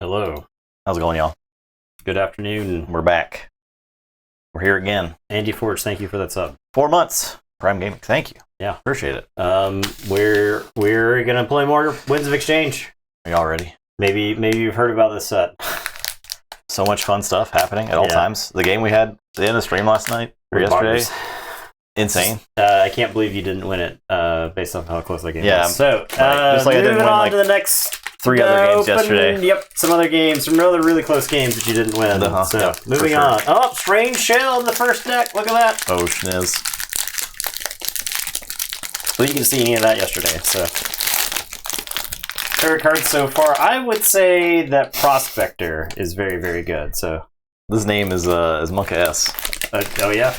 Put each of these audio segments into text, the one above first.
Hello. How's it going, y'all? Good afternoon. We're back. We're here again. Andy Forge, thank you for that sub. 4 months. Prime Gaming. Thank you. Yeah. Appreciate it. We're gonna play more Winds of Exchange. Are y'all ready? Maybe you've heard about this set. So much fun stuff happening at all times. The game we had at the end of the stream last night or yesterday. Insane. I can't believe you didn't win it based on how close that game was. So, right. Just like I didn't moving win, on like, to the next 3 other games yesterday. Yep, some other games, some other really close games that you didn't win. So, yeah, moving on. Oh, Strange Shell in the first deck. Look at that. Oh, schniz. Well, you can see any of that yesterday. So, favorite cards so far, I would say that Prospector is very, very good. So, This name is Monka S. oh yeah,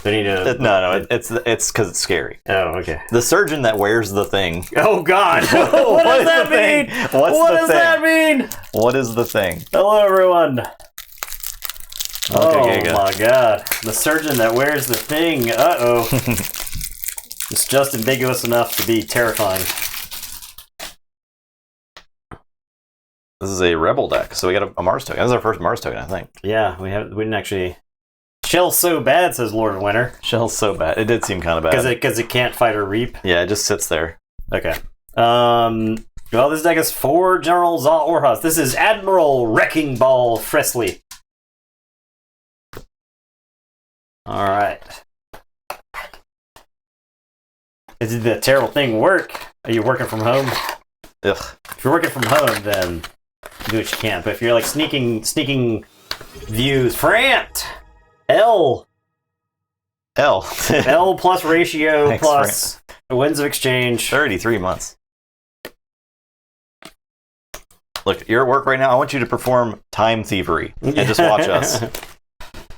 they need to. No, it's because it's scary. Oh, okay. The surgeon that wears the thing. Oh God, what does that mean? What does that mean? What is the thing? Hello, everyone. Oh Giga. my God, the surgeon that wears the thing. Uh-oh. It's just ambiguous enough to be terrifying. This is a rebel deck, so we got a Mars token. This is our first Mars token, I think. Yeah, we didn't actually. Shell's so bad, says Lord of Winter. Shell's so bad. It did seem kind of bad. Because it can't fight or reap. Yeah, it just sits there. Okay. Well, this deck is 4 General Zal Orhaz. This is Admiral Wrecking Ball Fresley. All right. Did the terrible thing work? Are you working from home? Ugh. If you're working from home, then do what you can. But if you're like sneaking views, Frant! L plus ratio. Thanks, plus Winds of Exchange. 33 months. Look, you're at work right now. I want you to perform time thievery and just watch us.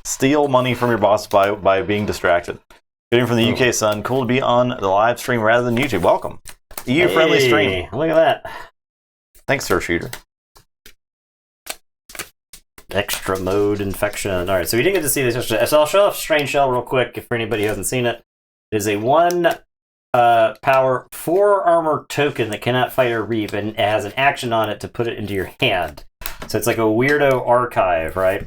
Steal money from your boss by being distracted. Getting from the UK Sun. Cool to be on the live stream rather than YouTube. Welcome. EU-friendly stream. Look at that. Thanks, Sir Shooter. Extra mode infection. All right, so we didn't get to see this yesterday. So I'll show off Strange Shell real quick for anybody who hasn't seen it. It is a 1 power 4 armor token that cannot fight or reap, and it has an action on it to put it into your hand. So it's like a weirdo archive, right?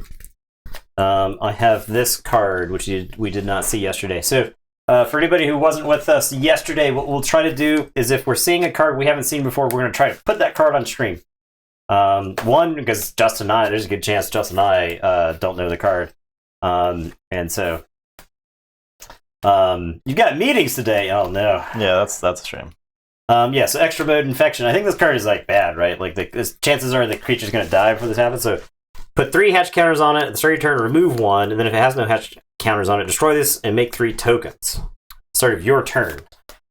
I have this card, which we did not see yesterday. So for anybody who wasn't with us yesterday, what we'll try to do is if we're seeing a card we haven't seen before, we're going to try to put that card on stream. One, because Justin and I, there's a good chance Justin and I don't know the card. And so you've got meetings today. Oh no. Yeah, that's a shame. Yeah, so extra mode infection. I think this card is like bad, right? Like chances are the creature's going to die before this happens. So put 3 hatch counters on it at the start of your turn, remove 1, and then if it has no hatch counters on it, destroy this and make 3 tokens. Start of your turn.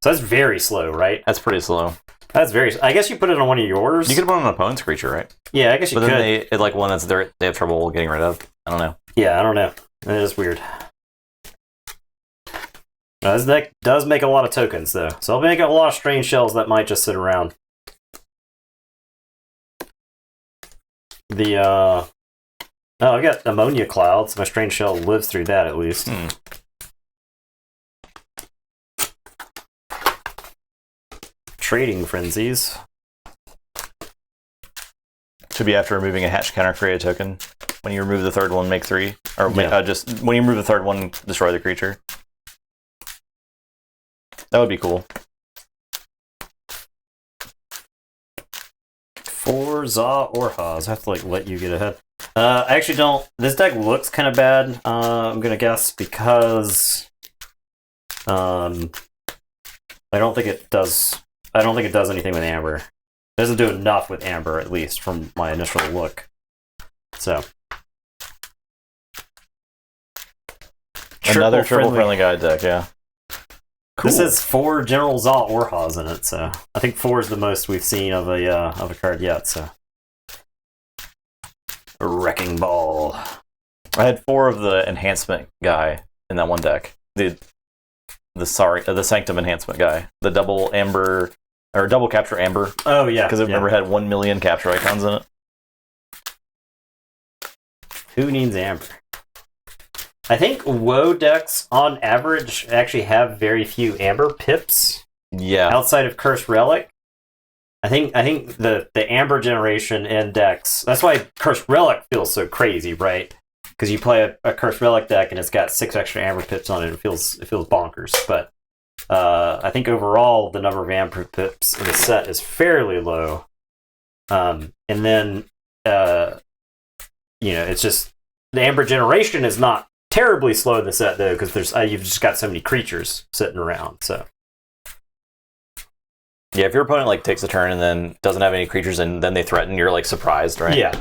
So that's very slow, right? That's pretty slow. That's very. I guess you put it on one of yours. You could put it on an opponent's creature, right? Yeah, I guess you could. But then they like one that's they have trouble getting rid of. I don't know. Yeah, I don't know. That is weird. This deck does make a lot of tokens, though. So I'll make a lot of Strange Shells that might just sit around. Oh, I've got Ammonia Clouds. My Strange Shell lives through that, at least. Trading Frenzies. Should be after removing a hatch counter, create a token. When you remove the 3rd one, make 3. Or just when you remove the 3rd one, destroy the creature. That would be cool. 4 Za Orhaz. I have to let you get ahead. I actually don't. This deck looks kind of bad. I'm gonna guess because I don't think it does. I don't think it does anything with Amber. It doesn't do enough with Amber, at least from my initial look. So another triple friendly guide deck, yeah. Cool. This has 4 General Zal Orhaz in it, so I think 4 is the most we've seen of a card yet. So a Wrecking Ball. I had 4 of the enhancement guy in that one deck. The Sanctum enhancement guy, the double amber or double capture amber. Oh yeah, because it remember had 1 million capture icons in it. Who needs amber? I think WoW decks, on average, actually have very few Amber pips. Yeah. Outside of Cursed Relic. I think the Amber generation index. That's why Cursed Relic feels so crazy, right? Because you play a Cursed Relic deck and it's got 6 extra Amber Pips on it. It feels bonkers. But I think overall the number of Amber Pips in the set is fairly low. And then it's just the Amber generation is not terribly slow in the set though, because there's you've just got so many creatures sitting around. So. Yeah, if your opponent like takes a turn and then doesn't have any creatures and then they threaten, you're like surprised, right? Yeah.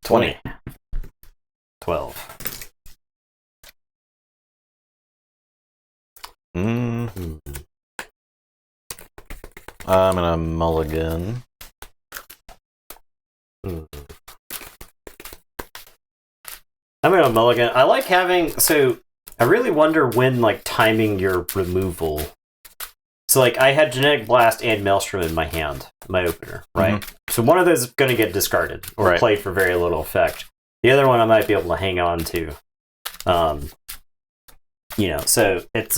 $20. 12. I'm gonna mulligan. I'm gonna mulligan. I like having I really wonder when like timing your removal. So like I had Genetic Blast and Maelstrom in my hand, my opener, right? Mm-hmm. So one of those is gonna get discarded or played for very little effect. The other one I might be able to hang on to. So it's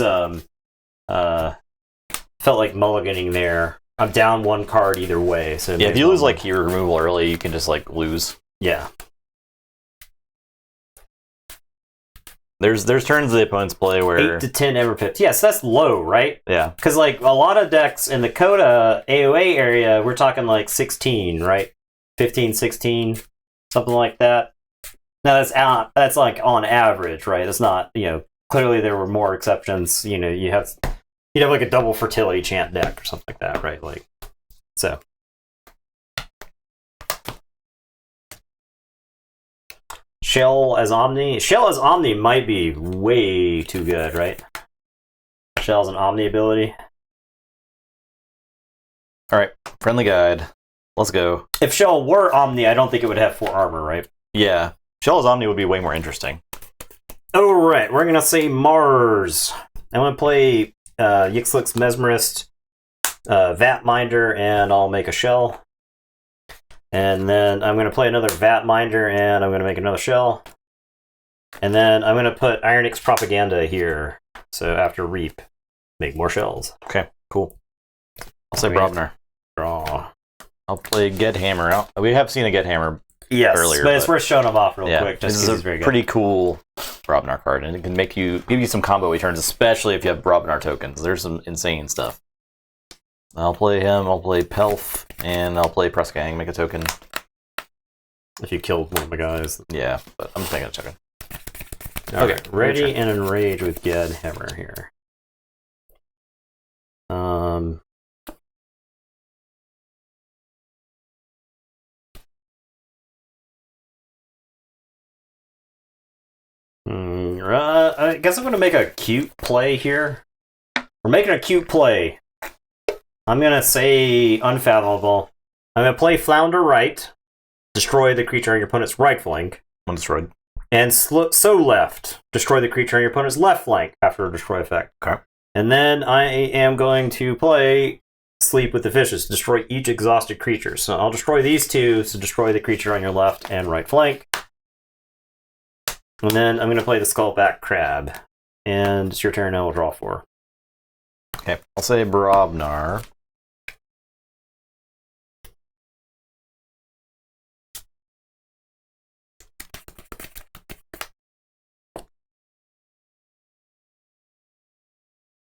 felt like mulliganing there. I'm down 1 card either way. So yeah, if you lose like your removal early, you can just like lose. Yeah. There's turns the opponents play where 8 to 10 Amber Pips. Yes, that's low, right? Yeah. Because like a lot of decks in the Coda AOA area, we're talking like 16, right? 15, 16, something like that. Now that's like on average, right? It's not, clearly there were more exceptions. You'd have like a double fertility chant deck or something like that, right? Like, so. Shell as Omni. Shell as Omni might be way too good, right? Shell as an Omni ability. All right, friendly guide. Let's go. If Shell were Omni, I don't think it would have 4 armor, right? Yeah. Shell as Omni would be way more interesting. All right, we're going to say Mars. I'm going to play Yixlix Mesmerist, Vat Minder, and I'll make a Shell. And then I'm going to play another Vat Minder, and I'm going to make another Shell. And then I'm going to put Ironix Propaganda here. So after Reap, make more shells. Okay, cool. I'll say Brobnar. Draw. I'll play Gedhammer out. We have seen a Gedhammer earlier. But it's worth showing them off real quick. This is a very pretty cool Brobnar card, and it can give you some combo returns, especially if you have Brobnar tokens. There's some insane stuff. I'll play him, I'll play Pelf, and I'll play Press Gang, make a token. If you killed one of my guys. Yeah, but I'm just making a token. Okay, ready and enrage with Gedhammer here. I guess I'm going to make a cute play here. We're making a cute play. I'm going to say Unfathomable. I'm going to play Flounder right. Destroy the creature on your opponent's right flank. One destroyed. And so left. Destroy the creature on your opponent's left flank after a destroy effect. Okay. And then I am going to play Sleep with the Fishes. Destroy each exhausted creature. So I'll destroy these 2 to destroy the creature on your left and right flank. And then I'm going to play the Skullback Crab. And it's your turn, I will draw 4. Okay, I'll say Brobnar.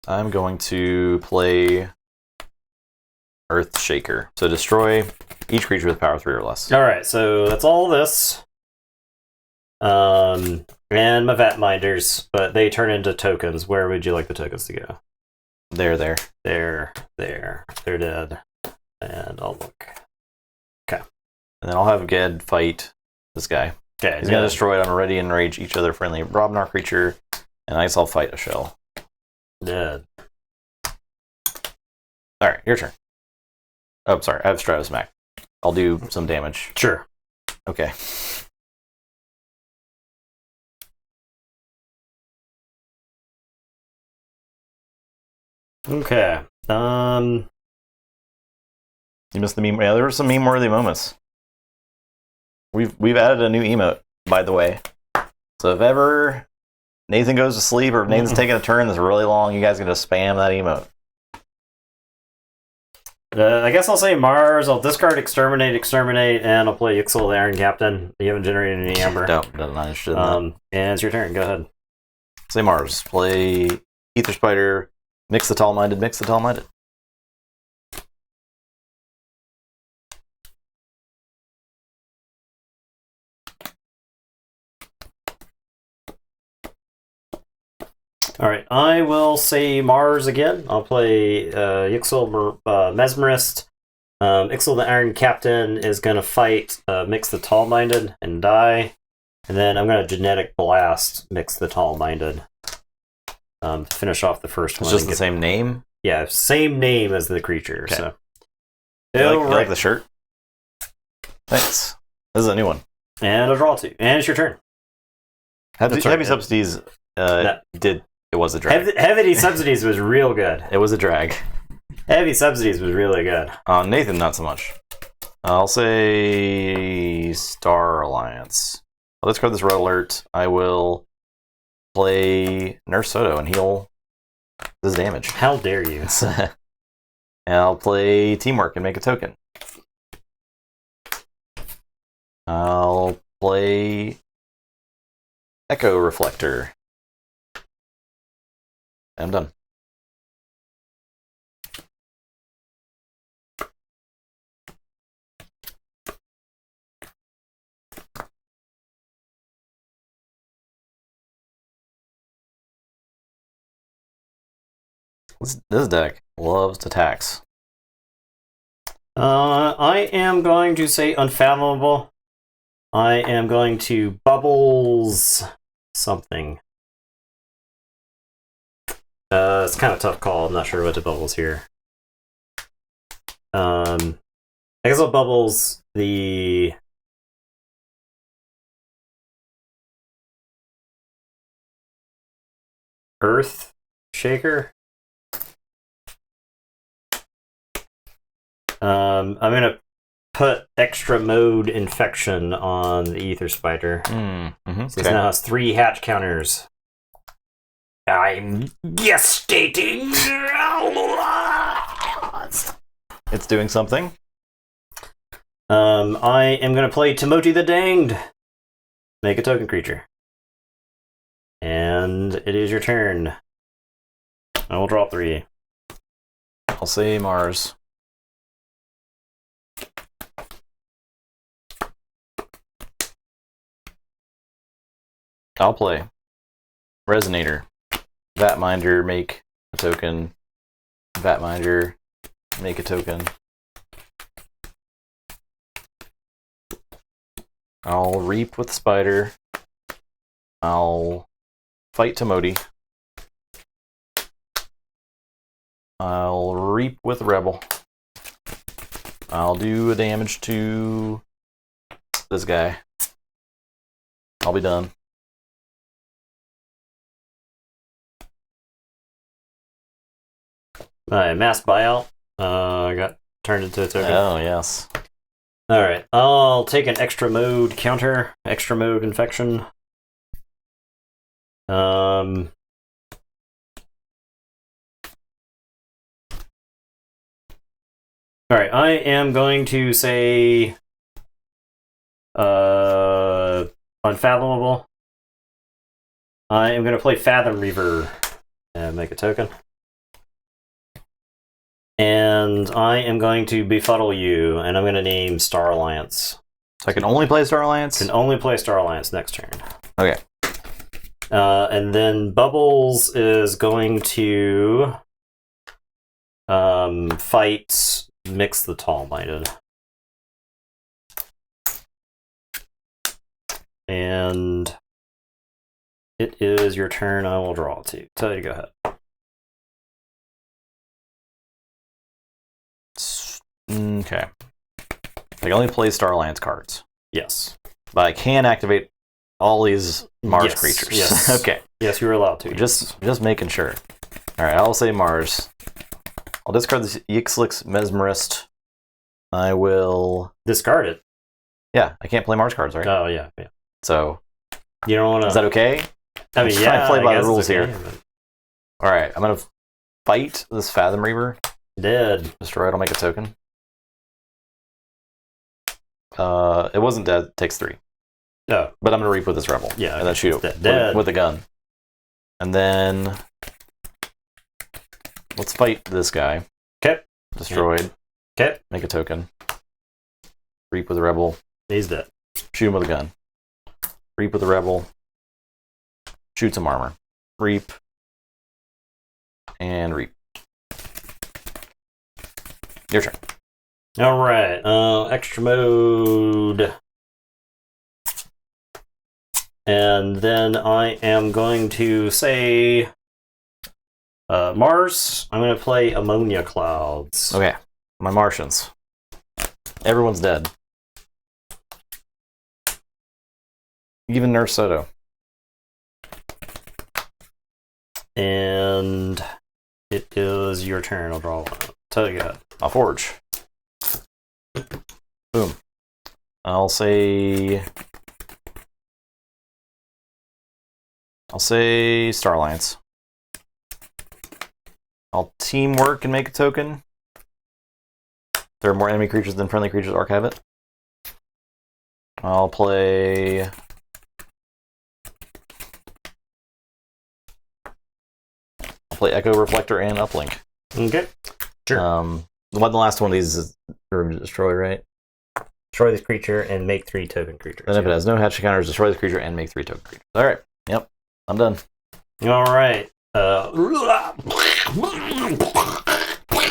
I'm going to play Earthshaker. So destroy each creature with power 3 or less. Alright, so that's all this. And my Vat Minders, but they turn into tokens. Where would you like the tokens to go? There. There. They're dead. And I'll look. Okay. And then I'll have Ged fight this guy. Okay. He's going to destroy it. I'm ready to enrage each other friendly Brobnar creature, and I guess I'll fight a Shell. Dead. Alright, your turn. Oh, sorry. I have Stratus Mac. I'll do some damage. Sure. Okay. Okay. You missed the meme. Yeah, there were some meme-worthy moments. We've added a new emote, by the way. So if ever Nathan goes to sleep or if Nathan's taking a turn that's really long, you guys are going to spam that emote. I guess I'll say Mars. I'll discard Exterminate, and I'll play Yixel the Iron Captain. You haven't generated any Amber. Not interested in that. And it's your turn. Go ahead. Say Mars. Play Ether Spider. Mix the Tall-Minded. Alright, I will say Mars again. I'll play Yixel Mesmerist. Ixel the Iron Captain is going to fight Mix the Tall-Minded and die. And then I'm going to Genetic Blast Mix the Tall-Minded to finish off the first one. It's just the same name? Yeah, same name as the creature. Okay. So. You like the shirt? Thanks. This is a new one. And a draw 2. And it's your turn. Heavy Subsidies it was a drag. Heavy Subsidies was real good. It was a drag. Heavy Subsidies was really good. Nathan, not so much. I'll say Star Alliance. I'll discard this Red Alert. I will play Nurse Soto and heal this damage. How dare you? And I'll play Teamwork and make a token. I'll play Echo Reflector. I'm done. This deck loves attacks. I am going to say Unfathomable. I am going to Bubbles something. It's kind of a tough call. I'm not sure what to Bubbles here. I guess I'll Bubbles the... Earth Shaker. I'm gonna put extra mode infection on the Ether Spider. Mm-hmm. So it now has 3 hatch counters. I'm gestating. It's doing something. I am gonna play Timoti the Danged. Make a token creature. And it is your turn. I will draw 3. I'll say Mars. I'll play Resonator. Vatminder, make a token. Vatminder, make a token. I'll Reap with Spider. I'll fight Timoti. I'll Reap with Rebel. I'll do a damage to this guy. I'll be done. Mass Buyout. Got turned into a token. Oh, yes. Alright, I'll take an extra mode counter, extra mode infection. Alright, I am going to say Unfathomable. I am going to play Fathom Reaver and make a token. And I am going to befuddle you, and I'm going to name Star Alliance. So I can only play Star Alliance? Can only play Star Alliance next turn. Okay. And then Bubbles is going to fight Mix the Tall-Minded. And it is your turn. I will draw 2. Tell you to go ahead. Okay. I can only play Star Alliance cards. Yes. But I can activate all these Mars creatures. Yes. Okay. Yes, you're allowed to. Just making sure. Alright, I'll say Mars. I'll discard this Yixlix Mesmerist. I will discard it. Yeah, I can't play Mars cards, right? Oh, yeah. So you don't want to... Is that okay? I mean, trying yeah, to play I by the guess rules it's okay, here. All right, I'm gonna fight this Fathom Reaver. but Dead. Destroy it. I'll make a token. It wasn't dead. It takes 3. Oh, But I'm gonna reap with this rebel. Yeah, and then shoot it's it dead. with the gun. And then let's fight this guy. okay. Destroyed. Okay. Make a token. Reap with the rebel. He's dead. Shoot him with a gun. Reap with the rebel. Shoot some armor. Reap. And reap. Your turn. All right. Extra mode. And then I am going to say Mars. I'm going to play Ammonia Clouds. Okay. My Martians. Everyone's dead. Even Nurse Soto. And it is your turn. I'll draw one. Tell you ahead. I'll forge. Boom. I'll say Star Alliance. I'll teamwork and make a token. There are more enemy creatures than friendly creatures. Archive it. I'll play Echo Reflector and Uplink. Okay. Sure. The last one of these is destroy, right? Destroy this creature and make 3 token creatures. Then if it has no hatch counters, destroy this creature and make 3 token creatures. All right. Yep. I'm done. All right.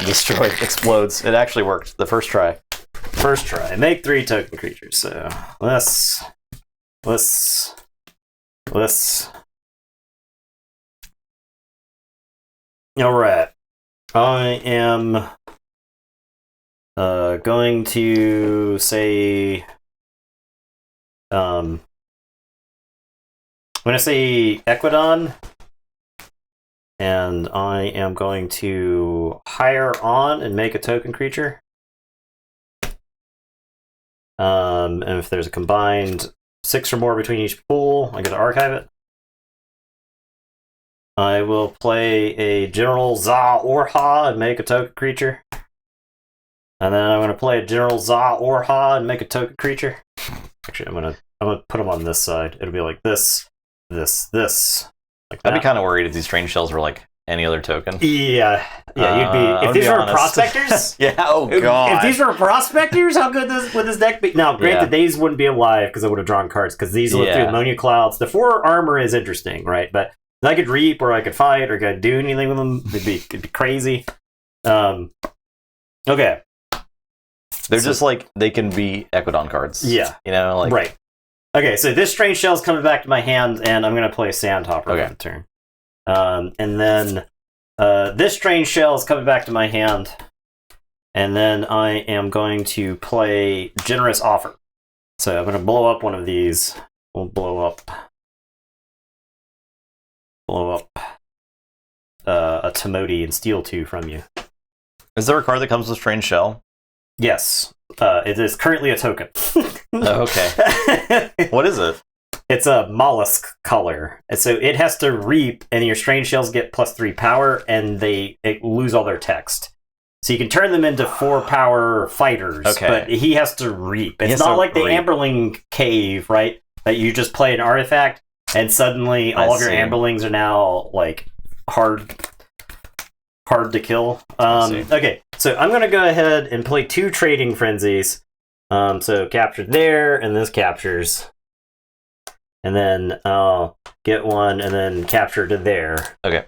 Destroyed. Explodes. It actually worked. The first try. First try. Make 3 token creatures. So let's. All right. I am going to say. I'm going to say Equidon. And I am going to hire on and make a token creature. And if there's a combined 6 or more between each pool, I get to archive it. I will play a General Za Orha and make a token creature. And then I'm going to play a General Za Orha and make a token creature. Actually, I'm gonna put them on this side. It'll be like this. Like I'd be that. kind of worried if these strange shells were like any other token. Yeah, you'd be. I'm If these gonna be were honest. prospectors, Yeah. Oh god. if these were prospectors, how good would this deck be? Now, granted, Yeah. these wouldn't be alive because I would have drawn cards. Because these look through Yeah. Ammonia Clouds. The 4 armor is interesting, right? But I could reap, or I could fight, or I could do anything with them. It'd be crazy. Okay. They're just like they can be Equidon cards. Yeah. You know, like Right. Okay, so this strange shell's coming back to my hand, and I'm going to play Sandhopper Okay. on the turn. And then this strange shell is coming back to my hand, and then I am going to play Generous Offer. So I'm going to blow up one of these. We'll blow up a Timoti and steal 2 from you. Is there a card that comes with strange shell? Yes, it is currently a token. Okay. What is it? It's a mollusk color, and so it has to reap, and your strange shells get +3 power, and they lose all their text. So you can turn them into 4 power fighters, Okay. but he has to reap. It's has not to like the reap. Amberling Cave, right? That you just play an artifact, and suddenly all of your see. Amberlings are now like hard to kill. see. Okay, so I'm gonna go ahead and play 2 Trading Frenzies. So capture there, and this captures. And then I'll get one, and then capture to there. Okay.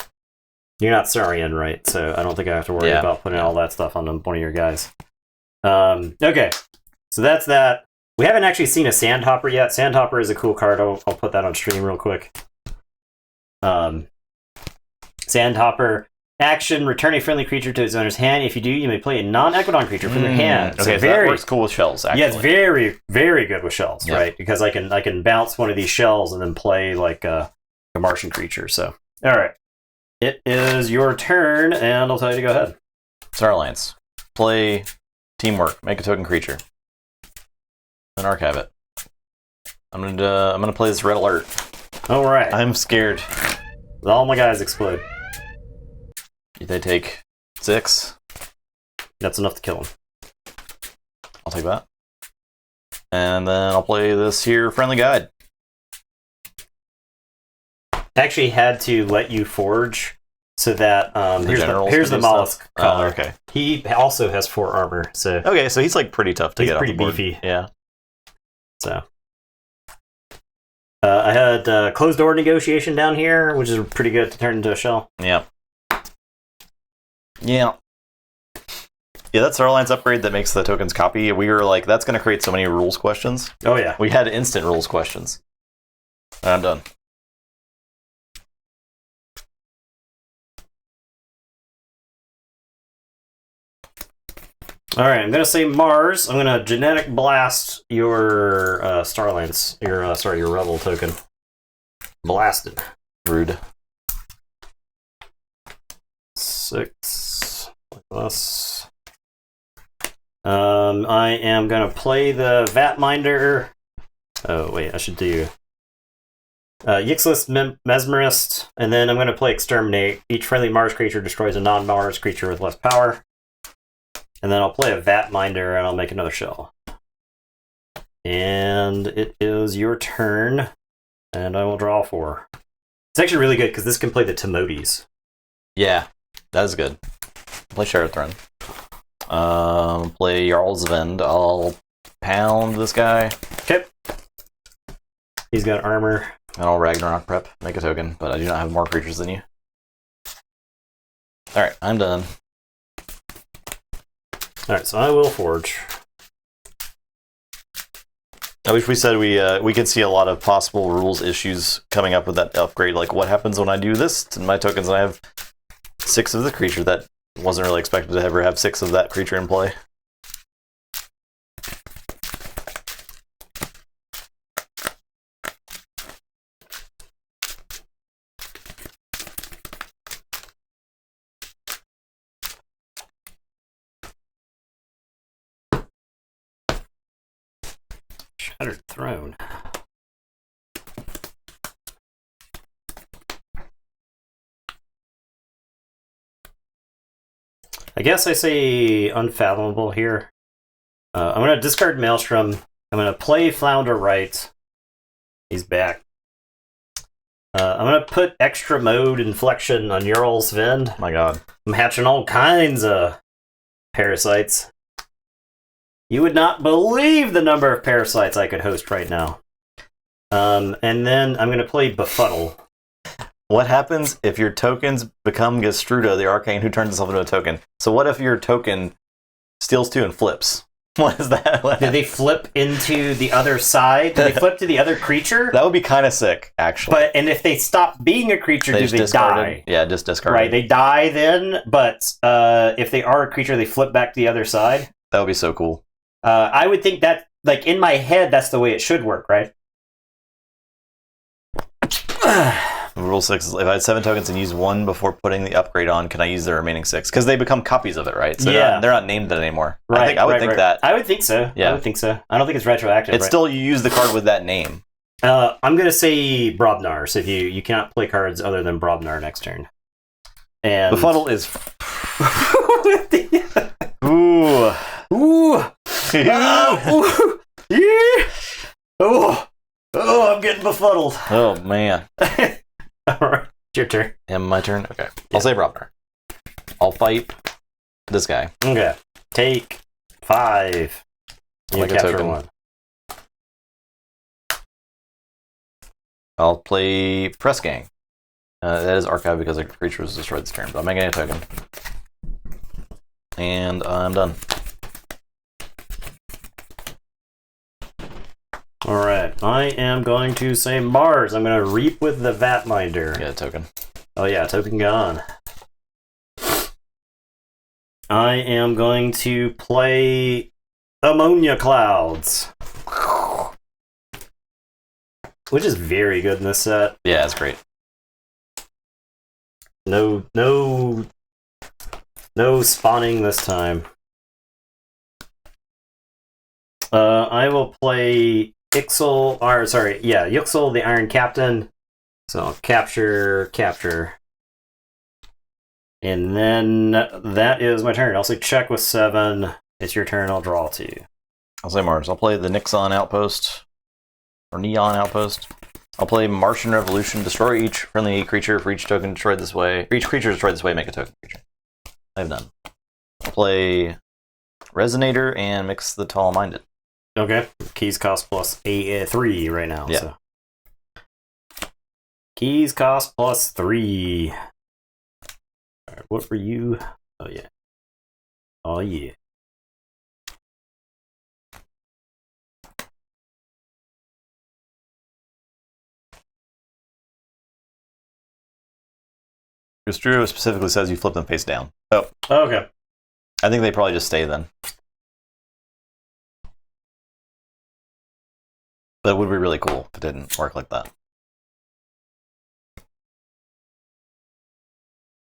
You're not Saurian, right? So I don't think I have to worry Yeah. about putting all that stuff on one of your guys. Okay, so that's that. We haven't actually seen a Sandhopper yet. Sandhopper is a cool card. I'll put that on stream real quick. Sandhopper. Action, return a friendly creature to its owner's hand. If you do, you may play a non-Equidon creature from your hand. Okay, so that works cool with shells, actually. Yeah, it's very, very good with shells, Yeah. right? Because I can bounce one of these shells and then play like a Martian creature. So, all right, it is your turn, and I'll tell you to go ahead. Star Alliance. Play teamwork. Make a token creature. Then archive it. I'm gonna play this Red Alert. All right. I'm scared. All my guys explode. They take 6. That's enough to kill him. I'll take that. And then I'll play this here friendly guide. Actually had to let you forge so that here's the mollusk collar. Okay. He also has 4 armor, so Okay, so he's like pretty tough to he's get pretty off the board. beefy. Yeah. So I had closed door negotiation down here, which is pretty good to turn into a shell. Yeah. Yeah. Yeah, that's our alliance upgrade that makes the tokens copy. We were like, that's going to create so many rules questions. Oh yeah. We had instant rules questions. I'm done. All right, I'm gonna say Mars. I'm gonna genetic blast your Starlance, your Rebel token. Blasted. Rude. 6 plus. I am gonna play the Vatminder. Oh wait, I should do Yixless Mesmerist, and then I'm gonna play Exterminate. Each friendly Mars creature destroys a non-Mars creature with less power. And then I'll play a Vatminder and I'll make another shell. And it is your turn. And I will draw 4. It's actually really good because this can play the Timodis. Yeah, that is good. Play Sherathron. Play Jarl's Vend. I'll pound this guy. Okay. He's got armor. And I'll Ragnarok prep. Make a token, but I do not have more creatures than you. Alright, I'm done. Alright, so I will forge. I wish we said we could see a lot of possible rules issues coming up with that upgrade. Like, what happens when I do this to my tokens and I have 6 of the creature that wasn't really expected to ever have 6 of that creature in play. Shattered Throne. I guess I say Unfathomable here. I'm going to discard Maelstrom. I'm going to play Flounder Right. He's back. I'm going to put extra mode Inflection on Jarl's Vend. My god. I'm hatching all kinds of parasites. You would not believe the number of parasites I could host right now. And then I'm going to play Befuddle. What happens if your tokens become Gestruda, the arcane who turns itself into a token? So what if your token steals 2 and flips? What is that? Do they flip into the other side? Do they flip to the other creature? That would be kind of sick, actually. And if they stop being a creature, do they die? Yeah, just discard. Right, they die then, but if they are a creature, they flip back to the other side. That would be so cool. I would think that, like, in my head, that's the way it should work, right? Rule 6 is if I had 7 tokens and use 1 before putting the upgrade on, can I use the remaining 6? Because they become copies of it, right? So yeah. they're not named it anymore. Right, I would think that. I would think so. Yeah. I would think so. I don't think it's retroactive. It's still, you use the card with that name. I'm going to say Brobnar, so if you cannot play cards other than Brobnar next turn. And Befuddle is... Ooh. Ooh. Ooh. Yeah. Oh, I'm getting befuddled. Oh, man. Alright, your turn. And my turn? Okay. I'll say Brobnar. I'll fight this guy. Okay. Take 5. You Like a capture token. 1. I'll play Press Gang. That is archive because a creature was destroyed this turn, but I'm making a token. And I'm done. Alright, I am going to say Mars. I'm going to reap with the Vatminder. Get a token. Oh yeah, token gone. I am going to play Ammonia Clouds. Which is very good in this set. Yeah, it's great. No spawning this time. I will play Yuxel the Iron Captain. So I'll capture. And then that is my turn. I'll say check with 7. It's your turn. I'll draw 2. I'll say Mars. I'll play the Nixon Outpost. Or Neon Outpost. I'll play Martian Revolution. Destroy each friendly creature for each token destroyed this way. For each creature destroyed this way, make a token creature. I've done. I'll play Resonator and mix the Tall Minded. Okay. Keys cost plus 3 right now. Yeah. So. Keys cost plus 3. All right, what were you? Oh, yeah. Oh, yeah. Drew specifically says you flip them face down. So Okay. I think they probably just stay then. But it would be really cool if it didn't work like that.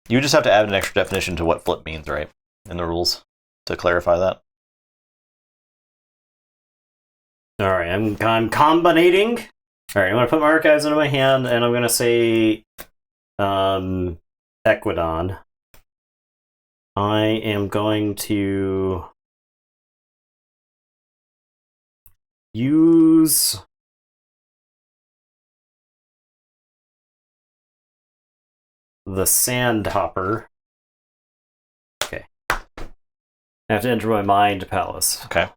You just have to add an extra definition to what flip means, right? In the rules to clarify that. All right, I'm combinating. All right, I'm going to put my archives into my hand, and I'm going to say Equidon. I am going to use the Sandhopper. Okay. I have to enter my mind palace. Okay.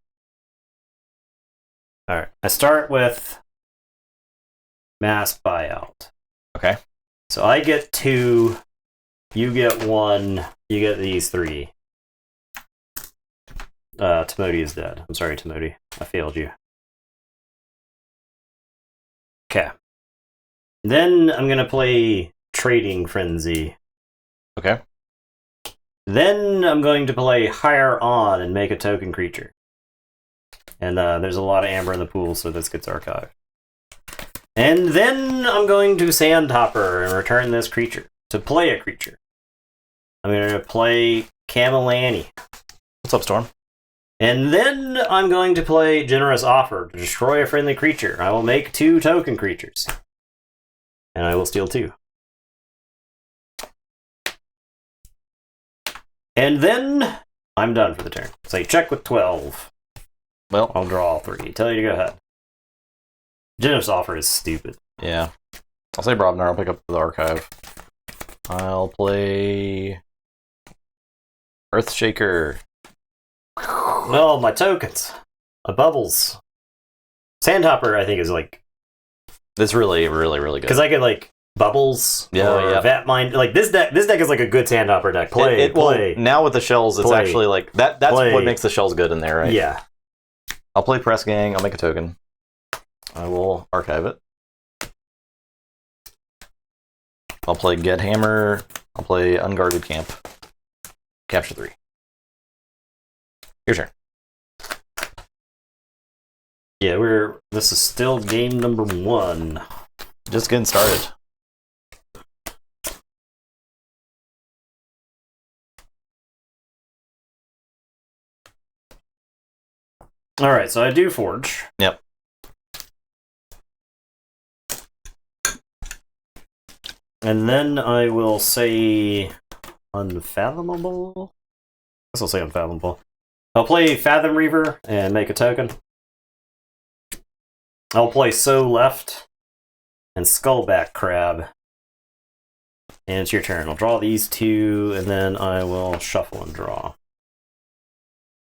All right. I start with mass buyout. Okay. So I get 2, you get 1, you get these 3. Timoti is dead. I'm sorry, Timoti. I failed you. Okay. Then I'm going to play Trading Frenzy. Okay. Then I'm going to play Higher On and make a token creature. And there's a lot of amber in the pool, so this gets archived. And then I'm going to Sandhopper and return this creature to play a creature. I'm going to play Camillani. What's up, Storm? And then I'm going to play Generous Offer to destroy a friendly creature. I will make 2 token creatures. And I will steal 2. And then I'm done for the turn. Say check with 12. Well, I'll draw 3. Tell you to go ahead. Generous Offer is stupid. yeah. I'll say Brobnar. I'll pick up the archive. I'll play Earthshaker. Well, my tokens. My bubbles. Sandhopper, I think, is like... It's really, really, really good. Because I get, like, bubbles or Vat Mind. Like, this deck is like a good Sandhopper deck. Play. Well, now with the shells, it's Play. actually like... That's Play. what makes the shells good in there, right? Yeah. I'll play Press Gang. I'll make a token. I will archive it. I'll play Get Hammer. I'll play Unguarded Camp. Capture 3. Your turn. Yeah, this is still game number 1. Just getting started. All right, so I do Forge. Yep. And then I will say Unfathomable. I guess I'll say Unfathomable. I'll play Fathom Reaver and make a token. I'll play So Left and Skullback Crab. And it's your turn. I'll draw these 2, and then I will shuffle and draw.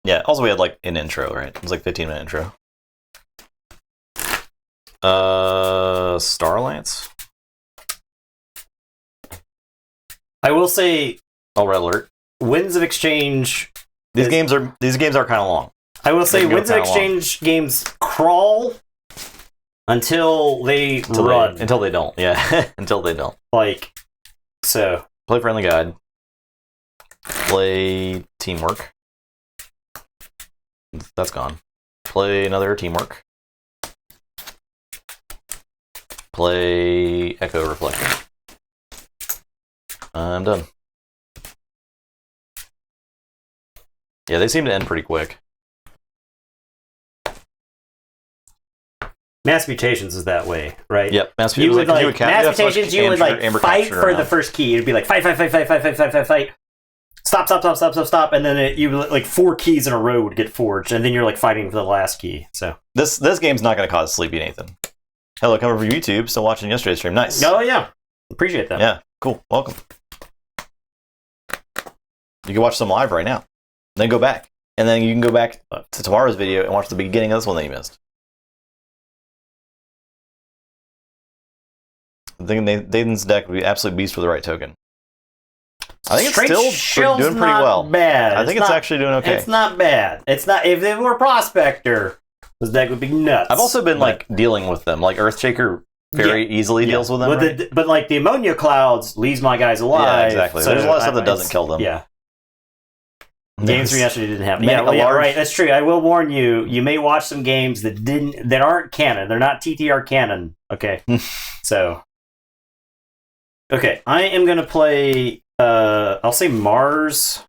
Yeah, also we had like an intro, right? It was like 15-minute intro. Starlance? I will say Oh, Red Alert. Winds of Exchange. These games are kind of long. I will say They go Winds of kinda long. Exchange games crawl until they run. Until they don't. Yeah, until they don't. Like, so. Play Friendly Guide. Play Teamwork. That's gone. Play another Teamwork. Play Echo Reflector. I'm done. Yeah, they seem to end pretty quick. Mass Mutations is that way, right? Yep. Mass You would Mutations, like Mass Mutations. You would like fight for the first key. It'd be like fight. Stop, and then you like 4 keys in a row would get forged, and then you're like fighting for the last key. So this game's not going to cause sleepy Nathan. Hello, come over from YouTube. Still watching yesterday's stream. Nice. Oh yeah, appreciate that. Yeah, cool. Welcome. You can watch some live right now, then go back, and then you can go back to tomorrow's video and watch the beginning of this one that you missed. I think Nathan's deck would be absolute beast for the right token. I think it's still doing pretty well. Bad. I think it's actually doing okay. It's not bad. It's not. If it were Prospector, this deck would be nuts. I've also been like dealing with them. Like Earthshaker very easily deals with them. But, right? but like the Ammonia Clouds leaves my guys alive. Yeah, exactly. So there's a lot of stuff that doesn't kill them. Yeah. Games from yesterday didn't happen. Right. That's true. I will warn you. You may watch some games that aren't canon. They're not TTR canon. Okay. So. Okay, I am gonna play. I'll say Mars.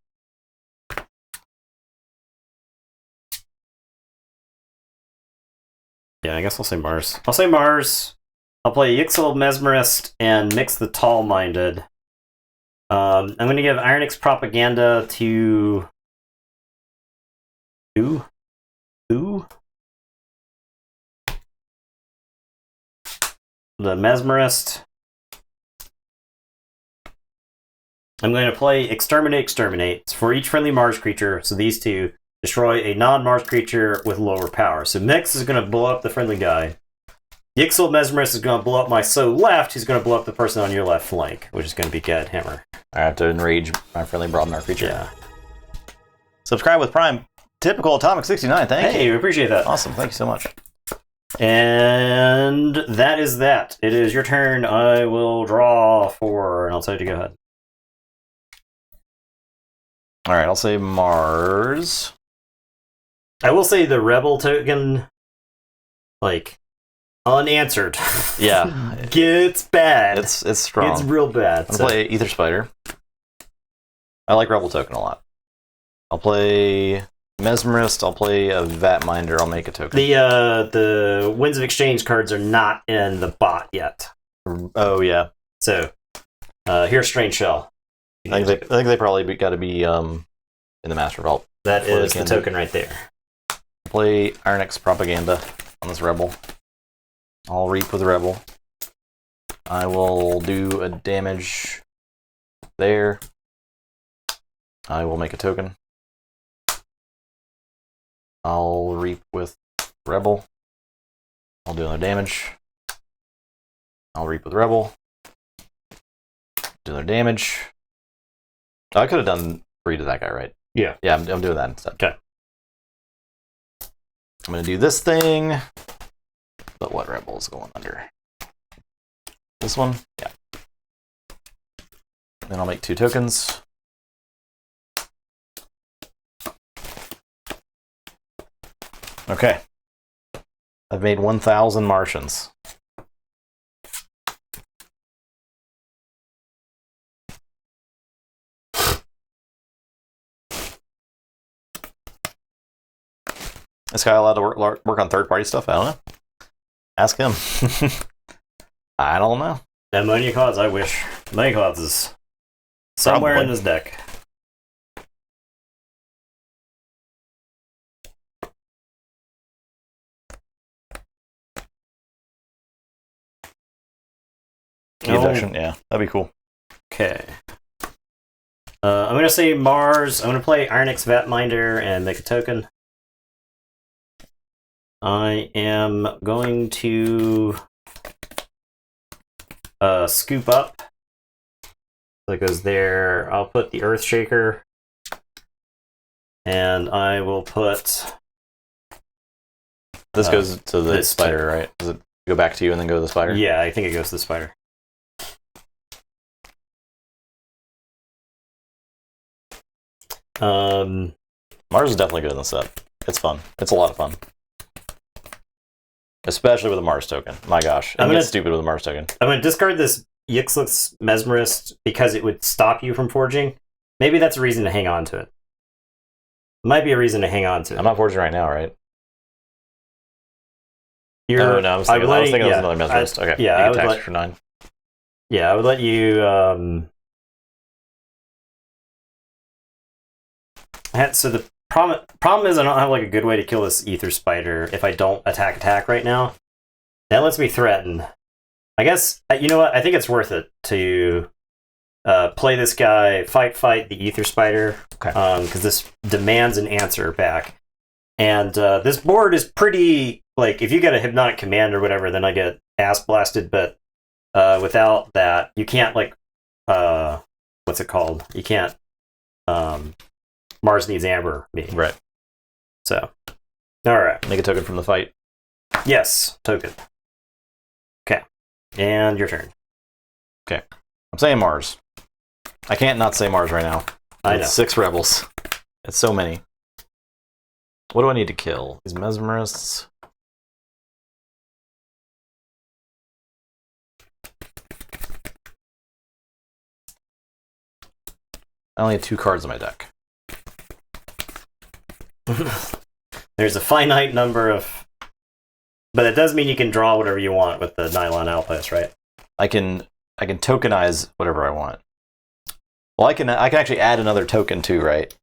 Yeah, I guess I'll say Mars. I'll play Yixel Mesmerist and mix the Tall-Minded. I'm going to give Ironix Propaganda to... Who? The Mesmerist. I'm going to play Exterminate. For each friendly Mars creature, so these two, destroy a non-Mars creature with lower power. So Mix is going to blow up the friendly guy. Yixel Mesmerist is going to blow up my left, who's going to blow up the person on your left flank, which is going to be Gad Hammer. I have to enrage my friendly Broadmar creature. Yeah. Subscribe with Prime. Typical Atomic 69. Thank you. Hey, we appreciate that. Awesome. Thank you so much. And that is that. It is your turn. I will draw 4, and I'll tell you to go ahead. All right, I'll say Mars. I will say the Rebel token, like, unanswered. Yeah. Gets bad. It's strong. It's real bad. I'll play Ether Spider. I like Rebel token a lot. I'll play Mesmerist. I'll play a Vatminder. I'll make a token. The Winds of Exchange cards are not in the bot yet. Oh, yeah. So, here's Strange Shell. I think they probably got to be in the Master Vault. That is the token right there. Play Ironix Propaganda on this Rebel. I'll Reap with Rebel. I will do a damage there. I will make a token. I'll Reap with Rebel. I'll do another damage. I'll Reap with Rebel. Do another damage. Oh, I could have done 3 to that guy, right? Yeah. Yeah, I'm doing that instead. Okay. I'm going to do this thing. But what Rebel is going under? This one? Yeah. Then I'll make 2 tokens. Okay. I've made 1,000 Martians. This guy allowed to work on third-party stuff? I don't know. Ask him. I don't know. Ammonia Clouds, I wish. Ammonia Clouds is somewhere in this deck. Ejection? Yeah, that'd be cool. Okay. I'm going to say Mars. I'm going to play Ironix Vatminder and make a token. I am going to scoop up. That goes there. I'll put the Earthshaker. And I will put... This goes to the spider, right? Does it go back to you and then go to the spider? Yeah, I think it goes to the spider. Mars is definitely good in this set. It's fun. It's a lot of fun. Especially with a Mars token. My gosh. I'm gonna stupid with a Mars token. I'm going to discard this Yixlix Mesmerist because it would stop you from forging. Maybe that's a reason to hang on to it. Might be a reason to hang on to it. I'm not forging right now, right? Oh no, I was thinking it was another mesmerist. Okay, yeah, you I get would taxed let, for 9. yeah, I would let you. So the problem is I don't have like a good way to kill this ether spider if I don't attack right now. That lets me threaten. I guess you know what? I think it's worth it to play this guy, fight the ether spider, Okay. Because this demands an answer back. And this board is pretty like if you get a hypnotic command or whatever, then I get ass blasted. But without that, you can't like what's it called? You can't Mars needs amber me. Right. So, all right. Make a token from the fight. Yes, token. Okay, and your turn. Okay. I'm saying Mars. I can't not say Mars right now. I know. 6 rebels. It's so many. What do I need to kill? These mesmerists. I only have 2 cards in my deck. There's a finite number of, but it does mean you can draw whatever you want with the nylon outpost, right? I can tokenize whatever I want. Well, I can actually add another token too, right?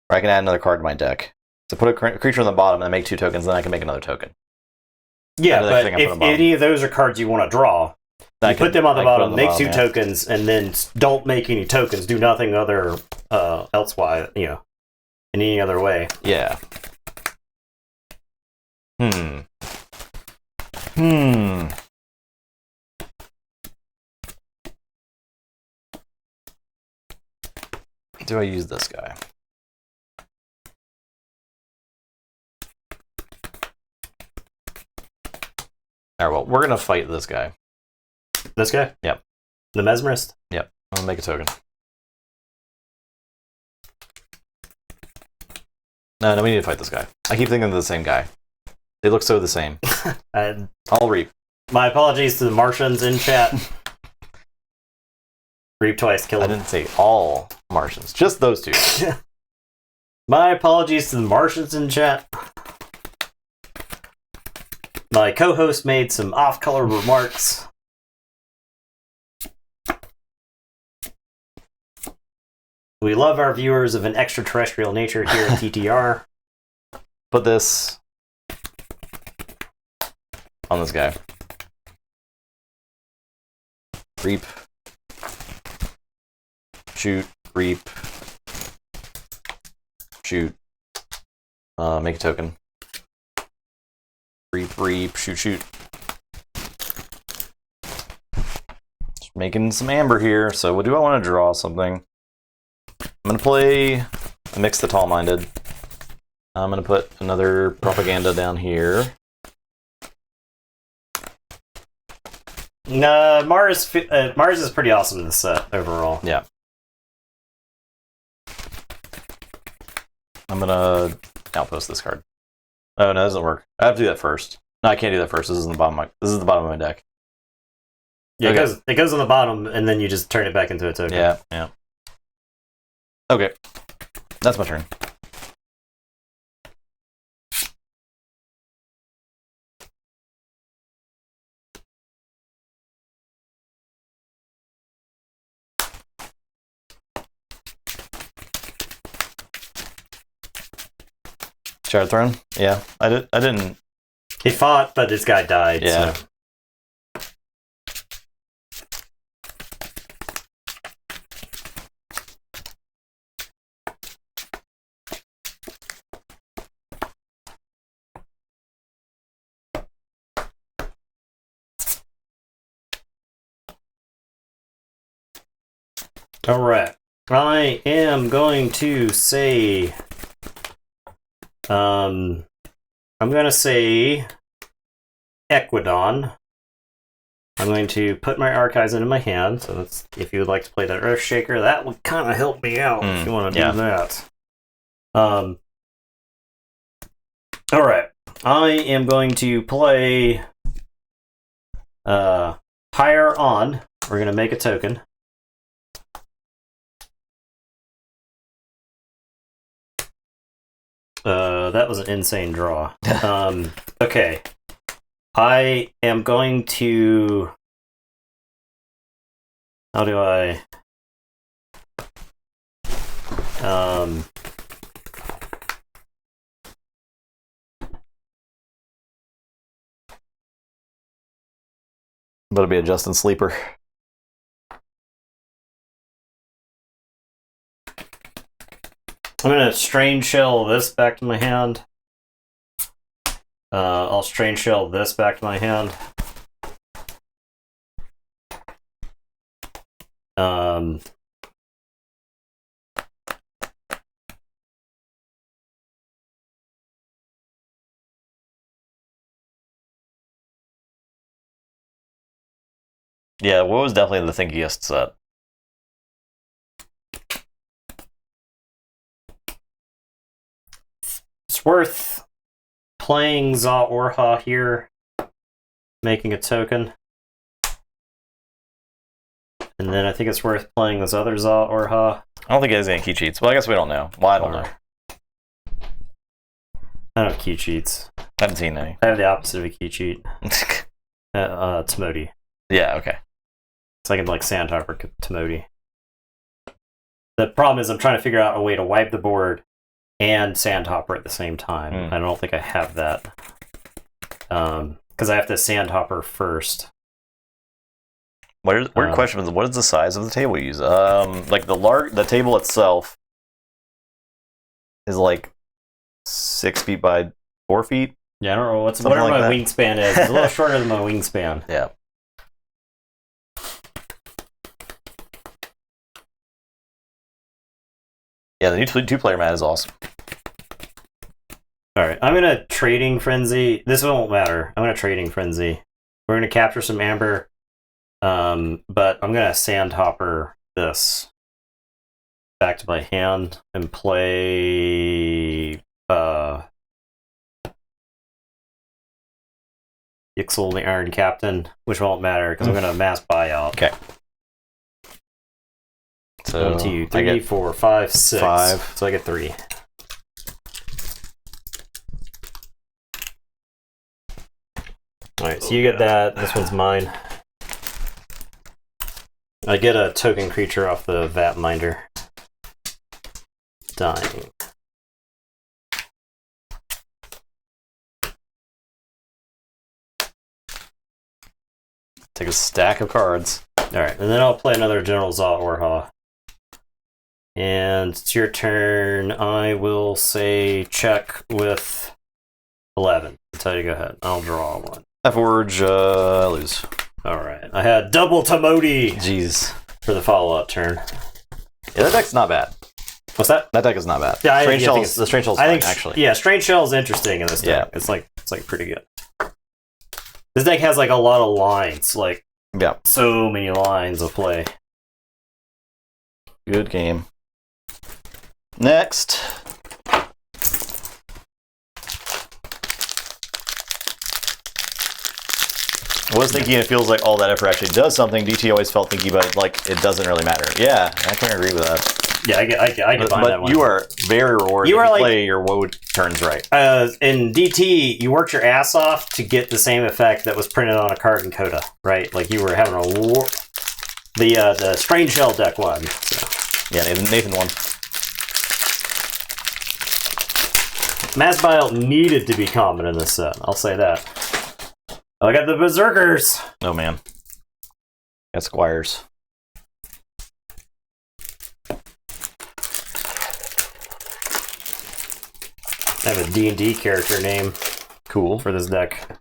Or I can add another card to my deck. So put a creature on the bottom and make 2 tokens, then I can make another token. Yeah, but if any of those are cards you want to draw, you put them on the bottom, make 2 tokens, and then don't make any tokens. Do nothing other elsewise, in any other way. Yeah. Do I use this guy? Alright, well, we're gonna fight this guy. This guy? Yep. The mesmerist? Yep. I'm gonna make a token. No, we need to fight this guy. I keep thinking of the same guy. They look so the same. I'll reap. My apologies to the Martians in chat. Reap twice, kill I him. didn't say all Martians, just those 2. My apologies to the Martians in chat. My co-host made some off-color remarks. We love our viewers of an extraterrestrial nature here at TTR. Put this on this guy. Reap. Shoot. Reap. Shoot. Make a token. Reap. Shoot. Just making some amber here. So what do I want to draw something? I'm going to play Mix the Tall-Minded. I'm going to put another propaganda down here. Mars is pretty awesome in this set overall. Yeah. I'm going to outpost this card. Oh, no, that doesn't work. I have to do that first. No, I can't do that first. This is the bottom of my deck. Yeah, okay. It goes on the bottom, and then you just turn it back into a token. Yeah. Okay. That's my turn. Shard Throne? Yeah. I didn't. He fought, but this guy died. Yeah. So. All right. I am going to say, I'm going to say Equidon. I'm going to put my archives into my hand. So that's, if you would like to play that Earthshaker, that would kind of help me out if you want to do that. All right. I am going to play Higher On. We're going to make a token. That was an insane draw. Okay. I am going to... How do I... That'll be a Justin Sleeper. I'm gonna Strange Shell this back to my hand. I'll Strange Shell this back to my hand. Yeah, what was definitely the thinkiest set. It's worth playing Za Orha here, making a token. And then I think it's worth playing this other Za Orha. I don't think it has any key cheats. Well, I guess we don't know. Well, I don't know. I don't have key cheats. I haven't seen any. I have the opposite of a key cheat. Timoti. Yeah, okay. So I can like Sandhopper Timoti. The problem is I'm trying to figure out a way to wipe the board and Sandhopper at the same time. I don't think I have that. Because I have to Sandhopper first. Weird question is, what is the size of the table you use? Like the table itself is like 6 feet by 4 feet. Yeah, I don't know whatever my wingspan is. It's a little shorter than my wingspan. Yeah. Yeah, the new two-player mat is awesome. All right, I'm gonna Trading Frenzy. This won't matter. I'm gonna Trading Frenzy. We're gonna capture some amber, but I'm gonna Sandhopper this back to my hand and play Yixel the Iron Captain, which won't matter because I'm gonna mass buyout. Okay. So 1, 2, 3, 4, 5, 6. 5. So I get 3. Alright, so you get that. This one's mine. I get a token creature off the Vat Minder. Dying. Take a stack of cards. Alright, and then I'll play another General Za Orha. And it's your turn. I will say check with 11. I'll tell you to go ahead. I'll draw one. I forge, lose. Alright. I had double Timoti Jeez. for the follow-up turn. Yeah, that deck's not bad. What's that? That deck is not bad. Yeah, the Strange Shell's fine, actually. Yeah, Strange Shell is interesting in this deck. Yeah. It's like pretty good. This deck has like a lot of lines, like Yeah. so many lines of play. Good game. Next. I was thinking it feels like all that effort actually does something. DT always felt thinky, but like it doesn't really matter. Yeah, I can agree with that. Yeah, I can find that one. You are very rewarded. You are if like play your woe turns right. In DT, you worked your ass off to get the same effect that was printed on a card in Coda, right? Like you were having a war. The Strange Shell deck won. So. Yeah, Nathan won. Mass Buyout needed to be common in this set. I'll say that. Oh, I got the Berserkers. Oh man, got Squires. I have a D&D character name. Cool. For this deck.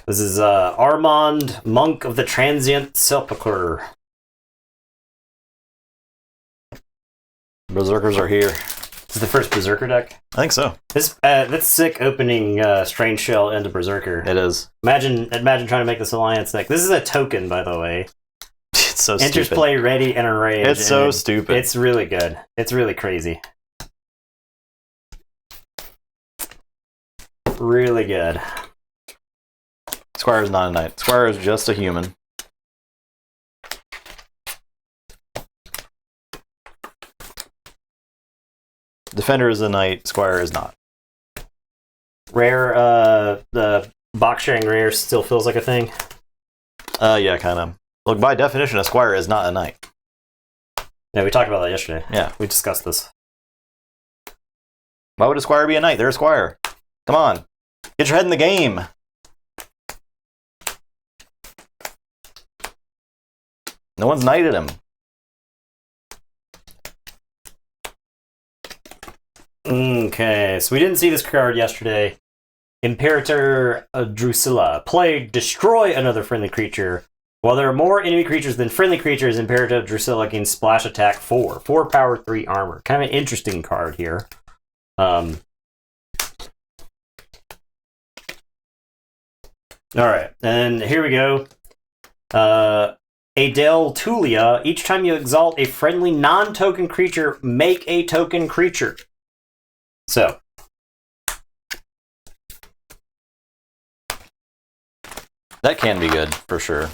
This is Armand, Monk of the Transient Sepulchre. Berserkers are here. This is the first Berserker deck. I think so. That's sick opening Strange Shell into Berserker. It is. Imagine trying to make this Alliance deck. This is a token, by the way. It's so Enters stupid. play ready and enraged. It's so stupid. It's really good. It's really crazy. Really good. Squire is not a knight. Squire is just a human. Defender is a knight. Squire is not. Rare, the box sharing rare still feels like a thing. Yeah, kind of. Look, by definition, a squire is not a knight. Yeah, we talked about that yesterday. Yeah. We discussed this. Why would a squire be a knight? They're a squire. Come on. Get your head in the game. No one's knighted him. Okay, so we didn't see this card yesterday. Imperator Drusilla. Play destroy another friendly creature. While there are more enemy creatures than friendly creatures, Imperator Drusilla can splash attack 4. 4 power, 3 armor. Kind of an interesting card here. Alright, and here we go. Adel Tulia. Each time you exalt a friendly non-token creature, make a token creature. So. That can be good, for sure.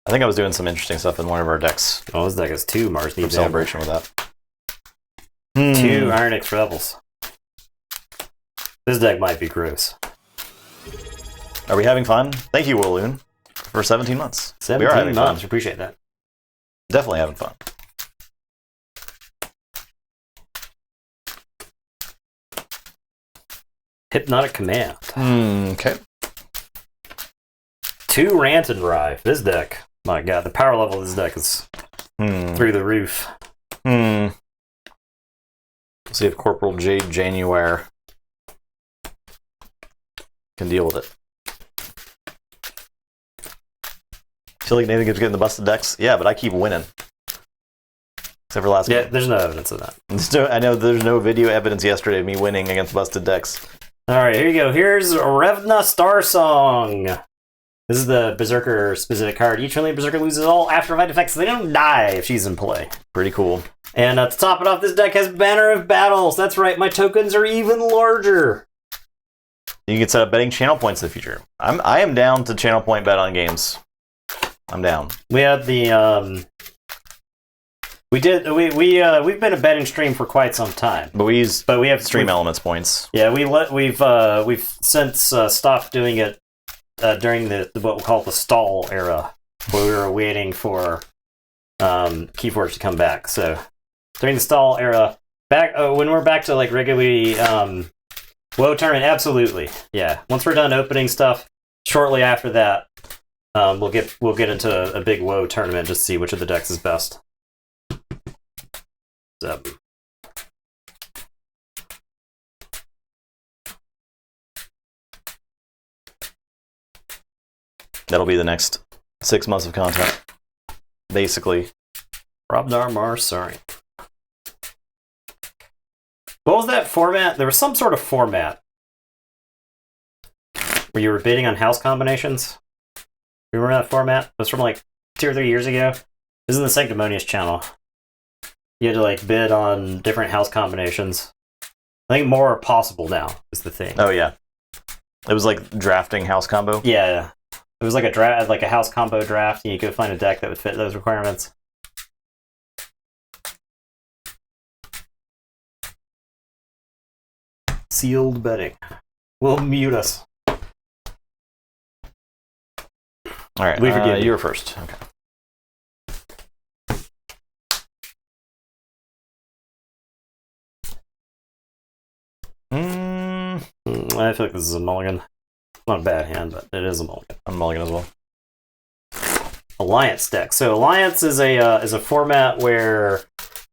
I think I was doing some interesting stuff in one of our decks. Oh, this deck has 2 Mars Needs Celebration with that. 2 Iron X Rebels. This deck might be gross. Are we having fun? Thank you, Walloon, for 17 months. 17 months. Appreciate that. Definitely having fun. Hypnotic Command. Okay. 2 Rant and Rive. This deck. My god, the power level of this deck is through the roof. Let's see if Corporal Jade January can deal with it. Feel like Nathan keeps getting the busted decks? Yeah, but I keep winning. Except for last Yeah, game. there's no evidence of that. I know there's no video evidence yesterday of me winning against busted decks. Alright, here you go. Here's Revna Star Song. This is the Berserker specific card. Each friendly Berserker loses all afterfight effects, so they don't die if she's in play. Pretty cool. And to top it off, this deck has Banner of Battles. That's right, my tokens are even larger. You can set up betting channel points in the future. I am down to channel point bet on games. I'm down. We had the we've been a betting stream for quite some time. But we have stream elements points. Yeah, we've since stopped doing it during the what we'll call the stall era, where we were waiting for Keyforge to come back. So during the stall era, when we're back to like regularly WoW tournament, absolutely, yeah. Once we're done opening stuff, shortly after that, we'll get into a big WoW tournament just to see which of the decks is best. So. That'll be the next 6 months of content, basically. Rob Darmar, sorry. What was that format? There was some sort of format where you were bidding on house combinations. Remember that format? It was from like 2 or 3 years ago. This is in the Sanctimonious channel. You had to like bid on different house combinations. I think more are possible now is the thing. Oh yeah, it was like drafting house combo. Yeah. It was like a draft, like a house combo draft, and you could find a deck that would fit those requirements. Sealed betting. Will mute us. All right, We forgive you. you were first. Okay. I feel like this is a mulligan. It's not a bad hand, but it is a mulligan. I'm mulligan as well. Alliance deck. So Alliance is a format where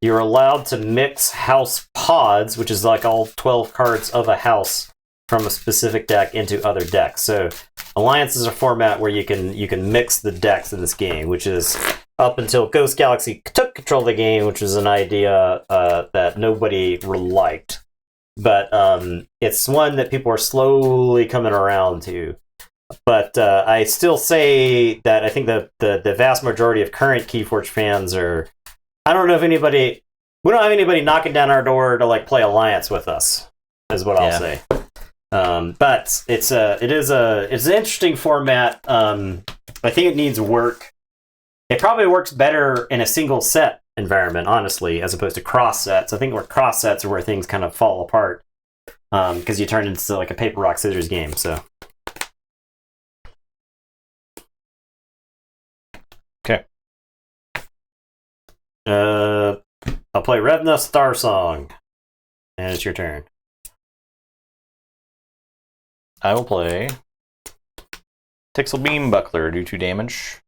you're allowed to mix house pods, which is like all 12 cards of a house from a specific deck into other decks. So Alliance is a format where you can mix the decks in this game, which is up until Ghost Galaxy took control of the game, which was an idea that nobody really liked. But it's one that people are slowly coming around to. But I still say that I think the vast majority of current Keyforge fans are... I don't know if anybody... We don't have anybody knocking down our door to like play Alliance with us, is what I'll say. But it's an interesting format. I think it needs work. It probably works better in a single set environment, honestly, as opposed to cross sets. I think where cross sets are where things kind of fall apart. because you turned into like a paper rock scissors game. So Okay. I'll play Revna Star Song, and it's your turn. I will play Tixel Beam Buckler, do 2 damage.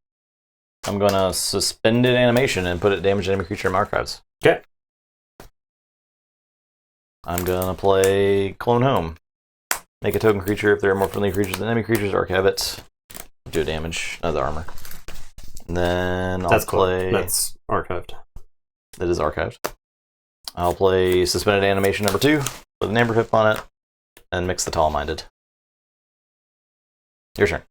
I'm gonna suspended animation and put it damage to enemy creature in my archives. Okay. I'm gonna play Clone Home. Make a token creature if there are more friendly creatures than enemy creatures, archive it. Do damage, another armor. And then I'll play. That's archived. That is archived. I'll play Suspended Animation number 2 with an Amber Pip on it, and mix the Tall Minded. Your turn.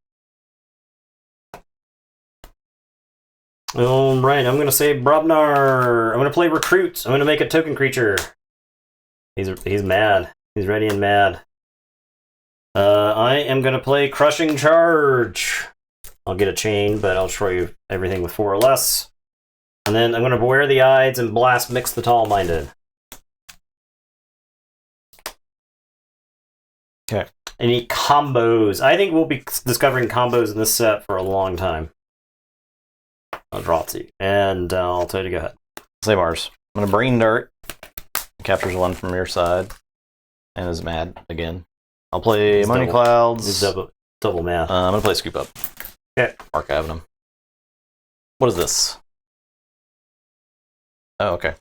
Alright, I'm gonna say Brobnar. I'm gonna play Recruit. I'm gonna make a token creature. He's mad. He's ready and mad. I am gonna play Crushing Charge. I'll get a chain, but I'll show you everything with 4 or less. And then I'm gonna Beware the Ides and Blast Mix the Tall Minded. Okay. Any combos? I think we'll be discovering combos in this set for a long time. I'll draw it to you, and I'll tell you to go ahead. Say Mars. I'm gonna Brain Dart. Captures 1 from your side, and is mad again. I'll play Money Clouds. Double math. I'm gonna play Scoop Up. Okay. Archiving them. What is this? Oh, okay.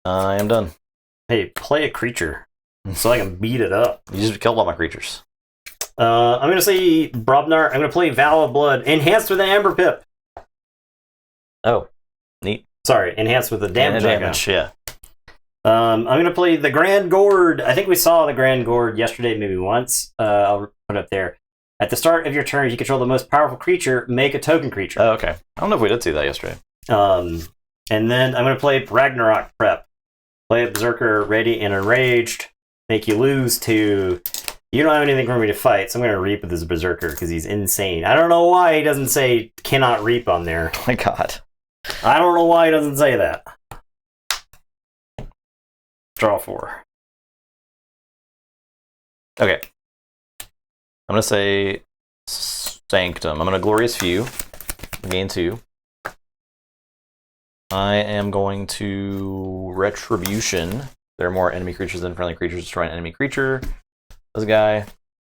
I am done. Hey, play a creature so I can beat it up. You just killed all my creatures. I'm gonna say Brobnar. I'm gonna play Vow of Blood, enhanced with an Amber Pip. Oh, neat. Sorry, enhanced with the damage. Yeah. I'm gonna play the Grand Gourd. I think we saw the Grand Gourd yesterday, maybe once. I'll put it up there. At the start of your turn, if you control the most powerful creature, make a token creature. Oh, okay. I don't know if we did see that yesterday. And then I'm gonna play Ragnarok Prep. Play a Berserker ready and enraged. Make you lose to. You don't have anything for me to fight, so I'm gonna Reap with this Berserker because he's insane. I don't know why he doesn't say cannot Reap on there. Oh my God. I don't know why he doesn't say that. Draw 4. Okay. I'm gonna say Sanctum. I'm gonna Glorious Few. Gain 2. I am going to Retribution. There are more enemy creatures than friendly creatures. Destroy an enemy creature. This guy.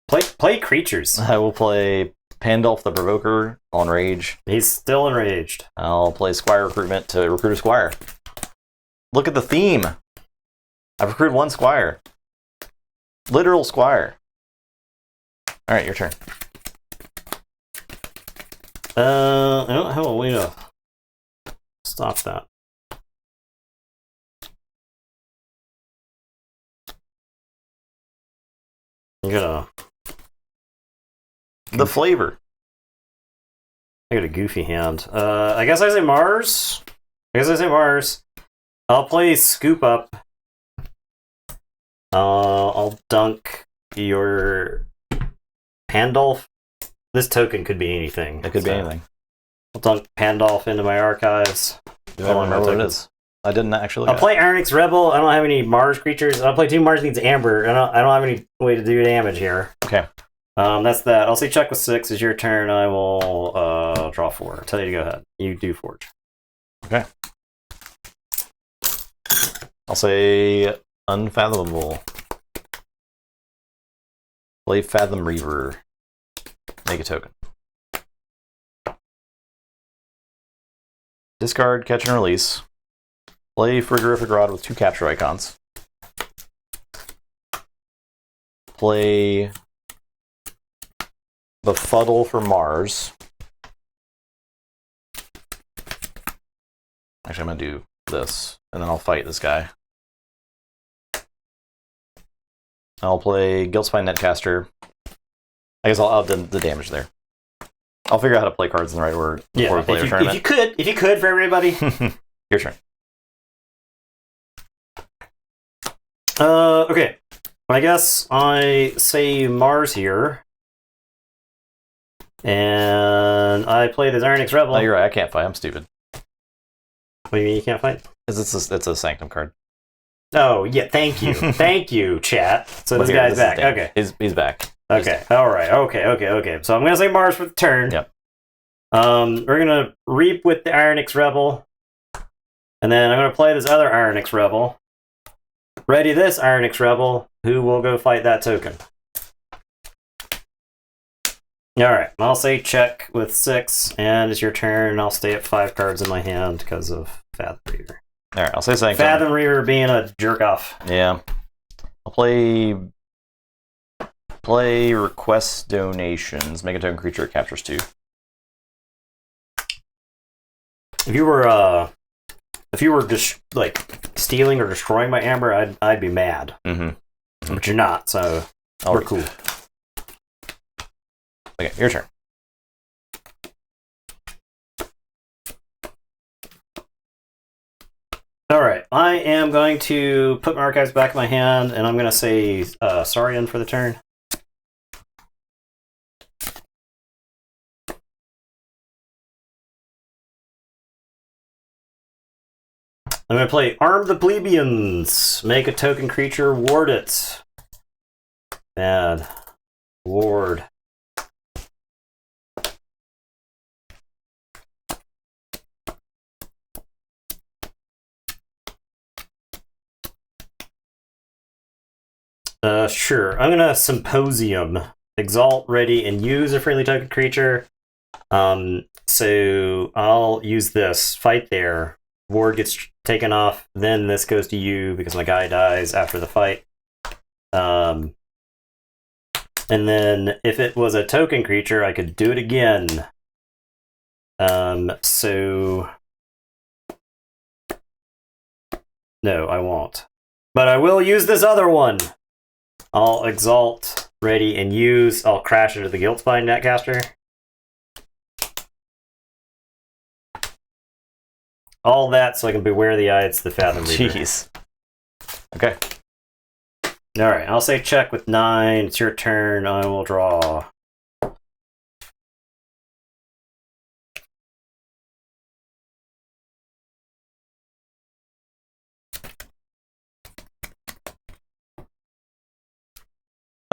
Play creatures. I will play Pandulph the Provoker on Rage. He's still enraged. I'll play Squire Recruitment to recruit a Squire. Look at the theme. I've recruited 1 Squire. Literal Squire. Alright, your turn. I don't have a way to stop that. I'm gonna. The flavor. I got a goofy hand. I guess I say Mars. I'll play Scoop Up. I'll dunk your Pandulph. This token could be anything. It could be anything. I'll dunk Pandulph into my archives. Do I remember what it is? I didn't actually look I'll play Arnix Rebel. I don't have any Mars creatures. I'll play 2 Mars needs Amber. I don't have any way to do damage here. Okay. That's that. I'll say check with 6 is your turn. I will draw 4. I'll tell you to go ahead. You do Forge. Okay. I'll say Unfathomable. Play Fathom Reaver. Make a token. Discard, catch and release. Play Frigorific Rod with 2 capture icons. Play Befuddle for Mars. Actually, I'm going to do this, and then I'll fight this guy. I'll play Guiltspine Netcaster. I guess I'll do the damage there. I'll figure out how to play cards in the right order before we play our tournament. If you could for everybody. Your turn. Okay. I guess I say Mars here. And I play the Arnix Rebel. Oh, you're right. I can't fight. I'm stupid. What do you mean you can't fight? It's a Sanctum card. Oh, yeah, thank you. Thank you, chat. So Look this here, guy's is the back. thing. Okay. He's back. Okay. All right. Okay. So I'm going to say Mars for the turn. Yep. We're going to Reap with the Ironix Rebel. And then I'm going to play this other Ironix Rebel. Ready this Ironix Rebel, who will go fight that token. Alright, I'll say check with 6, and it's your turn. I'll stay at 5 cards in my hand because of Fathom Reaver. Alright, I'll say Sanctum. Fathom Reaver being a jerk off. Yeah. I'll play request donations. Make a token creature, captures 2. If you were just like stealing or destroying my Amber, I'd be mad. Mm-hmm. But you're not, so we're cool. Okay, your turn. Alright, I am going to put my archives back in my hand, and I'm going to say Saurian for the turn. I'm going to play Arm the Plebeians. Make a token creature, ward it. Bad. Ward. Sure. I'm gonna Symposium. Exalt, ready, and use a friendly token creature. So I'll use this. Fight there. Ward gets taken off. Then this goes to you because my guy dies after the fight. And then if it was a token creature, I could do it again. So no, I won't. But I will use this other one. I'll Exalt, ready, and use. I'll crash into the Guiltspine Netcaster. All that so I can beware the eye. It's the Fathom Reaver. Jeez. Okay. Alright, I'll say check with 9. It's your turn. I will draw.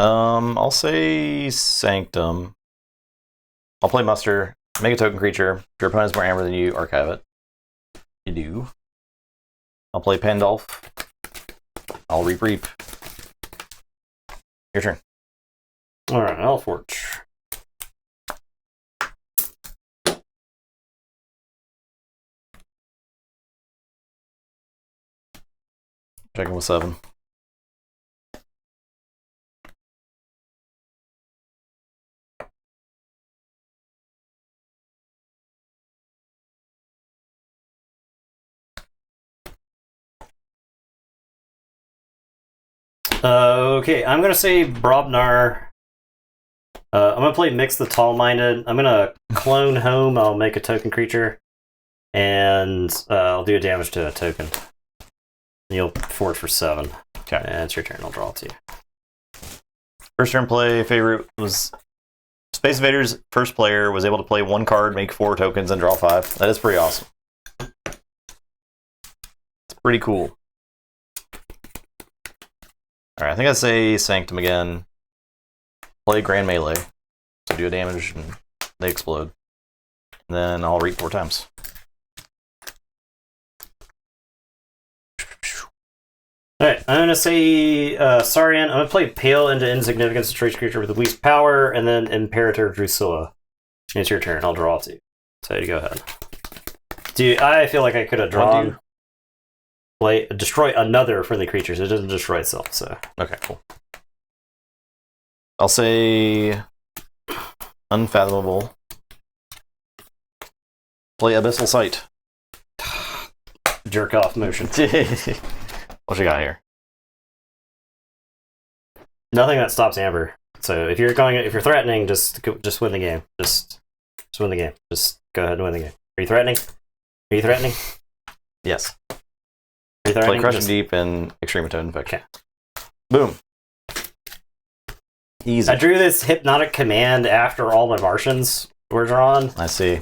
I'll say Sanctum. I'll play Muster. Make a token creature. If your opponent's more Amber than you, archive it. You do. I'll play Pandolf. I'll Reap. Your turn. Alright, Elforge. Checking with 7. Okay, I'm gonna say Brobnar. I'm gonna play Mix the Tall-Minded. I'm gonna clone home. I'll make a token creature, and I'll do a damage to a token. You'll forward for 7. Okay. And it's your turn. I'll draw 2. First turn play favorite was Space Invaders. First player was able to play 1 card, make 4 tokens, and draw 5. That is pretty awesome. It's pretty cool. Alright, I think I say Sanctum again. Play Grand Melee. So do a damage and they explode. And then I'll Reap 4 times. Alright, I'm gonna say Saurian. I'm gonna play Pale into Insignificance, a trace creature with the least power, and then Imperator Drusilla. It's your turn. I'll draw 2. So you go ahead. I feel like I could have drawn. Destroy another friendly creature, so it doesn't destroy itself. So okay, cool. I'll say Unfathomable. Play Abyssal Sight. Jerk off motion. What you got here? Nothing that stops Amber. So if you're threatening, just win the game. Just win the game. Just go ahead and win the game. Are you threatening? Yes. Are you threatening? Play Crushing Deep and Extreme Toad Infection. Okay. Boom. Easy. I drew this Hypnotic Command after all my Martians were drawn. I see.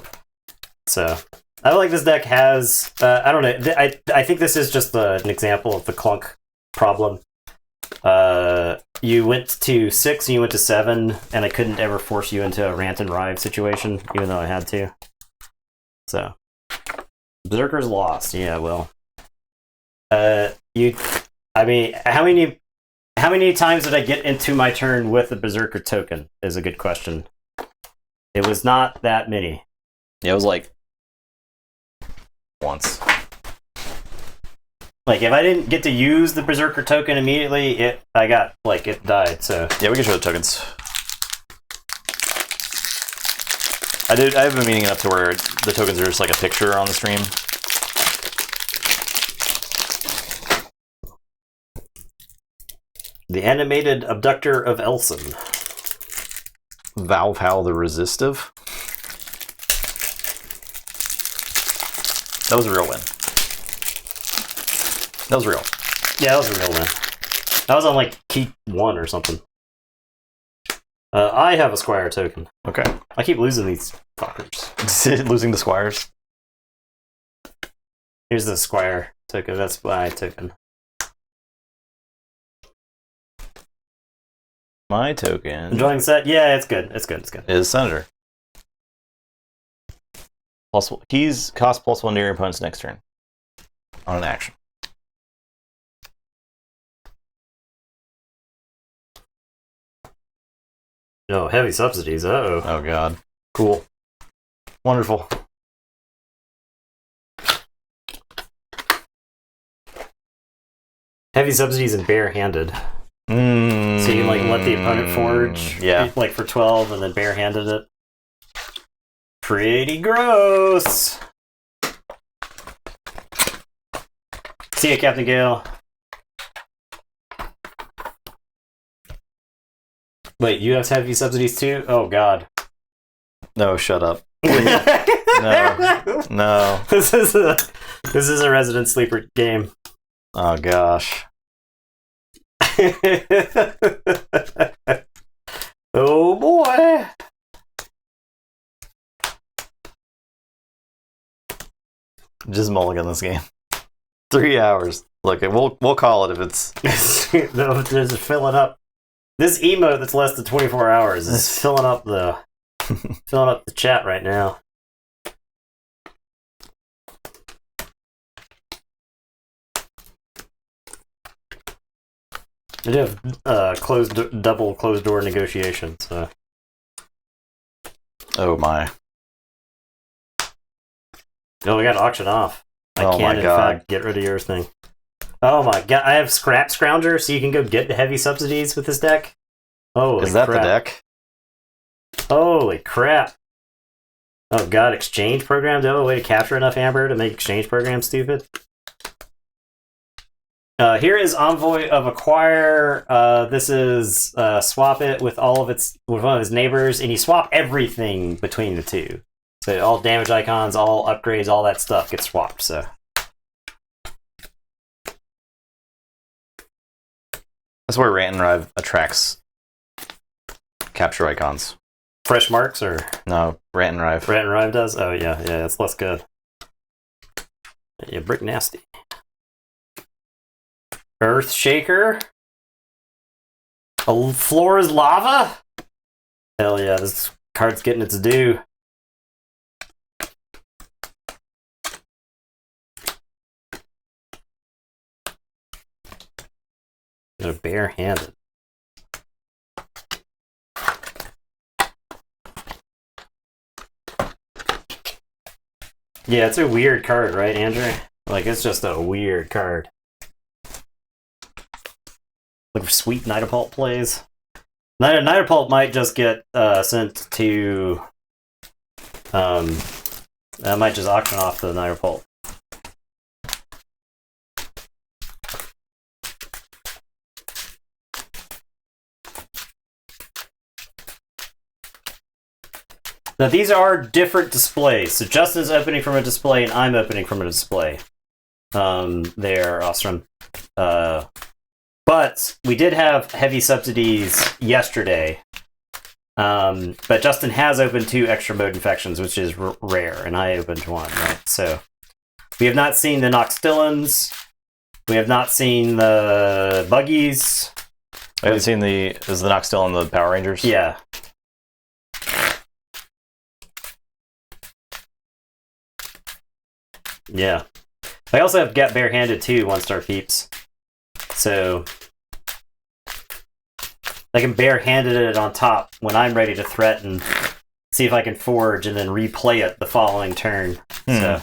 So I feel like this deck has. I don't know. I think this is just an example of the Clunk problem. You went to 6 and you went to 7, and I couldn't ever force you into a rant and rive situation, even though I had to. So, Berserker's lost. Yeah, well, I mean, how many times did I get into my turn with a Berserker token? Is a good question. It was not that many. Yeah, it was like once. Like, if I didn't get to use the Berserker token immediately, it died, so... Yeah, we can show the tokens. I have been meaning it up to where the tokens are just like a picture on the stream. The animated abductor of Elson. Valhall the Resistive. That was a real win. That was real. Yeah, that was a real win. That was on, like, Keep 1 or something. I have a Squire token. Okay. I keep losing these fuckers. Losing the squires. Here's the Squire token. That's my token. My token Enjoying the set? Yeah, it's good. It's good. It's good. is Senator. He's cost +1 to your opponent's next turn on an action. No, heavy subsidies. Uh-oh. Oh god. Cool. Wonderful. Heavy subsidies and barehanded. So you like let the opponent forge, yeah, like for 12, and then barehanded it. Pretty gross. See ya, Captain Gale. Wait, you have heavy subsidies too? Oh god. No, shut up. No. This is a Resident Sleeper game. Oh gosh. Oh boy. Just mulligan this game. 3 hours. Look, we'll call it if it's. No, there's filling up. This emote that's less than 24 hours is filling up the chat right now. I do have double closed door negotiations. Oh my. Oh, we got to auction off. I Oh can, my in God. fact, get rid of your thing. Oh my god, I have Scrap Scrounger, so you can go get the heavy subsidies with this deck. Oh, Is that the deck? Holy crap. Oh god, exchange program? Do I have a way to capture enough amber to make exchange program stupid? Here is Envoy of Acquire. This is swap it with one of his neighbors, and you swap everything between the two. So all damage icons, all upgrades, all that stuff gets swapped. So That's where Rant and Rive attracts capture icons. fresh marks or No, Rant and Rive. Rant and Rive does? Oh yeah, it's less good. Yeah, Brick Nasty. Earth Shaker. Floor is lava? Hell yeah, this card's getting its due. They're barehanded. Yeah, it's a weird card, right, Andrew? Like, it's just a weird card. Look for sweet Nidapult plays. Nidapult might just get sent to... I might just auction off the Nidapult. Now, these are different displays. So Justin's opening from a display, and I'm opening from a display. They're awesome. But we did have heavy subsidies yesterday. But Justin has opened 2 extra mode infections, which is rare, and I opened 1, right? So we have not seen the Noxtillans. We have not seen the buggies. I haven't seen is the Nox still on the Power Rangers? Yeah. Yeah. I also have Get Barehanded too, 1-star peeps. So I can barehanded it on top when I'm ready to threaten, see if I can forge, and then replay it the following turn. So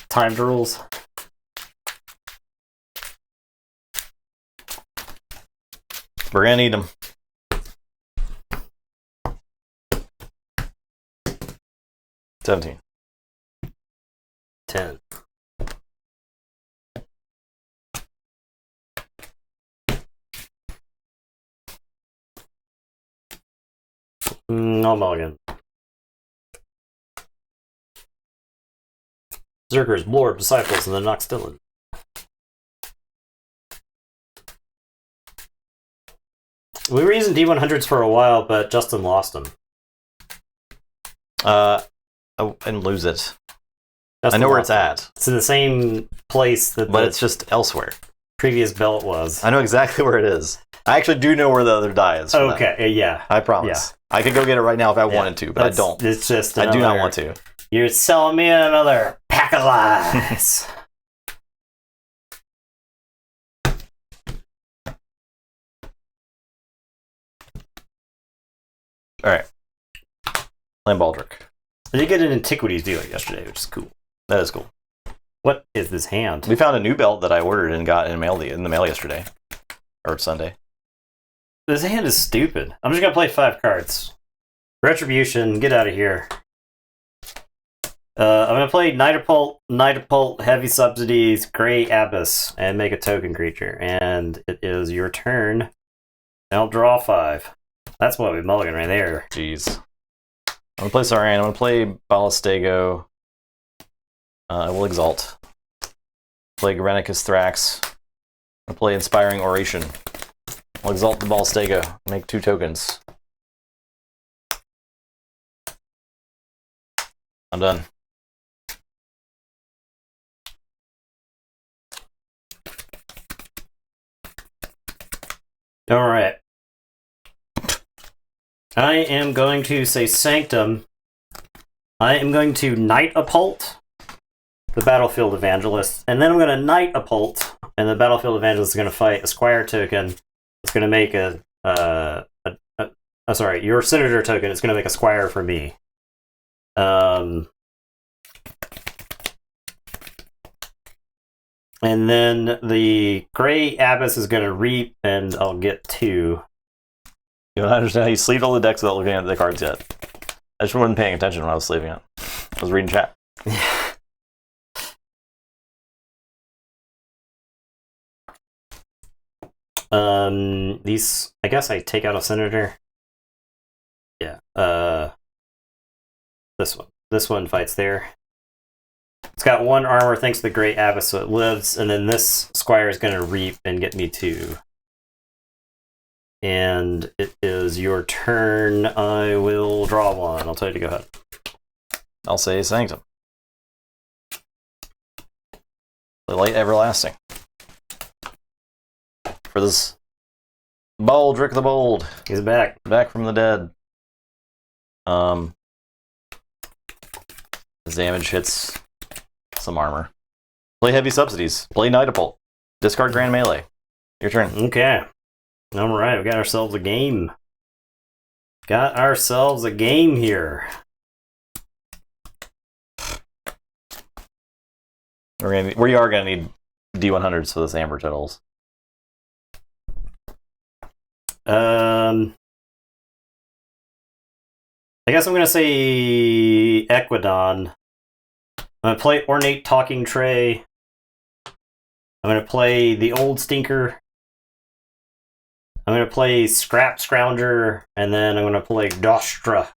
timed rules. We're gonna need them. $17. 10. No mulligan. Zerkers, Lord, Disciples, and then Nox Dillon. We were using D100s for a while, but Justin lost them. I didn't lose it. Justin I know where lost it's at. It's in the same place that But the it's just elsewhere. previous belt was. I know exactly where it is. I actually do know where the other die is. Okay, yeah. I promise. I could go get it right now if I wanted to, but I don't. It's just I do not want to. You're selling me another pack of lies. All right. Playing Baldric. I did get an Antiquities dealer yesterday, which is cool. That is cool. What is this hand? We found a new belt that I ordered and got in the mail yesterday. Or Sunday. This hand is stupid. I'm just going to play 5 cards. Retribution, get out of here. I'm going to play Nightapult, Heavy Subsidies, Grey Abyss, and make a token creature. And it is your turn. I'll draw 5. That's what we mulligan right there. Jeez. I'm going to play Saran. I'm going to play Ballistego. I will Exalt. Play Granicus Thrax. I'm going to play Inspiring Oration. I'll Exalt the Ballistego. Make 2 tokens. I'm done. Alright. I am going to say Sanctum. I am going to Nightapult, the Battlefield Evangelist, and then I'm going to Nightapult, and the Battlefield Evangelist is going to fight a Squire token. It's going to make sorry, your Senator token is going to make a Squire for me. And then the Grey Abyss is going to reap, and I'll get 2. You don't understand how you sleeved all the decks without looking at the cards yet. I just wasn't paying attention when I was sleeving it. I was reading chat. These, I guess I take out a Senator. Yeah. This one. This one fights there. It's got 1 armor thanks to the Great Abyss, so it lives, and then this Squire is going to reap and get me 2. And it is your turn. I will draw 1. I'll tell you to go ahead. I'll say Sanctum. The Light Everlasting. For this Baldric the Bold. He's back. Back from the dead. His damage hits some armor. Play Heavy Subsidies. Play Nightapult. Discard Grand Melee. Your turn. Okay. Alright, we got ourselves a game. Got ourselves a game here. We are gonna need D100s for this Amber Titles. I guess I'm gonna say Equidon. I'm gonna play Ornate Talking Tray. I'm gonna play the Old Stinker. I'm gonna play Scrap Scrounger, and then I'm gonna play Dostra,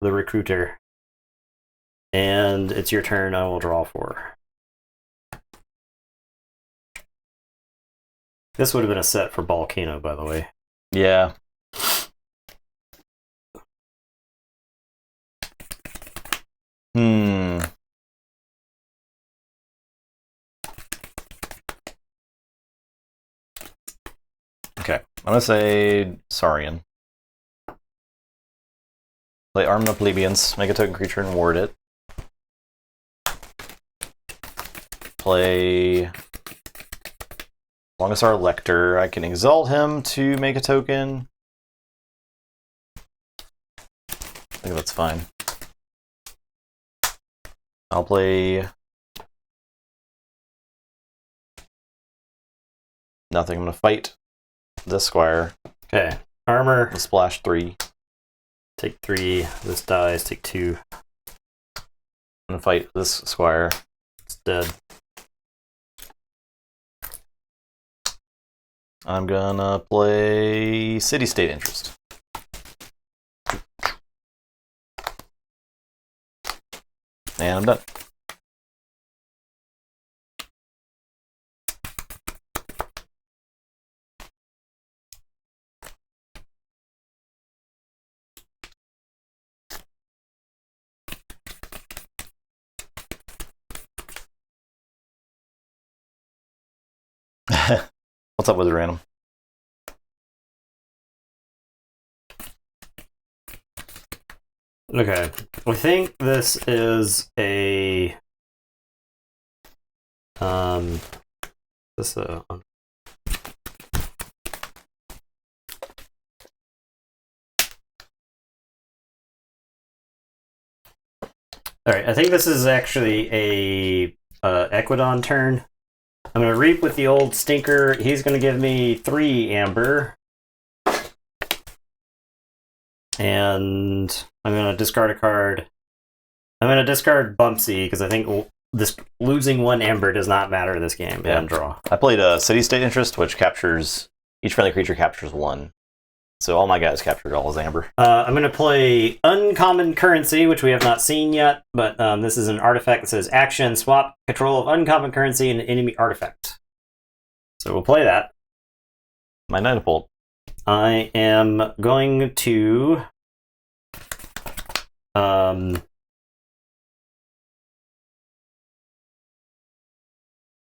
the Recruiter. And it's your turn. I will draw 4. This would have been a set for Volcano, by the way. Yeah. Okay, I'm gonna say Saurian. Play Arm the Plebeians, make a token creature and ward it. Play Longisar Lector. I can exalt him to make a token. I think that's fine. I'll play nothing. I'm gonna fight this squire. Okay. Armor. We'll splash 3. Take 3. This dies. Take 2. I'm gonna fight this squire. It's dead. I'm gonna play City State Interest. And I'm done. What's up with the random? Okay. I think this is a this Alright, I think this is actually a Equidon turn. I'm going to reap with the old stinker. He's going to give me 3 amber. And I'm going to discard a card. I'm going to discard Bumpsy because I think this losing 1 amber does not matter in this game. Yeah. And draw. I played a City State Interest, which captures each friendly creature captures 1. So all my guys captured all his amber. I'm going to play Uncommon Currency, which we have not seen yet, but this is an artifact that says action, swap control of uncommon currency and an enemy artifact. So we'll play that. My Nightbolt. I am going to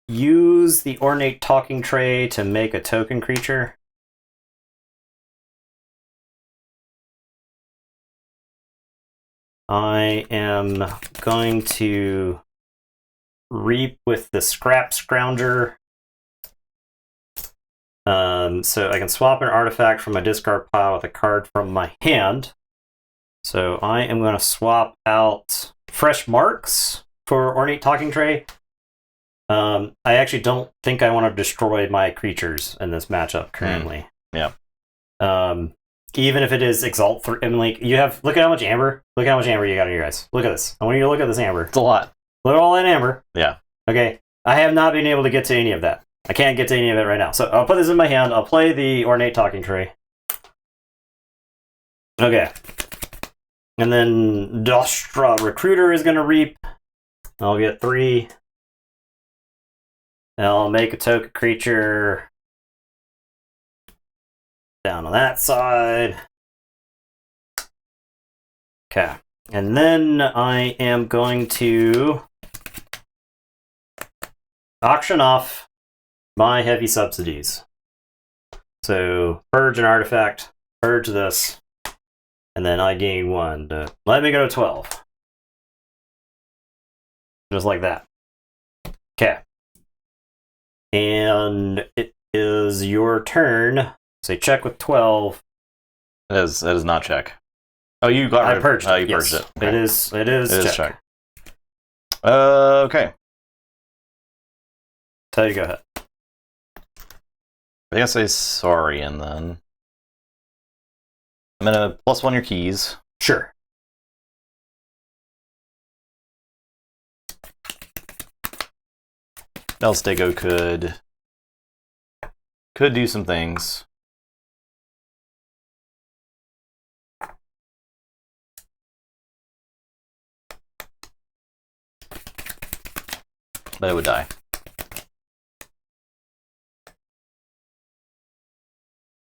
use the Ornate Talking Tray to make a token creature. I am going to reap with the Scrap Scrounger. So I can swap an artifact from my discard pile with a card from my hand. So I am going to swap out Fresh Marks for Ornate Talking Tray. I actually don't think I want to destroy my creatures in this matchup currently. Yeah. Even if it is Exalt 3, I mean, like, you have, look at how much amber. Look how much amber you got in your guys. Look at this. I want you to look at this amber. It's a lot. Look at all that amber. Yeah. Okay. I have not been able to get to any of that. I can't get to any of it right now. So I'll put this in my hand. I'll play the Ornate Talking Tray. Okay. And then Dostra Recruiter is going to reap. I'll get 3. And I'll make a token creature down on that side. Okay. And then I am going to auction off my heavy subsidies. So purge an artifact, purge this, and then I gain 1 to let me go to 12. Just like that. Okay. And it is your turn. Say check with 12. That is not check. Oh, you got rid I purged it. Oh, you purged it. Okay. It is check. Okay. Tell you go ahead. I guess I say Saurian then. I'm gonna +1 your keys. Sure. Elstego could do some things. But it would die.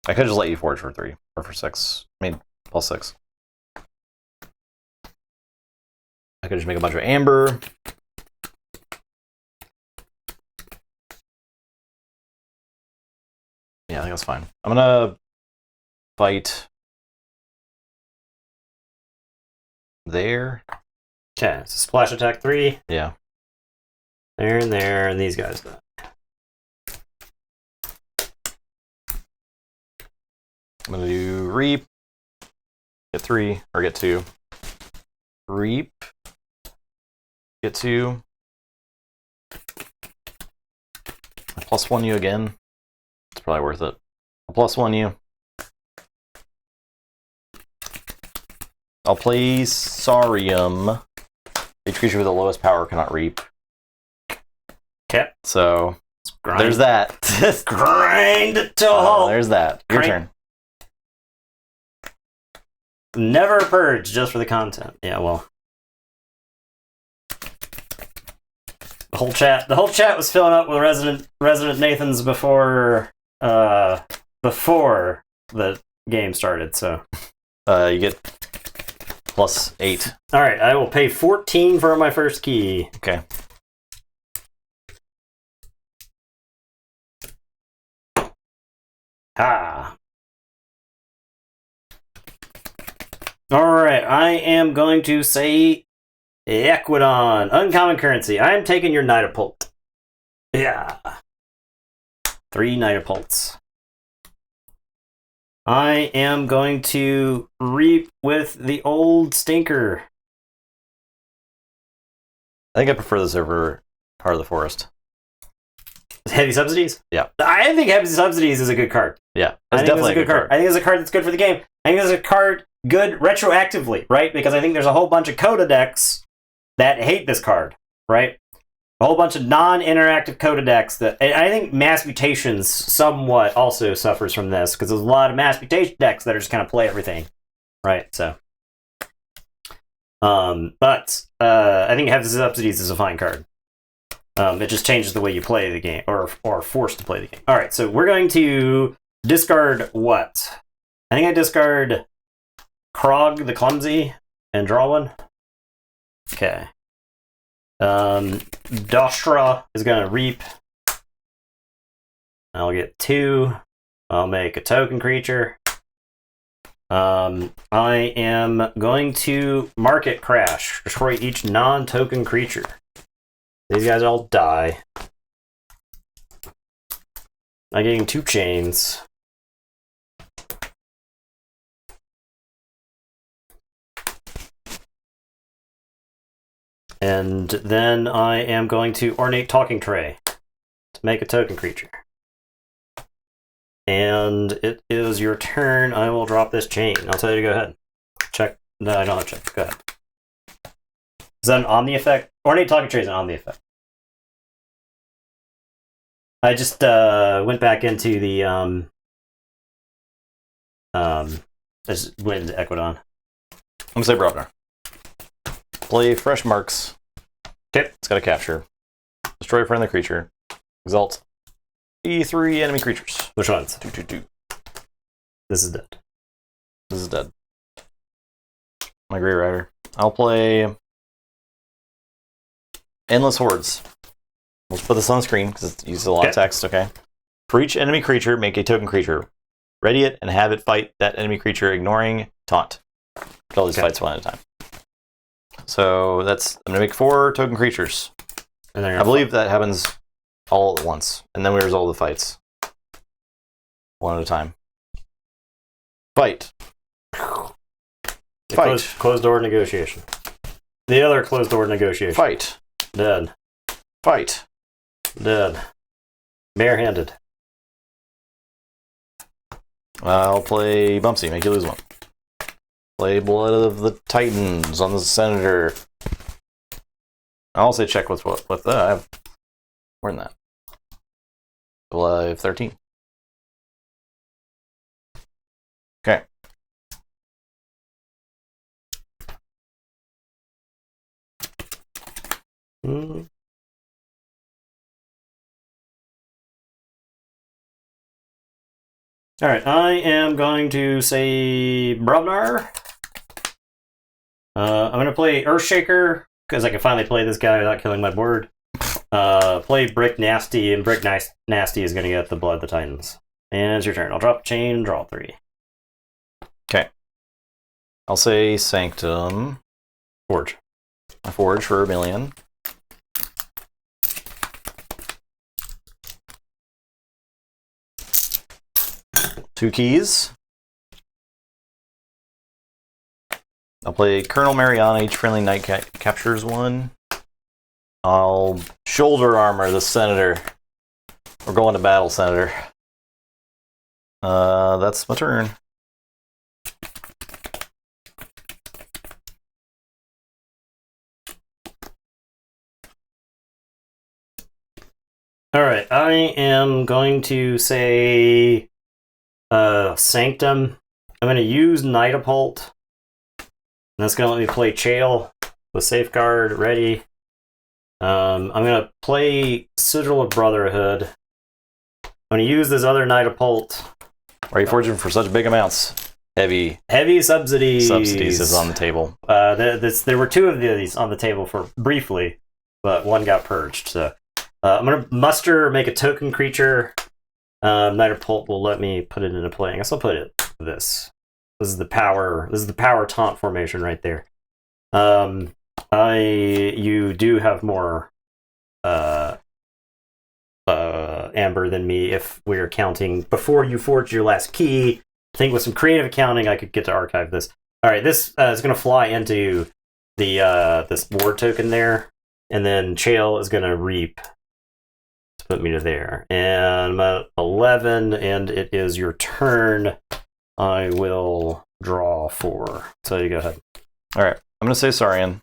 I could just let you forge for 3 or for 6. I mean, +6. I could just make a bunch of amber. Yeah, I think that's fine. I'm gonna fight there. Okay, so splash attack 3. Yeah. There and there, and these guys die. I'm gonna do reap. Get 3 or get 2. Reap. Get 2. +1 you again. It's probably worth it. +1 you. I'll play Saurium. Each creature with the lowest power cannot reap. Okay. So Grind. there's that. Grind it to a halt. There's that. Your Crank. turn. Never purge, just for the content. Yeah, well. The whole chat was filling up with Resident Nathans before the game started, so. You get +8. Alright, I will pay 14 for my first key. Okay. Ha. Alright, I am going to say Equidon. Uncommon currency. I am taking your Nidapult. Yeah. 3 Nidapults. I am going to reap with the old stinker. I think I prefer this over Heart of the Forest. Heavy Subsidies? Yeah. I think Heavy Subsidies is a good card. Yeah, I it's think definitely it's a good card. I think it's a card that's good for the game. I think it's a card good retroactively, right? Because I think there's a whole bunch of Coda decks that hate this card, right? A whole bunch of non-interactive Coda decks that, and I think Mass Mutations somewhat also suffers from this because there's a lot of Mass Mutation decks that are just kind of play everything, right? So, but I think Heavy Subsidies is a fine card. It just changes the way you play the game, or are forced to play the game. All right, so we're going to discard what? I think I discard Krog the Clumsy and draw one. Okay. Dostra is going to reap. I'll get 2. I'll make a token creature. I am going to Market Crash. Destroy each non-token creature. These guys all die. I'm getting 2 chains. And then I am going to Ornate Talking Tray to make a token creature. And it is your turn. I will drop this chain. I'll tell you to go ahead. Check. No, I don't have to check. Go ahead. Is that an Omni effect? Ornate Talking Tray is an Omni effect. I just went back into the I just went into Equidon. I'm gonna say Brobnar. Play Fresh Marks. Okay. It's got a capture. Destroy a friendly creature. Exalt E3 enemy creatures. Which ones? 2/2/2. This is dead. This is dead. My Grey Rider. I'll play Endless Hordes. Let's put this on the screen because it uses a lot of text, okay? For each enemy creature, make a token creature. Ready it and have it fight that enemy creature, ignoring taunt. Put all these fights one at a time. So that's, I'm going to make 4 token creatures. And I believe that happens all at once. And then we resolve the fights. One at a time. Fight. Fight. Closed door negotiation. The other closed door negotiation. Fight. Dead. Fight. Dead. Barehanded. I'll play Bumpsy, make you lose 1. Play Blood of the Titans on the Senator. I'll also check with what I have. More than that. Well, I have 13. Okay. Alright, I am going to say Brobnar. I'm going to play Earthshaker, because I can finally play this guy without killing my board. Play Brick Nasty, and Brick Nasty is going to get the Blood of the Titans. And it's your turn. I'll drop chain, draw 3. I'll say Sanctum. Forge. I forge for 1,000,000. Two keys. I'll play Colonel Mariana. Each friendly knight captures 1. I'll shoulder armor the Senator. We're going to battle, Senator. That's my turn. Alright, I am going to say Sanctum. I'm going to use Nightapult. And that's going to let me play Chael with Safeguard ready. I'm going to play Sigil of Brotherhood. I'm going to use this other Nightapult. Why are you forging for such big amounts? Heavy subsidies. Subsidies is on the table. There were 2 of these on the table for briefly, but one got purged. So I'm going to muster, make a token creature. Nightapult will let me put it into play. I guess I'll put it this. This is the power taunt formation right there. You do have more amber than me if we're counting before you forged your last key. I think with some creative accounting I could get to archive this. Alright, this is going to fly into the this ward token there, and then Chael is going to reap to put me to there. And I'm at 11, and it is your turn. I will draw 4. So you go ahead. Alright, I'm going to say Saurian.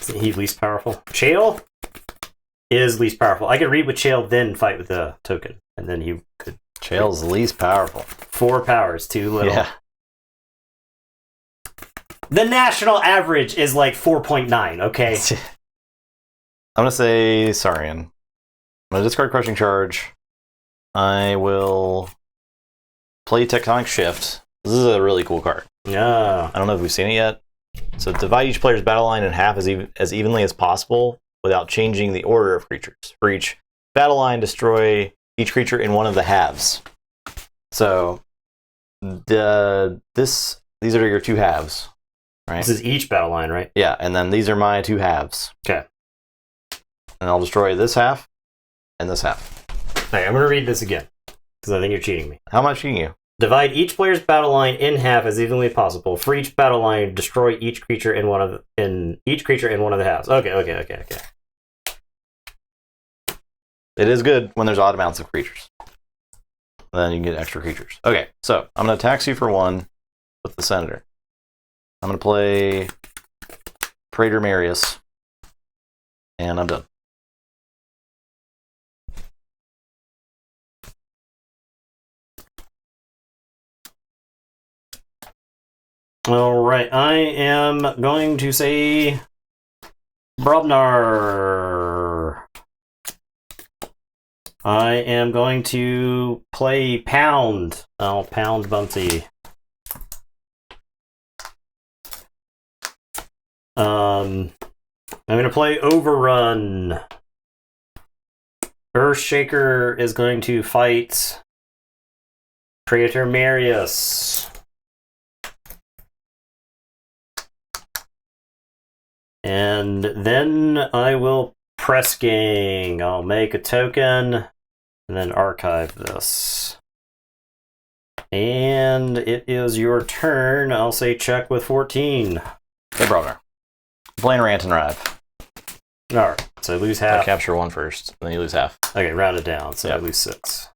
Isn't he least powerful? Chael is least powerful. I could read with Chael, then fight with the token, and then he could. Chael's least powerful. 4 powers, too little. Yeah. The national average is like 4.9, okay? I'm going to say Saurian. I'm going to discard Crushing Charge. I will play Tectonic Shift. This is a really cool card. Yeah. I don't know if we've seen it yet. So divide each player's battle line in half as evenly as possible without changing the order of creatures. For each battle line, destroy each creature in one of the halves. So these are your 2 halves, right? This is each battle line, right? Yeah, and then these are my 2 halves. Okay. And I'll destroy this half and this half. All right, I'm going to read this again because I think you're cheating me. How am I cheating you? Divide each player's battle line in half as evenly as possible. For each battle line, destroy each creature in one of the halves. Okay. It is good when there's odd amounts of creatures. Then you can get extra creatures. Okay, so I'm going to tax you for 1 with the Senator. I'm going to play Praetor Marius. And I'm done. All right, I am going to say Brobnar. I am going to play Pound. I'll pound Bumpty. I'm going to play Overrun. Earthshaker is going to fight Praetor Marius. And then I will press gang. I'll make a token and then archive this. And it is your turn. I'll say check with 14. Hey, brother. Playing Rant and Rive. Alright, so I lose I half. capture 1 first, then you lose half. Okay, round it down, so I Yep. lose 6.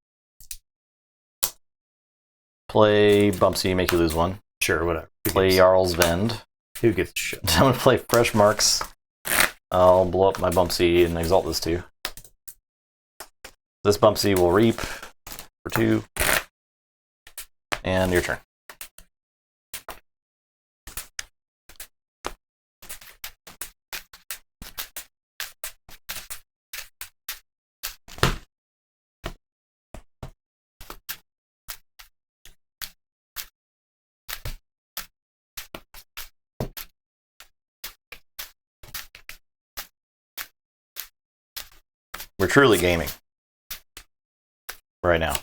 Play Bumpsy, make you lose 1. Sure, whatever. Play Jarl's Vend. Who gives a shit? I'm going to play Fresh Marks. I'll blow up my Bumpsy and exalt this 2. This Bumpsy will reap for 2. And your turn. We're truly gaming right now.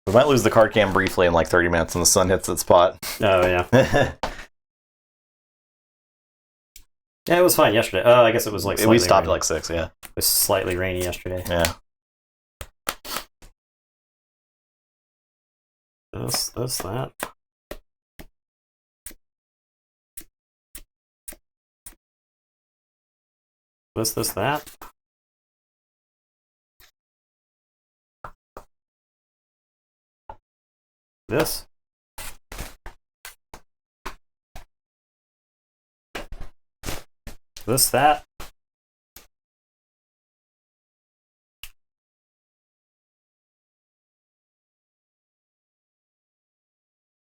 We might lose the card cam briefly in like 30 minutes when the sun hits that spot. Oh, yeah. Yeah, it was fine yesterday. Oh, I guess it was like we stopped rainy. at like 6, yeah. It was slightly rainy yesterday. Yeah. This, that. This, that. This. This, that.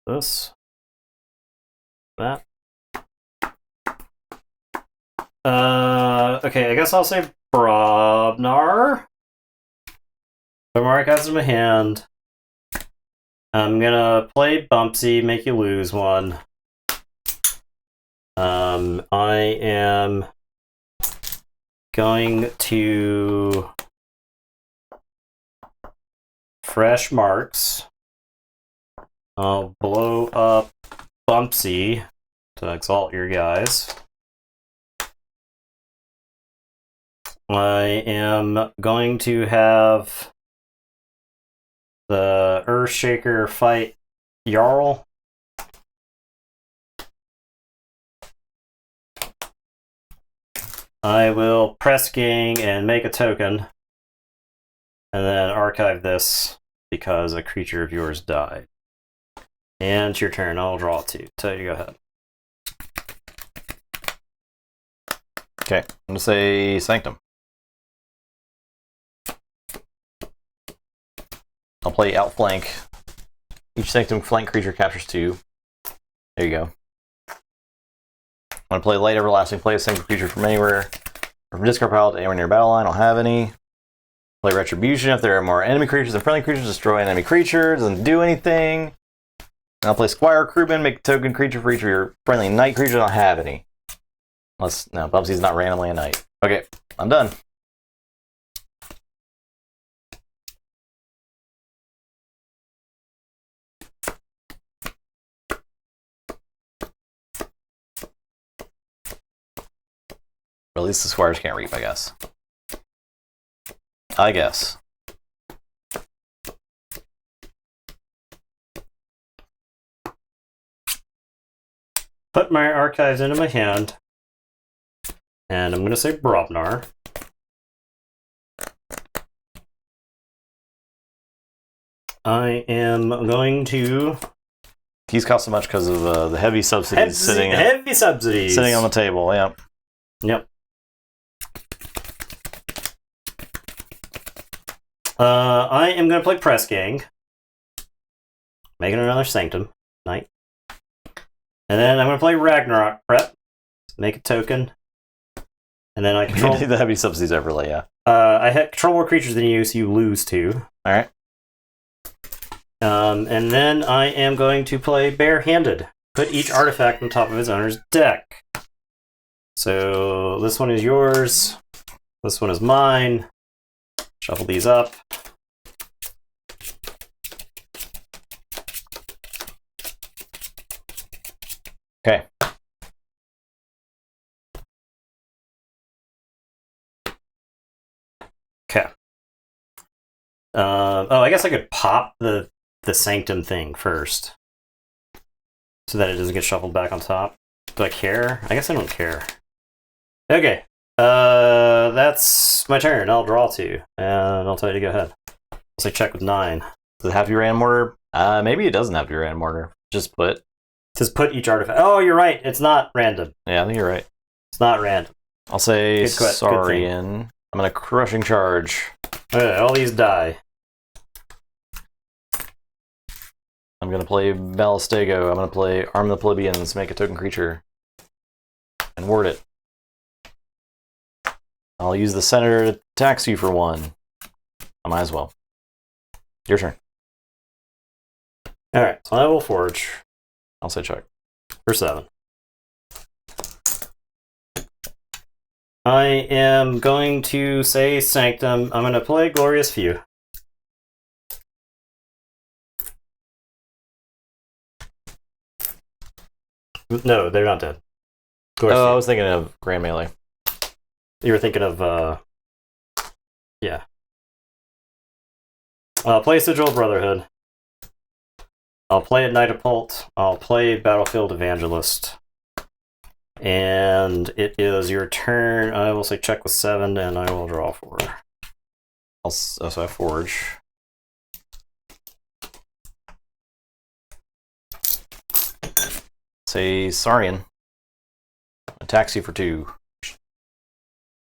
This. That. Okay, I guess I'll say Brobnar. The mark has in my hand. I'm gonna play Bumpsy, make you lose one. I am going to fresh marks. I'll blow up Bumpsy to exalt your guys. I am going to have the Earthshaker fight Jarl. I will press gang and make a token, and then archive this because a creature of yours died. And it's your turn. I'll draw 2. So you go ahead. Okay, I'm going to say Sanctum. I'll play Outflank. Each Sanctum flank creature captures 2. There you go. I'm going to play Light Everlasting. Play a Sanctum creature from anywhere. Or from discard pile to anywhere near battle line. I don't have any. Play Retribution. If there are more enemy creatures than friendly creatures, destroy an enemy creature. Doesn't do anything. And I'll play Squire Krubin. Make a token creature for each of your friendly knight creatures. I don't have any. Unless, no, Bubsy's not randomly a knight. Okay, I'm done. Or at least the squires can't reap, I guess. I guess. Put my archives into my hand. And I'm going to say Brobnar. I am going to... Keys cost so much because of the heavy subsidies sitting on the table, yeah. Yep. I am going to play Press Gang. Making another Sanctum Knight. And then I'm going to play Ragnarok Prep. Make a token. And then I control... the heavy subsidies overlay, yeah. I control more creatures than you, so you lose 2. Alright. And then I am going to play Barehanded. Put each artifact on top of its owner's deck. So this one is yours. This one is mine. Shuffle these up. Okay. Okay. Oh, I guess I could pop the Sanctum thing first, so that it doesn't get shuffled back on top. Do I care? I guess I don't care. Okay. That's my turn. I'll draw 2, and I'll tell you to go ahead. I'll say check with 9. Does it have to be random order? Maybe it doesn't have to be random order. Just put. It says put each artifact. Oh, you're right. It's not random. Yeah, I think you're right. It's not random. I'll say Good Saurian. I'm going to Crushing Charge. Okay, all these die. I'm going to play Ballistego. I'm going to play Arm the Plebeians, make a token creature, and word it. I'll use the Senator to tax you for 1. I might as well. Your turn. Alright, so I will forge I'll say check. for 7. I am going to say Sanctum. I'm going to play Glorious Few. No, they're not dead. Glorious Oh, I Few. was thinking of Grand Melee. You were thinking of, yeah. I'll play Sigil Brotherhood. I'll play Ignitapult. I'll play Battlefield Evangelist. And it is your turn. I will say check with 7, and I will draw 4. I'll also have Forge. Say Saurian. Attacks you for 2.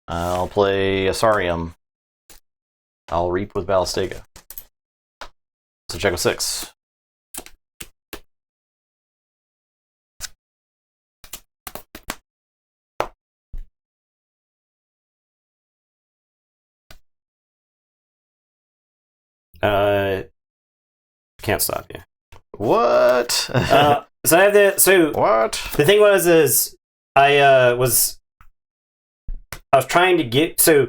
I'll play Asarium. I'll Reap with Ballistega. So check with 6. Can't stop you. What? So I have What? the thing is I was trying to get, so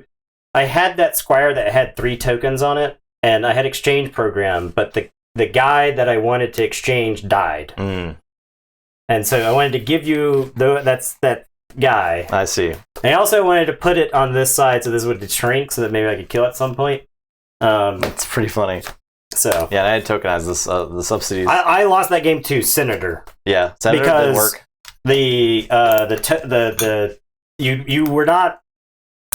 I had that squire that had 3 tokens on it, and I had exchange program, but the guy that I wanted to exchange died. And so I wanted to give you that guy. I see. I also wanted to put it on this side so this would shrink so that maybe I could kill at some point. That's pretty funny. So Yeah, and I had tokenized this, the subsidies. I lost that game to Senator. Yeah, Senator Because didn't work. You were not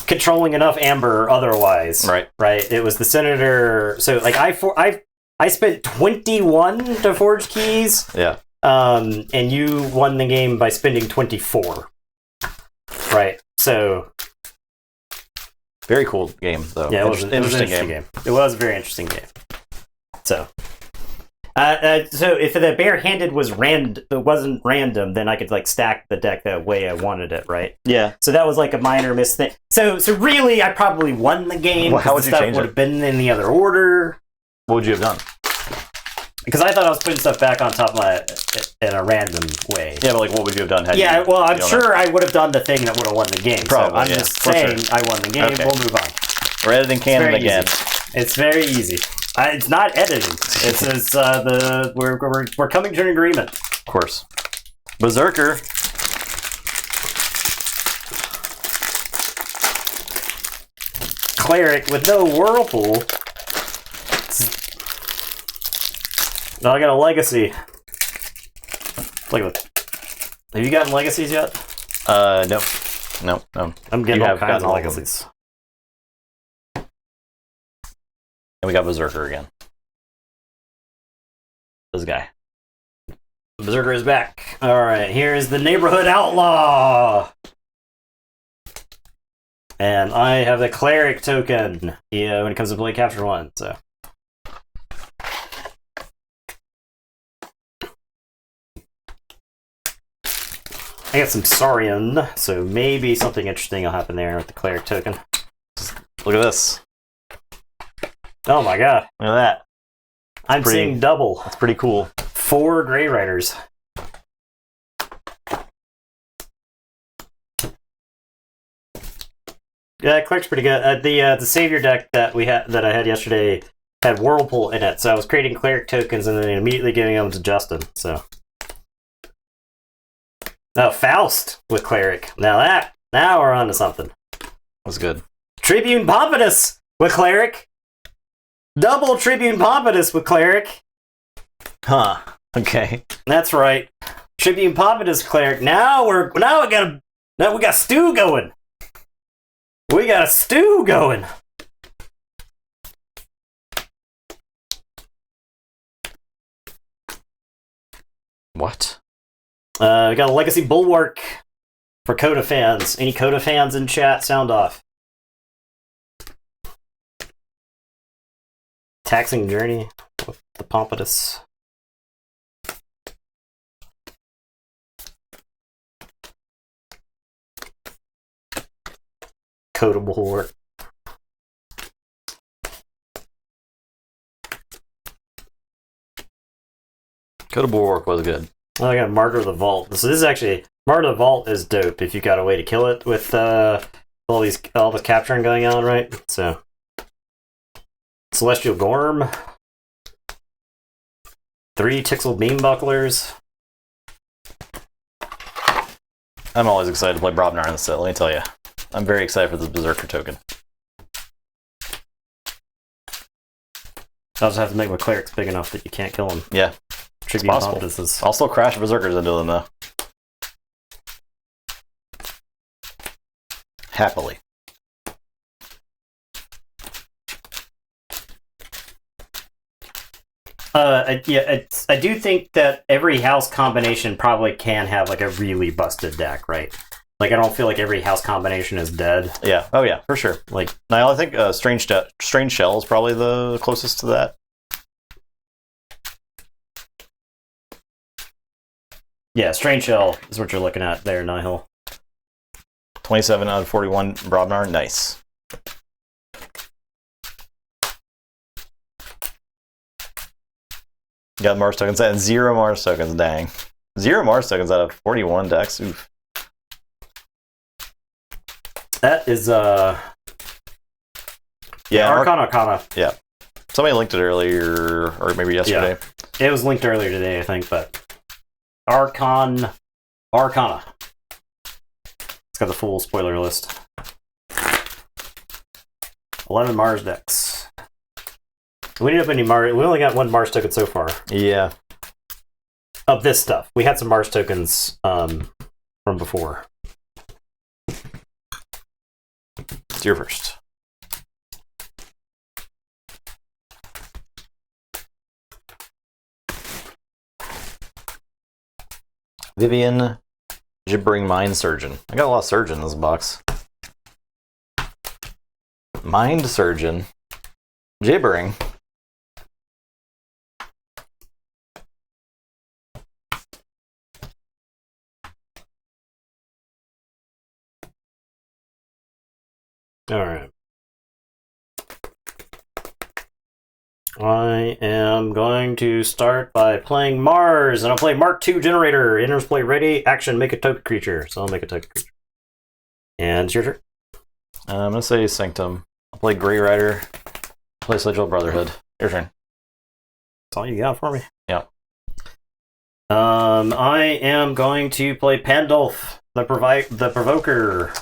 controlling enough amber otherwise. Right. It was the Senator. So like I spent 21 to forge keys. Yeah. And you won the game by spending 24. Right. So Very cool game, though. yeah, it was an interesting game. It was a very interesting game. So so if the barehanded wasn't random, then I could like stack the deck the way I wanted it, right? Yeah. So that was like a minor miss thing. So really, I probably won the game. Well, how would the you stuff change would it? have been in the other order. What would you have done? Because I thought I was putting stuff back on top of my in a random way. Yeah, but like, what would you have done? Yeah, well, I'm sure I would have done the thing that would have won the game. Probably, so I'm yeah, just for saying sure. I won the game. Okay. We'll move on. We're editing canon very again. It's very easy. It's not editing. It's we're coming to an agreement. Of course. Berserker. Cleric with no whirlpool. No, I got a legacy. Look at that. Have you gotten legacies yet? No. No. I'm getting You all have kinds gotten of all of them. legacies. And we got Berserker again. This guy. Berserker is back. Alright, here's the Neighborhood Outlaw! And I have the Cleric token when it comes to play Capture 1, so. I got some Saurian, so maybe something interesting will happen there with the Cleric token. Look at this. Oh my god. Look at that. I'm Pretty- seeing double. That's pretty cool. 4 Grey Riders. Yeah, Cleric's pretty good. The Savior deck that I had yesterday had Whirlpool in it, so I was creating Cleric tokens and then immediately giving them to Justin. So, Faust with Cleric. Now we're on to something. That's good. Tribune Pompatus with Cleric. Double Tribune Pompatus with Cleric. Huh. Okay. That's right. Tribune Pompatus Cleric. Now we got stew going. We got a stew going. What? We got a Legacy Bulwark for Coda fans. Any Coda fans in chat, sound off. Taxing Journey with the Pompatus. Coda Bulwark. Coda Bulwark was good. Oh, I got Martyr of the Vault. So this is actually Martyr of the Vault is dope if you got a way to kill it with all this capturing going on, right? So Celestial Gorm, 3 Tixel Beam Bucklers. I'm always excited to play Brobnar in this set, let me tell you. I'm very excited for this Berserker token. I'll just have to make my clerics big enough that you can't kill them. Yeah, Tribute possible. Competences. I'll still crash Berserkers into them, though. Happily. I do think that every house combination probably can have like a really busted deck, right? Like I don't feel like every house combination is dead. Yeah. Oh yeah, for sure. Like Now I think Strange Shell is probably the closest to that. yeah, Strange Shell is what you're looking at there, Nihil. 27 out of 41 Brobnar. Nice. Got Mars tokens and 0 Mars tokens. Dang. 0 Mars tokens out of 41 decks. Oof. That is Yeah. Arcana. Yeah. Somebody linked it earlier, or maybe yesterday. Yeah. It was linked earlier today, I think, but Arcana. It's got the full spoiler list. 11 Mars decks. We didn't have any Mars. We only got 1 Mars token so far. Yeah. Of this stuff. We had some Mars tokens from before. It's your first. Vivian Gibbering Mind Surgeon. I got a lot of Surgeon in this box. Mind Surgeon. Gibbering. Alright. I am going to start by playing Mars, and I'll play Mark II Generator. Enters play ready, action, make a token creature. So I'll make a token creature. And it's your turn. I'm going to say Sanctum. I'll play Grey Rider. Play Sigil Brotherhood. Your turn. That's all you got for me? Yeah. I am going to play Pandulf, the Provoker.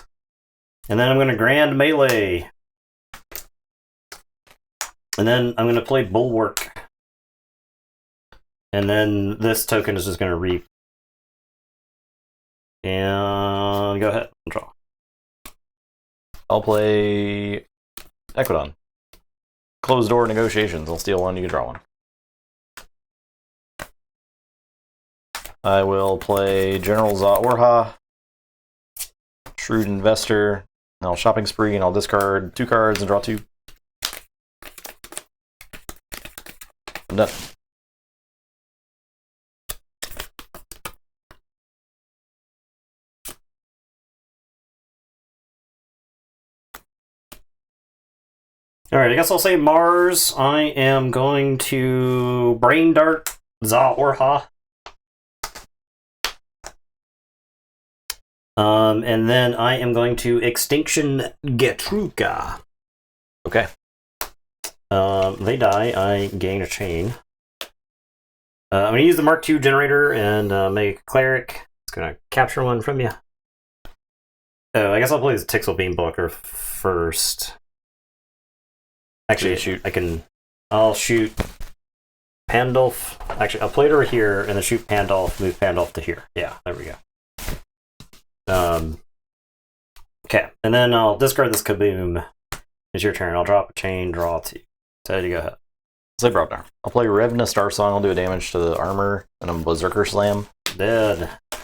And then I'm going to Grand Melee. And then I'm going to play Bulwark. And then this token is just going to reap. And go ahead and draw. I'll play Equidon. Closed door negotiations. I'll steal one, you can draw one. I will play General Zot Orha. Shrewd Investor. And I'll shopping spree and I'll discard 2 cards and draw 2. I'm done. Alright, I guess I'll say Mars. I am going to Brain Dart Za Orha. And then I am going to Extinction Getruka. Okay. They die, I gain a chain. I'm going to use the Mark II generator and make a cleric. It's going to capture one from you. Oh, I guess I'll play this Tixel Beam Blocker first. Actually, shoot. I'll shoot Pandulf. Actually, I'll play it over here and then shoot Pandulf, move Pandulf to here. Yeah, there we go. Okay, and then I'll discard this Kaboom. It's your turn. I'll drop a chain, draw 2. So you go ahead. Say Brobnar. I'll play Revna Star Song. I'll do a damage to the armor and a Berserker Slam. Dead. And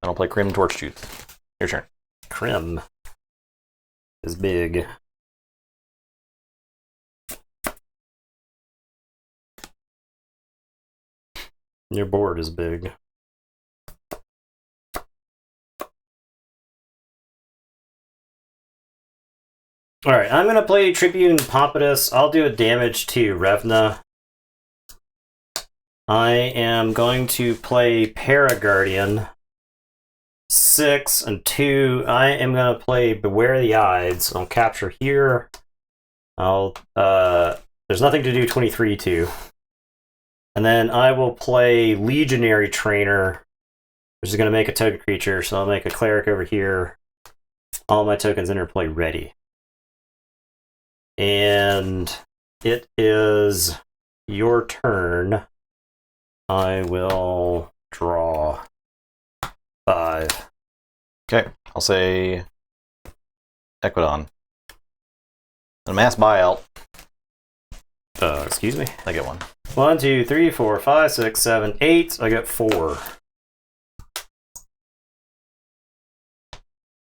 I'll play Crim Torch Tooth. Your turn. Crim is big. Your board is big. Alright, I'm going to play Tribune Pompatus. I'll do a damage to Revna. I am going to play Paraguardian. 6 and 2. I am gonna play Beware the Ides. I'll capture here. There's nothing to do 23 to. And then I will play Legionary Trainer, which is gonna make a token creature. So I'll make a cleric over here. All my tokens interplay ready. And it is your turn. I will draw 5. Okay, I'll say Equidon. A mass buyout. Excuse me. I get one. 1, 2, 3, 4, 5, 6, 7, 8. I get 4.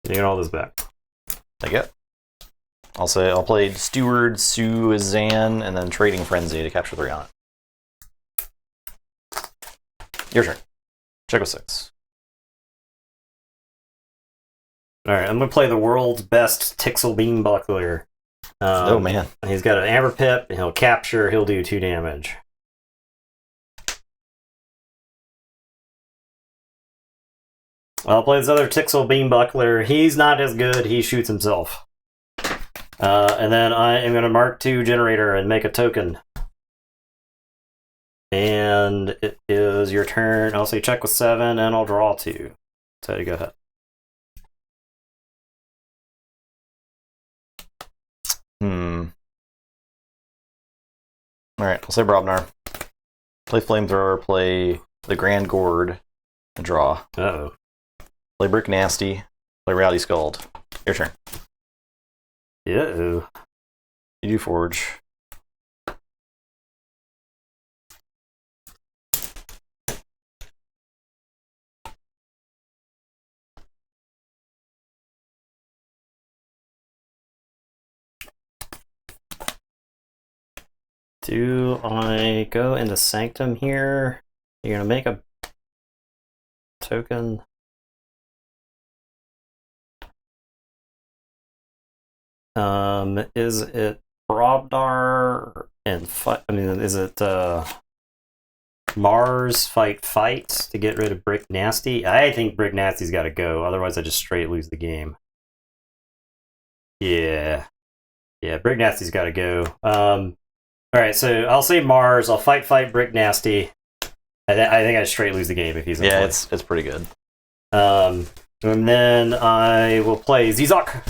You get all this back. I get. I'll play Steward, Suzanne, and then Trading Frenzy to capture 3 on it. Your turn. Check with 6. Alright, I'm going to play the world's best Tixel Beam Buckler. Oh, man. He's got an Amber Pip, and he'll capture, he'll do 2 damage. I'll play this other Tixel Beam Buckler. He's not as good, he shoots himself. And then I am going to mark 2 Generator and make a token. And it is your turn. I'll say check with 7, and I'll draw 2. So you go ahead. Alright, I'll say Brobnar. Play Flamethrower, play the Grand Gourd, and draw. Uh-oh. Play Brick Nasty, play Rowdy Scald. Your turn. Uh-oh. You do Forge. Do I go into Sanctum here? You're going to make a token. Is it Brobnar and fight? I mean, is it Mars fight to get rid of Brick Nasty? I think Brick Nasty's got to go. Otherwise, I just straight lose the game. Yeah, Brick Nasty's got to go. All right, so I'll say Mars. I'll fight Brick Nasty. I think I straight lose the game if he's in play. It's pretty good. And then I will play Zizok.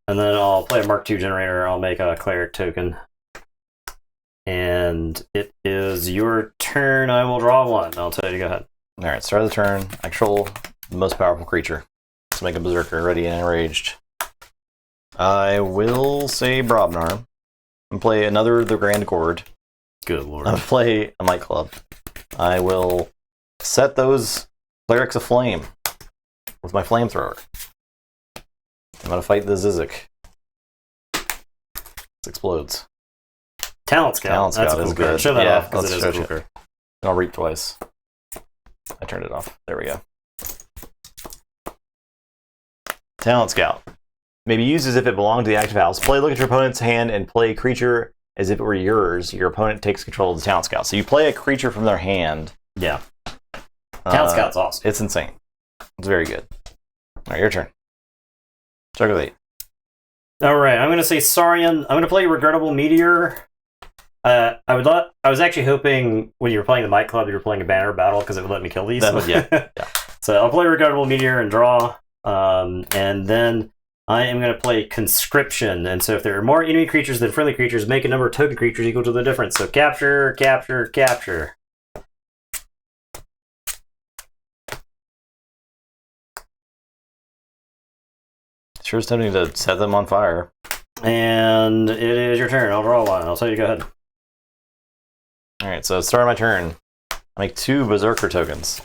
And then I'll play a Mark II Generator. I'll make a Cleric token. And it is your turn. I will draw 1. I'll tell you to go ahead. Alright, start of the turn. I control the most powerful creature. Let's make a Berserker ready and enraged. I will say Brobnar. And play another The Grand Gourd. Good lord. I'll play a Might Club. I will set those Clerics aflame with my Flamethrower. I'm going to fight the Zizek. This explodes. Talent Scout. That's a cool is card. good. Show that Yeah, off because it is a let's cool show card. I'll reap twice. I turned it off. There we go. Talent Scout. May be used as if it belonged to the active house. Look at your opponent's hand and play a creature as if it were yours. Your opponent takes control of the Talent Scout. So you play a creature from their hand. Yeah. Talent Scout's awesome. It's insane. It's very good. All right, your turn. Check with 8. All right, I'm going to say Saurian. I'm going to play Regrettable Meteor. I was actually hoping when you were playing the Might Club, you were playing a banner battle because it would let me kill these. Yeah. So I'll play Regrettable Meteor and draw. And then I am going to play Conscription. And so if there are more enemy creatures than friendly creatures, make a number of token creatures equal to the difference. So capture, capture, capture. Sure is tempting to set them on fire. And it is your turn. I'll draw 1. I'll tell you to go ahead. Alright, so start my turn. I make 2 Berserker tokens.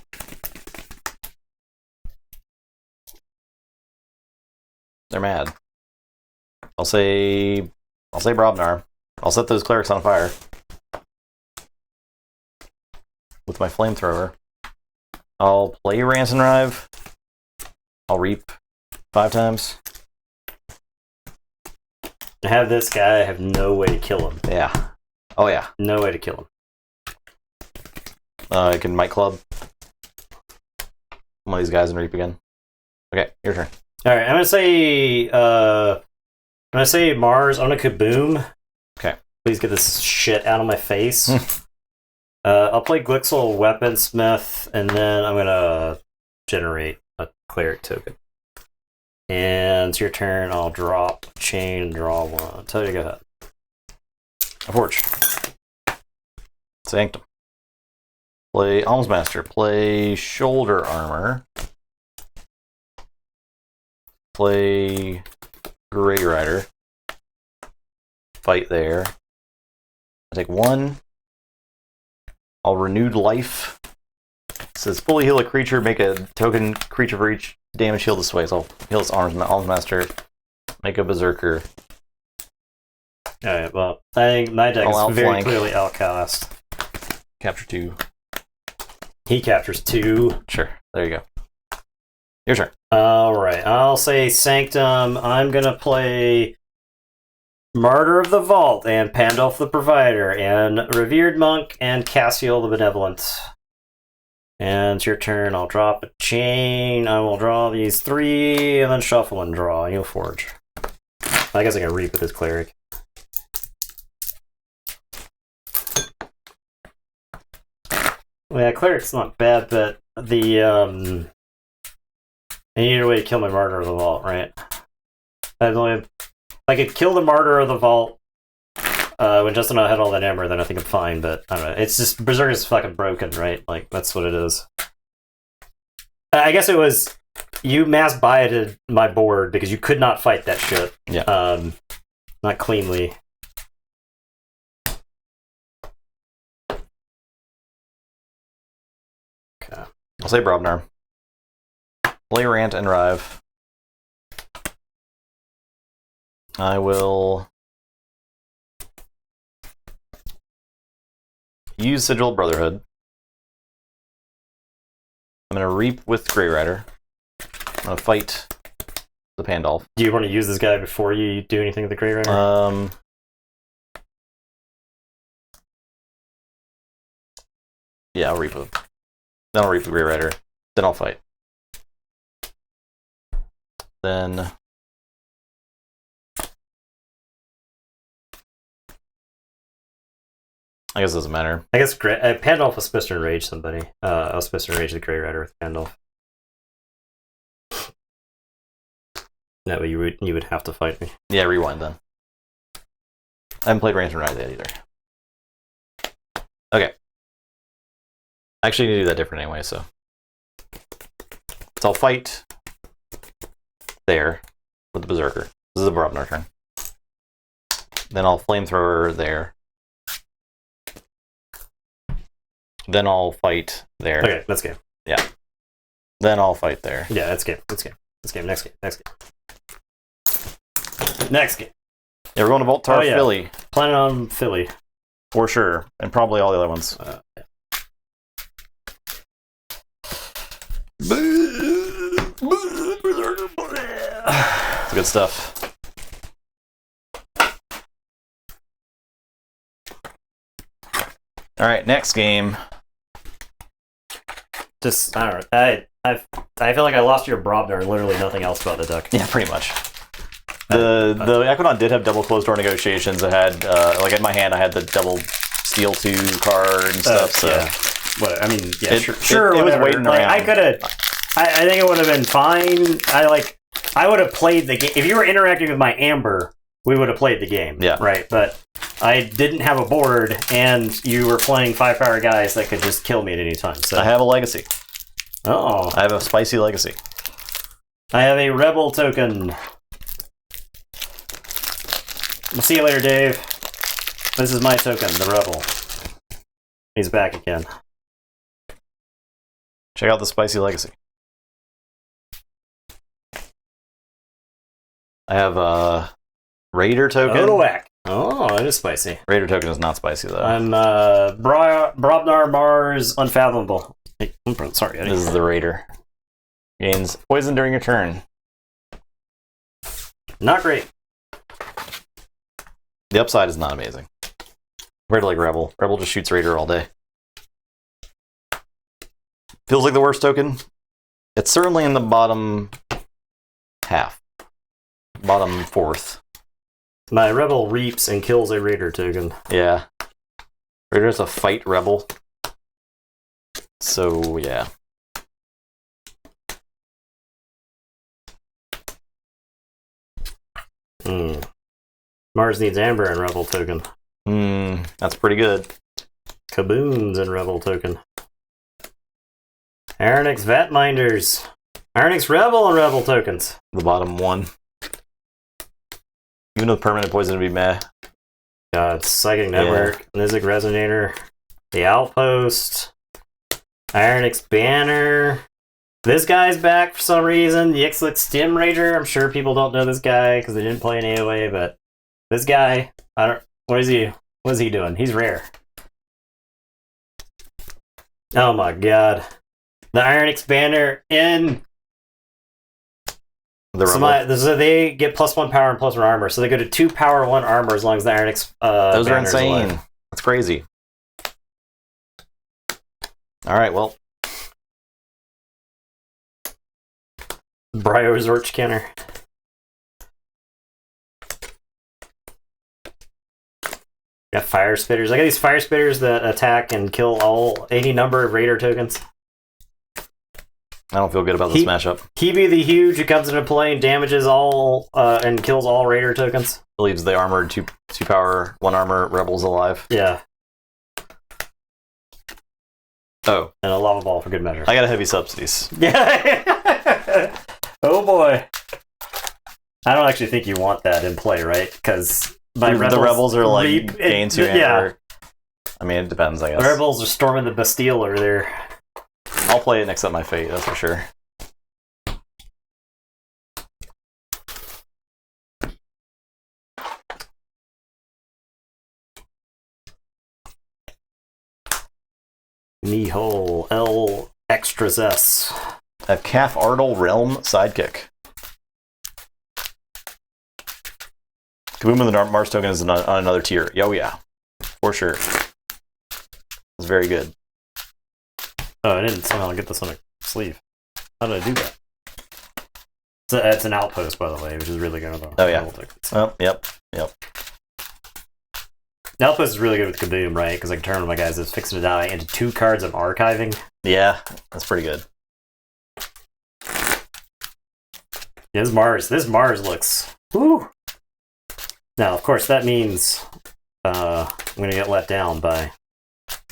They're mad. I'll say Brobnar. I'll set those Clerics on fire. With my Flamethrower. I'll play Ransom Rive. I'll reap 5 times. I have this guy. I have no way to kill him. Yeah. Oh yeah. No way to kill him. I can Might Club one of these guys and reap again. Okay, your turn. All right, I'm gonna say Mars on a kaboom. Okay. Please get this shit out of my face. I'll play Glixel Weaponsmith, and then I'm gonna generate a cleric token. And it's your turn. I'll drop chain, draw one. Tell you to go ahead. A forge. Sanctum. Play Almsmaster. Play Shoulder Armor. Play Grey Rider. Fight there. I take 1. I'll Renewed Life. It says fully heal a creature, make a token creature for each damage heal this way. So I'll heal this Almsmaster, make a Berserker. Alright, well, I think my deck I'll is very outflank. clearly outcast. Capture 2. He captures 2. Sure, there you go. Your turn. Alright, I'll say Sanctum. I'm gonna play Martyr of the Vault and Pandulf the Provider and Revered Monk and Cassiel the Benevolent. And it's your turn. I'll drop a chain. I will draw these 3 and then shuffle and draw. And you'll forge. I guess I can reap with this cleric. Well, yeah, cleric's not bad, but the I need a way to kill my Martyr of the Vault, right? If I could kill the Martyr of the Vault when Justin and I had all that ammo, then I think I'm fine, but I don't know. It's just Berserk is fucking broken, right? Like, that's what it is. I guess it was you mass bioted my board because you could not fight that shit. Yeah. Not cleanly. Okay. I'll say Brobnar. Play Rant and Rive. I will use Sigil Brotherhood. I'm going to Reap with Grey Rider. I'm going to fight the Pandulf. Do you want to use this guy before you do anything with the Grey Rider? Yeah, I'll Reap with him. Then I'll Reap the Grey Rider. Then I'll fight. Then I guess it doesn't matter. I guess Pandulf was supposed to enrage somebody. I was supposed to enrage the Grey Rider with Pandulf. That way you would have to fight me. Yeah, rewind then. I haven't played Rant and Rive yet either. Okay. I actually need to do that different anyway, so I'll fight there with the Berserker. This is the Brobnar turn. Then I'll Flamethrower there. Then I'll fight there. Okay, that's game. Yeah. Then I'll fight there. Yeah, that's game. That's game. That's game. Next game. Next game. Next game. Yeah, we're going to Voltar yeah. Philly. Planning on Philly. For sure. And probably all the other ones. Yeah. It's good stuff. Alright, next game. Just, I don't know. I feel like I lost your Brobnar and literally nothing else about the deck. Yeah, pretty much. The Aquanaut did have double closed door negotiations. It had, like in my hand, I had the double Steel 2 card and stuff, so. Yeah. Whatever. I mean, yeah, It- sure. it was whatever. waiting Like, around. I could have. I think it would have been fine. I would have played the game if you were interacting with my Amber. We would have played the game. Yeah. Right. But I didn't have a board, and you were playing 5-power guys that could just kill me at any time. So I have a legacy. oh, I have a spicy legacy. I have a rebel token. We'll see you later, Dave. This is my token, the rebel. He's back again. Check out the spicy legacy. I have a Raider token. Odoak. Oh, it is spicy. Raider token is not spicy though. I'm Brobnar Mars Unfathomable. Hey, sorry, Eddie. This is the Raider. Gains poison during your turn. Not great. The upside is not amazing. Compared to like Rebel. Rebel just shoots Raider all day. Feels like the worst token. It's certainly in the bottom half. Bottom fourth. My rebel reaps and kills a raider token. Yeah. Raider's a fight rebel. So, yeah. Mars needs Amber and rebel token. That's pretty good. Kaboons and rebel token. Aronix Vatminders. Aronix rebel and rebel tokens. The bottom one. Even though permanent poison would be meh. Psychic Network, Nizik Resonator, the Outpost, Ironix Banner. This guy's back for some reason. The Ixalit Stim Rager. I'm sure people don't know this guy because they didn't play in AoA, but this guy, what is he doing? He's rare. Oh my god. The Ironix Banner in so they get +1 power and +1 armor, so they go to 2 power, 1 armor as long as the Ironix. Those are insane. Alive. That's crazy. All right, well, Bryo Resort Scanner. Got Fire Spitters. I got these Fire Spitters that attack and kill any number of Raider tokens. I don't feel good about this matchup. Kibi the Huge, who comes into play and damages all and kills all Raider tokens. Leaves the armored 2 power, 1 armor rebels alive. Yeah. Oh. And a lava ball for good measure. I got a heavy subsidies. Yeah. Oh boy. I don't actually think you want that in play, right? Because the rebels are like gain 2 amber. Yeah. I mean, it depends, I guess. The rebels are storming the Bastille over there. I'll play it next up my fate, that's for sure. Knee-hole L extras S. A Calf Ardle Realm sidekick. Kaboom of the Mars token is on another tier. Oh yeah, for sure. It's very good. Oh, I didn't somehow get this on a sleeve. How did I do that? It's an outpost, by the way, which is really good. Oh yeah. Oh, yep. The outpost is really good with Kaboom, right? Because I can turn one of my guys that's fixing to die into 2 cards I'm archiving. Yeah, that's pretty good. Yeah, this Mars looks... Woo! Now, of course, that means I'm going to get let down by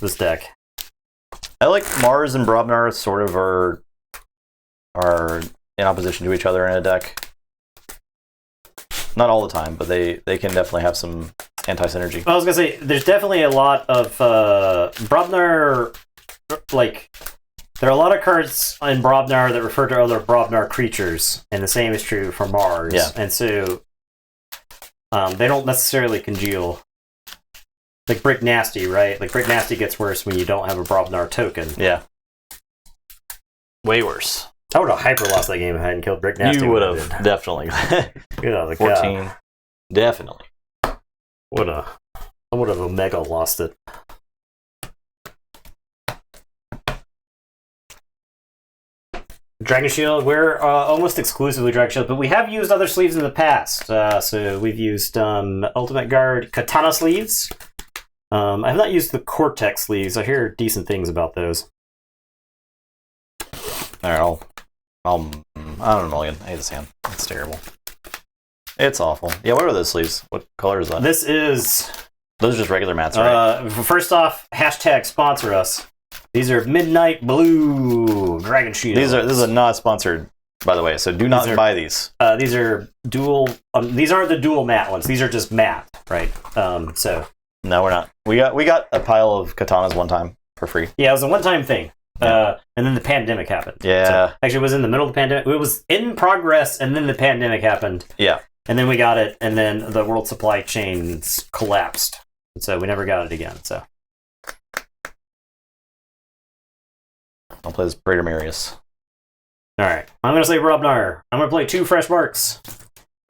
this deck. I like Mars and Brobnar sort of are in opposition to each other in a deck. Not all the time, but they can definitely have some anti-synergy. I was going to say, there's definitely a lot of... Brobnar... Like, there are a lot of cards in Brobnar that refer to other Brobnar creatures, and the same is true for Mars. Yeah. And so... they don't necessarily congeal. Like Brick Nasty, right? Like Brick Nasty gets worse when you don't have a Brobnar token. Yeah. Way worse. I would have hyper lost that game if I hadn't killed Brick Nasty. You would have, definitely. The 14. Definitely. I would have Omega lost it. Dragon Shield, we're almost exclusively Dragon Shield, but we have used other sleeves in the past. So we've used Ultimate Guard Katana sleeves. I have not used the Cortex sleeves. I hear decent things about those. Alright, I don't know again. I hate this hand. It's terrible. It's awful. Yeah, what are those sleeves? What color is that? This is... Those are just regular mats, right? First off, hashtag sponsor us. These are Midnight Blue Dragon Shield. This is not sponsored, by the way, so do not buy these. These are dual... these aren't the dual matte ones. These are just matte, right? So... No, we're not. We got a pile of katanas one time for free. Yeah, it was a one-time thing. And then the pandemic happened. Yeah. So, actually, it was in the middle of the pandemic. It was in progress, and then the pandemic happened. Yeah. And then we got it, and then the world supply chains collapsed. And so we never got it again, so... I'll play this Praetor Marius. Alright. I'm going to say Brobnar. I'm going to play 2 fresh marks.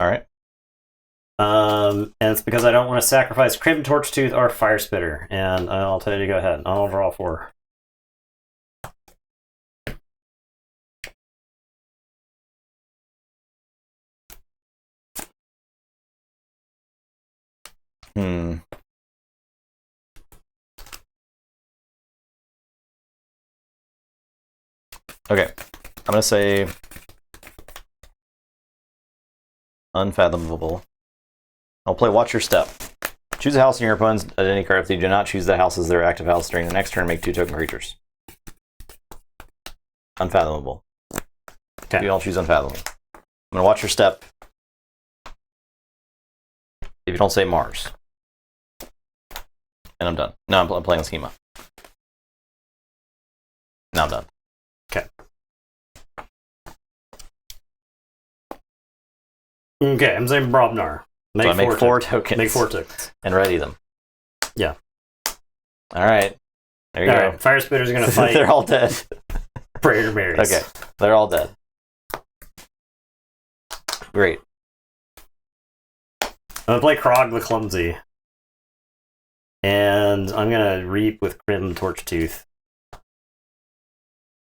Alright. And it's because I don't want to sacrifice Craven Torchtooth or Fire Spitter. And I'll tell you to go ahead. I'll draw 4. Okay, I'm gonna say unfathomable. I'll play Watch Your Step. Choose a house in your opponent's identity card. If they do not choose that house as their active house during the next turn, make 2 token creatures. Unfathomable. Okay. You don't choose Unfathomable. I'm gonna Watch Your Step. If you don't say Mars. And I'm done. No, I'm playing a schema. Now I'm done. Okay. Okay, I'm saying Brobnar. So I make 4 tokens. Make 4 tokens. And ready them. Yeah. Alright. There you go. Alright, Fire Spitter's gonna fight. They're all dead. Praetor Berries. Okay, they're all dead. Great. I'm gonna play Krog the Clumsy. And I'm gonna Reap with Crim Torchtooth.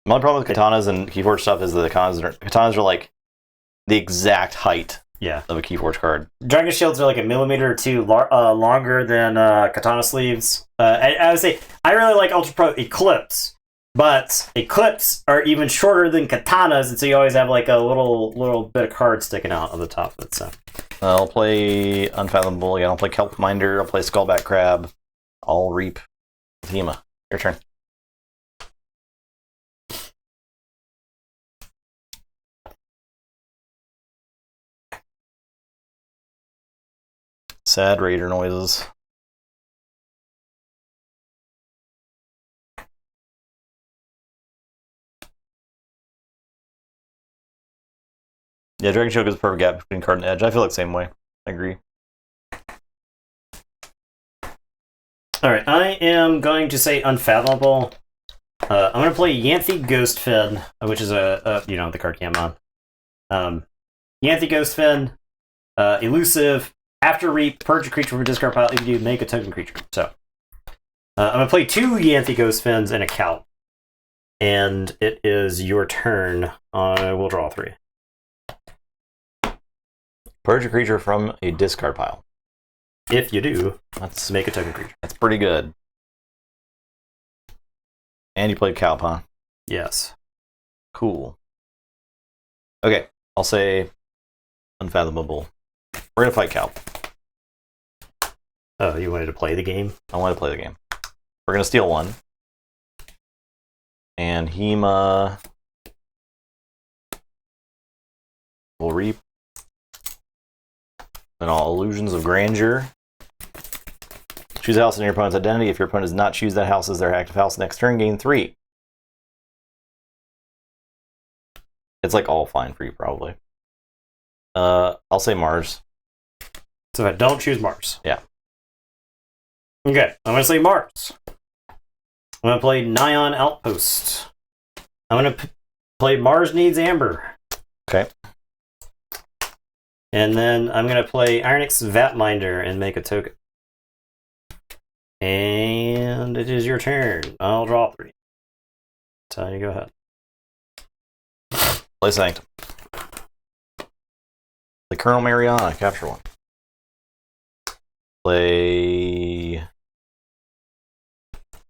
My only problem with katanas and Keyforge stuff is that the katanas are like the exact height of a Keyforge card. Dragon Shields are like a millimeter or 2 longer than Katana Sleeves. I would say I really like Ultra Pro Eclipse, but Eclipse are even shorter than Katanas, and so you always have like a little bit of card sticking out on the top of it. So I'll play Unfathomable. Yeah, I'll play Kelp Minder. I'll play Skullback Crab. I'll Reap with Hema. Your turn. Sad Raider noises. Yeah, Dragon Choke is a perfect gap between card and edge. I feel like the same way. I agree. Alright, I am going to say Unfathomable. I'm going to play Yanthy Ghostfin, which is the card cam on. Yanthy Ghostfin, Elusive, after Reap, purge a creature from a discard pile. If you do, make a token creature. So, I'm going to play 2 Yanthy Ghostfins and a Calp. And it is your turn. I will draw 3. Purge a creature from a discard pile. If you do, let's make a token creature. That's pretty good. And you played Calp, huh? Yes. Cool. Okay, I'll say Unfathomable. We're gonna fight Calp. Oh, you wanted to play the game? I want to play the game. We're gonna steal 1. And Hema will Reap. And all Illusions of Grandeur. Choose a house in your opponent's identity. If your opponent does not choose that house as their active house next turn, gain 3. It's like all fine for you, probably. I'll say Mars. So if I don't choose Mars. Yeah. Okay, I'm going to say Mars. I'm going to play Nyan Outpost. I'm going to play Mars Needs Amber. Okay. And then I'm going to play Ironix Vatminder and make a token. And it is your turn. I'll draw 3. So you go ahead. Play Sanctum. Play Colonel Mariana, capture 1. Play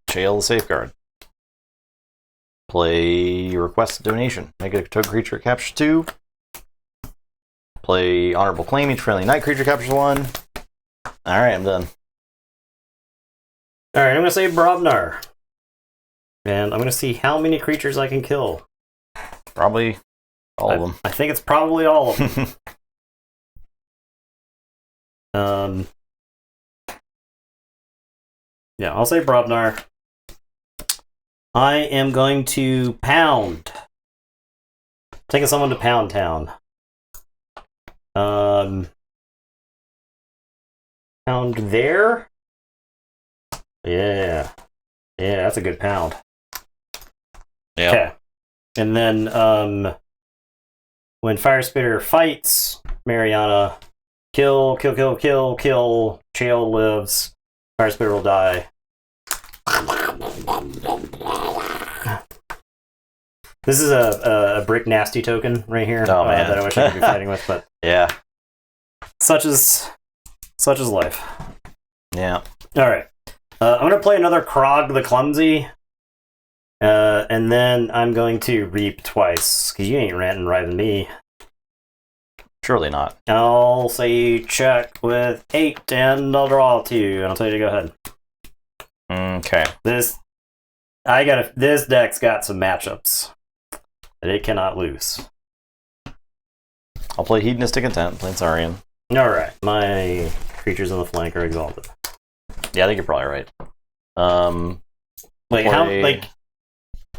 Chael the Safeguard. Play Request a Donation. Make a token creature, capture 2. Play Honorable Claim. Each friendly night creature captures 1. Alright, I'm done. Alright, I'm going to say Brobnar. And I'm going to see how many creatures I can kill. Probably all of them. I think it's probably all of them. Yeah, I'll say Brobnar. I am going to pound. Taking someone to Pound Town. Pound there? Yeah. Yeah, that's a good pound. Yeah. Okay. And then when Fire Spitter fights Mariana, kill, Chael lives, Fire Spitter will die. This is a Brick Nasty token right here Oh, man. that I wish I could be fighting with, but Yeah. such is life. Yeah. Alright. I'm going to play another Krog the Clumsy. And then I'm going to reap twice, because you ain't ranting riving me. Surely not. I'll say check with 8, and I'll draw 2, and I'll tell you to go ahead. Okay. This deck's got some matchups that it cannot lose. I'll play Hedonistic Intent, playing Saurian. Alright, my creatures on the flank are exalted. Yeah, I think you're probably right. Like, how, like,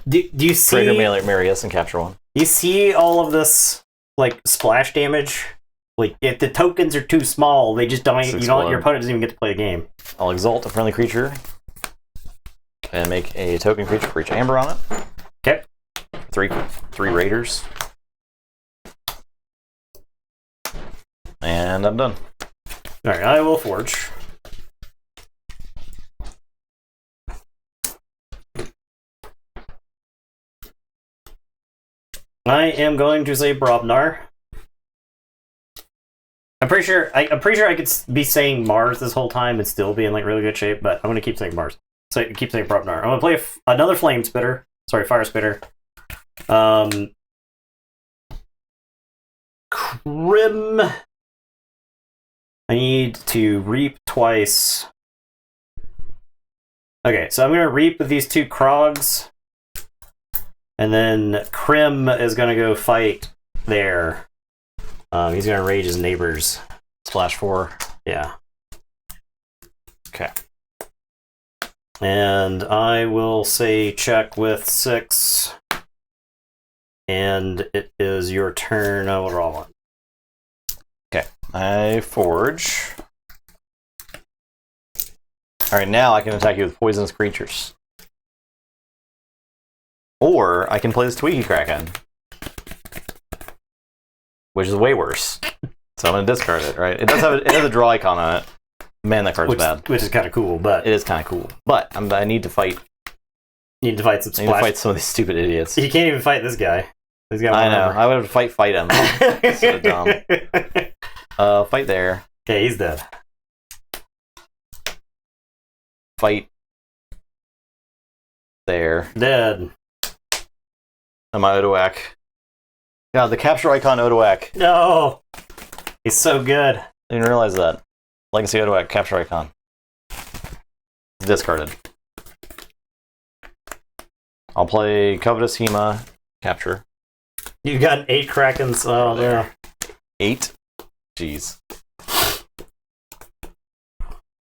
do you see... Trigger Marius and capture 1. You see all of this, like, splash damage? Like, if the tokens are too small, they just don't... your opponent doesn't even get to play the game. I'll exalt a friendly creature. And make a token creature for each amber on it. Okay. Three raiders. And I'm done. Alright, I will forge. I am going to say Brobnar. I'm pretty sure I could be saying Mars this whole time and still be in like really good shape, but I'm gonna keep saying Mars. So keep saying Brobnar. I'm gonna play another Flame Spitter. Sorry, Fire Spitter. Crim. I need to reap twice. Okay, so I'm gonna reap with these 2 Krogs. And then Crim is gonna go fight there. He's gonna rage his neighbors. Splash 4. Yeah. Okay. And I will say check with 6. And it is your turn. I will draw 1. Okay. I forge. Alright, now I can attack you with poisonous creatures. Or I can play this Tweaky Kraken. Which is way worse. So I'm going to discard it, right? It does have a draw icon on it. Man, that card's bad. Which is kind of cool, but... It is kind of cool. But I need to fight... You need to fight some splash. I need to fight some of these stupid idiots. You can't even fight this guy. He's got I know. I would have to fight him. So dumb. Fight there. Okay, he's dead. Fight there. Dead. And my Odoak. Yeah, the capture icon Odoak. No! He's so good. I didn't realize that. Legacy Odoak, capture icon. Discarded. I'll play Covetous Hema, capture. You got 8 Krakens. Oh, there. 8? Jeez.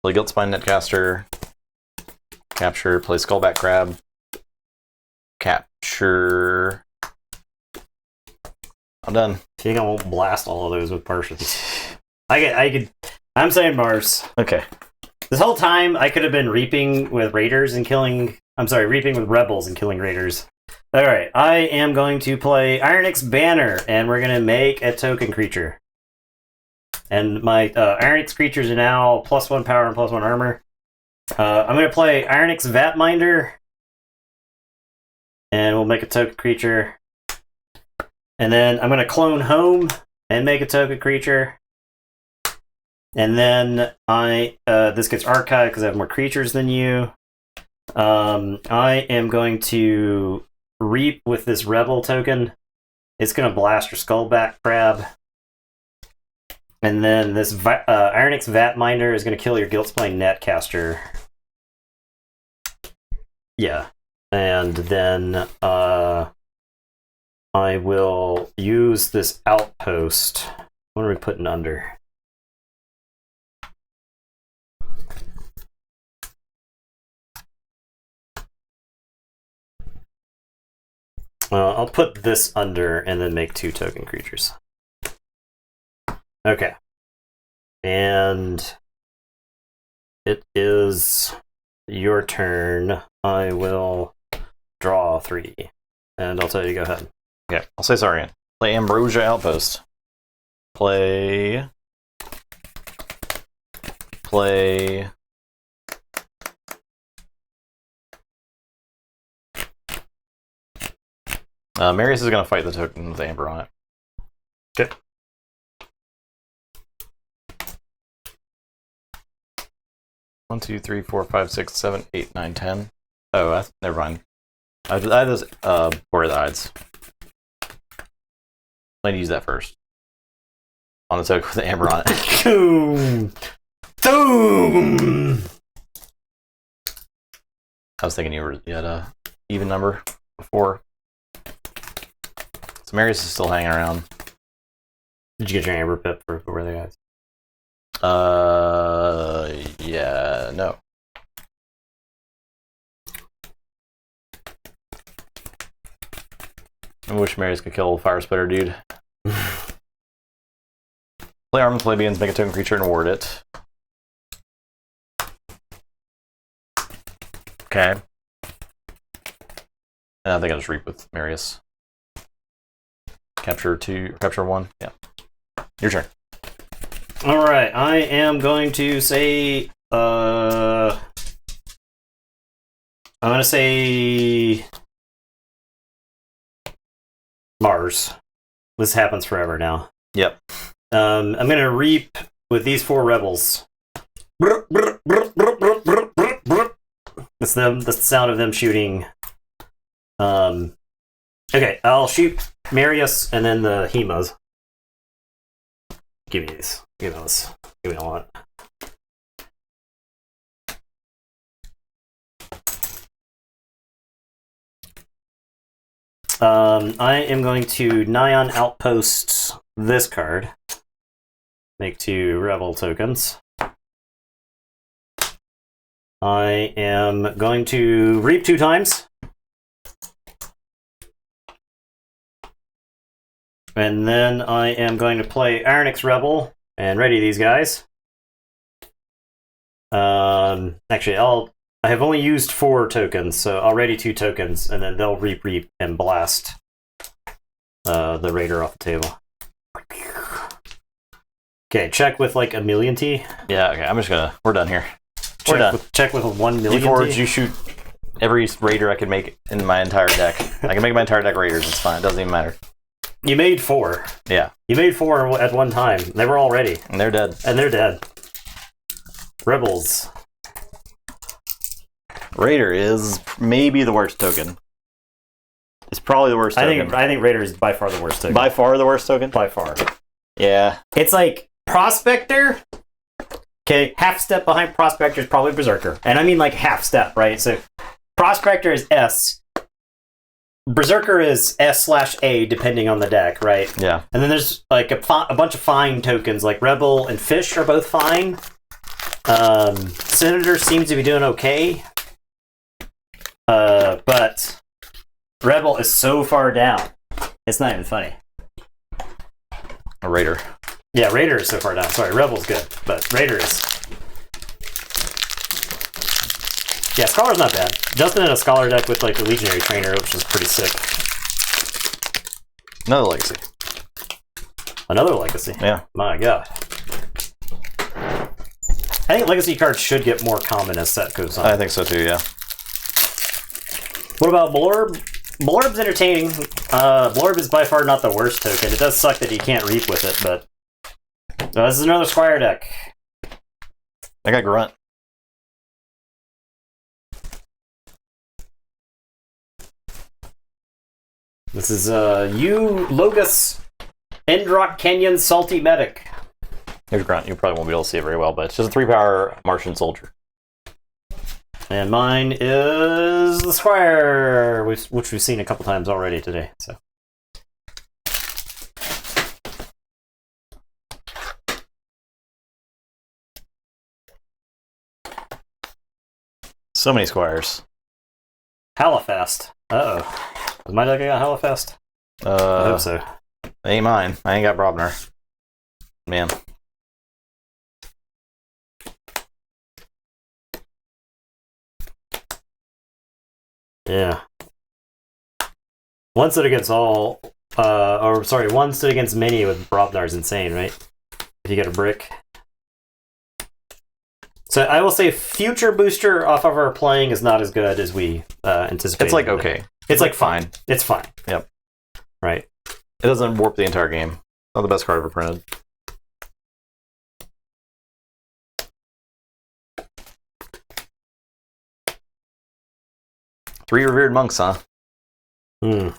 Play Guiltspine Netcaster. Capture. Play Skullback Crab. Capture. I'm done. I think I won't blast all of those with Persians. I'm saying Mars. Okay. This whole time, I could have been reaping with raiders and killing... I'm sorry, reaping with rebels and killing raiders. Alright, I am going to play Ironix Banner, and we're going to make a token creature. And my Ironix creatures are now +1 power and +1 armor. I'm going to play Ironix Vatminder, and we'll make a token creature. And then I'm going to clone Home and make a token creature. And then this gets archived because I have more creatures than you. I am going to reap with this Rebel token. It's going to blast your Skullback Crab. And then this Ironix Vatminder is going to kill your Guiltspine Netcaster. Yeah. And then I will use this Outpost. What are we putting under? I'll put this under and then make 2 token creatures. Okay. And it is your turn. I will draw 3. And I'll tell you to go ahead. Okay, I'll say Saurian. Play Ambrosia Outpost. Play... Marius is going to fight the token with Amber on it. Okay. 1, 2, 3, 4, 5, 6, 7, 8, 9, 10. Oh, never mind. I had those Borealides. I need to use that first. On the token with the amber on it. Boom! Boom! I was thinking you had a even number before. So Marius is still hanging around. Did you get your amber pip for where they guys? Yeah, no. I wish Marius could kill Fire Splitter, dude. Play Arm with Libyans, make a token creature and ward it. Okay. And I think I'll just reap with Marius. Capture 2, capture 1. Yeah. Your turn. Alright, I am going to say, I'm gonna say Mars. This happens forever now. Yep. I'm gonna reap with these 4 rebels. That's them. That's the sound of them shooting. Okay, I'll shoot Marius and then the Hemas. Give me these. Give me those. Give me a lot. I am going to Nyan Outpost this card. Make 2 rebel tokens. I am going to reap 2 times. And then I am going to play Ironix Rebel and ready these guys. Actually, I have only used 4 tokens, so I'll ready 2 tokens, and then they'll reap and blast the Raider off the table. Okay, check with like a million T. Yeah, okay, I'm just gonna... We're done here. We're done. Check with a 1 million Before T. you shoot every Raider I can make in my entire deck. I can make my entire deck Raiders, it's fine, it doesn't even matter. You made 4. Yeah. You made 4 at one time. They were all ready. And they're dead. And they're dead. Rebels. Raider is maybe the worst token. It's probably the worst token. I think Raider is by far the worst token. By far the worst token? By far. Yeah. It's like Prospector. Okay, half step behind Prospector is probably Berserker. And I mean like half step, right? So Prospector is S. Berserker is S/A depending on the deck, right? Yeah. And then there's like a bunch of fine tokens, like Rebel and Fish are both fine. Senator seems to be doing okay. But Rebel is so far down. It's not even funny. A Raider. Yeah, Raider is so far down. Sorry, Rebel's good, but Raider is... Yeah, Scholar's not bad. Justin in a Scholar deck with like the Legionary Trainer, which is pretty sick. Another Legacy. Another Legacy? Yeah. My god. I think Legacy cards should get more common as set goes on. I think so too, yeah. What about Blorb? Blorb's entertaining. Blorb is by far not the worst token. It does suck that you can't reap with it, but... this is another Squire deck. I got Grunt. This is Logus Endrock Canyon Salty Medic. Here's Grunt. You probably won't be able to see it very well, but it's just a 3-power Martian soldier. And mine is the Squire, which we've seen a couple times already today. So many Squires. Hallafast. Uh-oh. Was my deck got Hallafast? I hope so. Ain't mine. I ain't got Brobner. Man. Yeah. One stood against all, one stood against many with Brobnar is insane, right? If you get a brick. So I will say future booster off of our playing is not as good as we anticipated. It's like okay. It's like fine. It's fine. Yep. Right. It doesn't warp the entire game. Not the best card ever printed. 3 Revered Monks, huh? Hmm.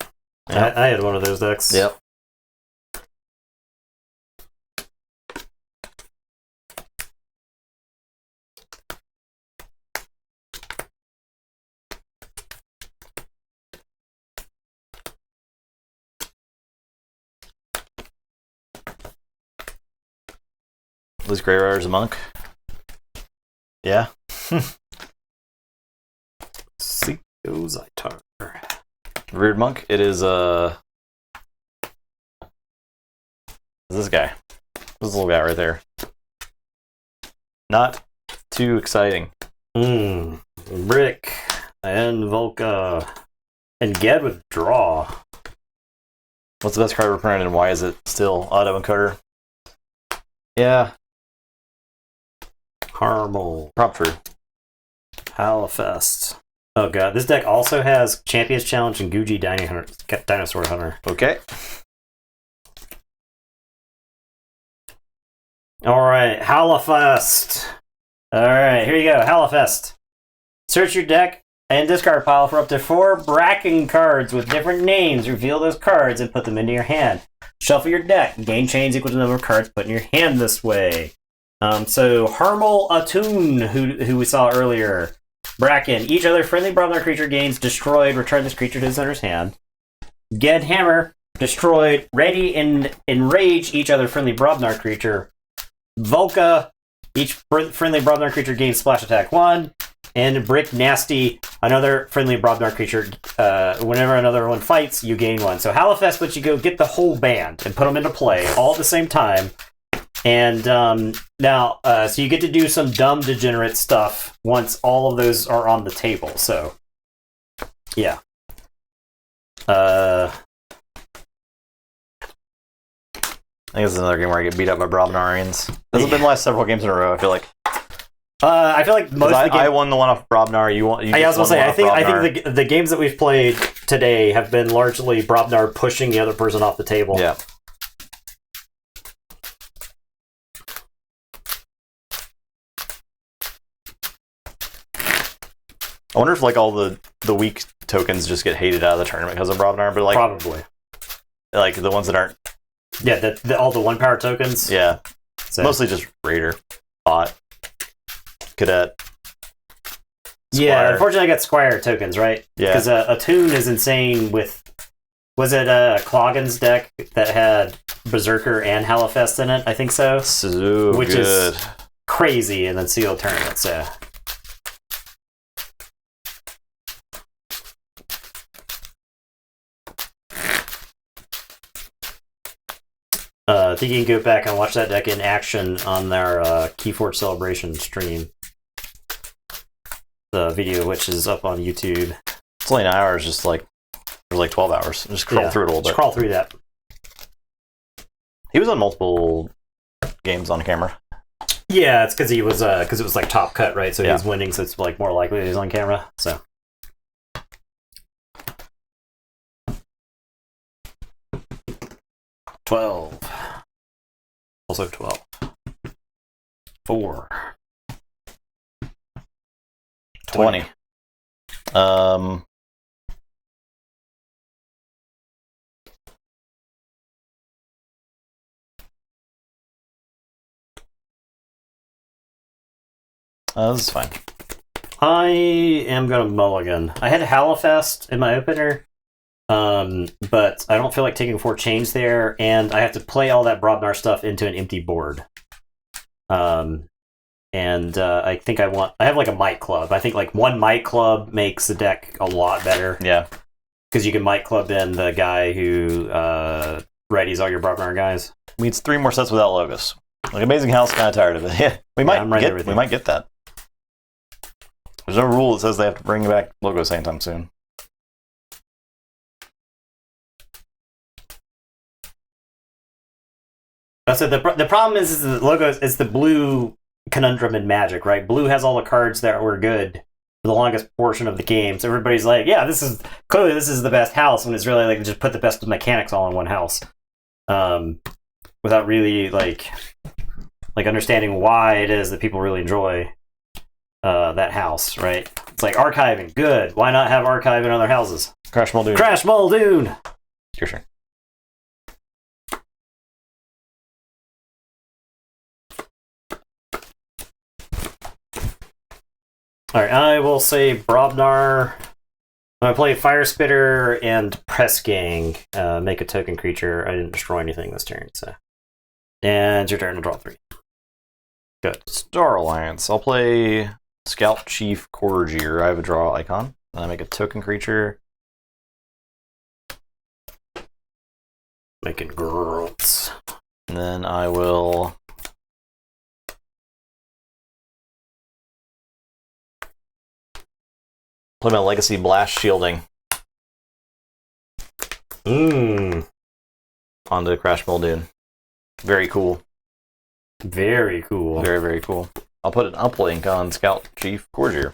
Yep. I had one of those decks. Yep. At least Grey Rider's a monk. Yeah. Seiko Zaitar. Revered Monk. It is this guy. This little guy right there. Not too exciting. Brick and Volca. And Ged with draw. What's the best card reprinted and why is it still auto encoder? Yeah. Harmel. Prop true. Halifest. Oh god, this deck also has Champions Challenge and Guji Dinosaur Hunter. Okay. Alright, Halifest. Alright, here you go, Halifest. Search your deck and discard pile for up to 4 Bracken cards with different names. Reveal those cards and put them into your hand. Shuffle your deck. Gain chains equal to the number of cards put in your hand this way. So Harmel Atun, who we saw earlier. Bracken. Each other friendly Brobnar creature gains destroyed. Return this creature to its owner's hand. Ged Hammer. Destroyed. Ready and enrage each other friendly Brobnar creature. Volca. Each friendly Brobnar creature gains splash attack 1. And Brick Nasty. Another friendly Brobnar creature. Whenever another one fights, you gain 1. So Halifest lets you go get the whole band and put them into play all at the same time. And now, so you get to do some dumb degenerate stuff once all of those are on the table. So, yeah. I think this is another game where I get beat up by Brobnarians. This has been the last several games in a row, I feel like. I feel like most of the games... I won the one off Brobnar, you won. I was going to say, I think the games that we've played today have been largely Brobnar pushing the other person off the table. Yeah. I wonder if like all the weak tokens just get hated out of the tournament because of Brobnar, but like probably like the ones that aren't. Yeah, all the 1-power tokens. Yeah, so. Mostly just Raider, Bot, Cadet. Squire. Yeah, unfortunately, I got Squire tokens right. Yeah, because Atune is insane with. Was it Cloggin's deck that had Berserker and Halifest in it? I think so. So which good. Is crazy in the sealed tournament. So. I think you can go back and watch that deck in action on their Keyforge Celebration stream. The video, which is up on YouTube. It's only 9 hours, just like it was like 12 hours. Just crawl through it a little bit. Just crawl through that. He was on multiple games on camera. Yeah, it's because he was because it was like top cut, right? So yeah. He's winning, so it's like more likely that he's on camera. So. $12. Also 12. 4. 20. This is fine. I am gonna mulligan. I had Halifest in my opener, but I don't feel like taking 4 chains there, and I have to play all that Brobnar stuff into an empty board. I think I have like a Might Club. I think like 1 Might Club makes the deck a lot better. Yeah. Because you can Might Club in the guy who readies all your Brobnar guys. Needs 3 more sets without logos. Like Amazing House, kind of tired of it. Yeah, we might get that. There's no rule that says they have to bring back logos anytime soon. So the problem is the logos. It's the blue conundrum in Magic, right? Blue has all the cards that were good for the longest portion of the game. So everybody's like, yeah, this is the best house, when it's really like just put the best of mechanics all in one house, without really like understanding why it is that people really enjoy. that house, right? It's like archiving. Good. Why not have archive in other houses? Crash Muldoon. Crash Muldoon! Your turn. Alright, I will say Brobnar. I'm going to play Fire Spitter and Press Gang. Make a token creature. I didn't destroy anything this turn, so. And it's your turn to draw 3. Good. Star Alliance. I'll play Scout Chief Korgir. I have a draw icon. And I make a token creature. Making girls. And then I will play my Legacy Blast Shielding onto Crash Muldoon. Very cool. Very cool. Very, very cool. I'll put an uplink on Scout Chief Korgir.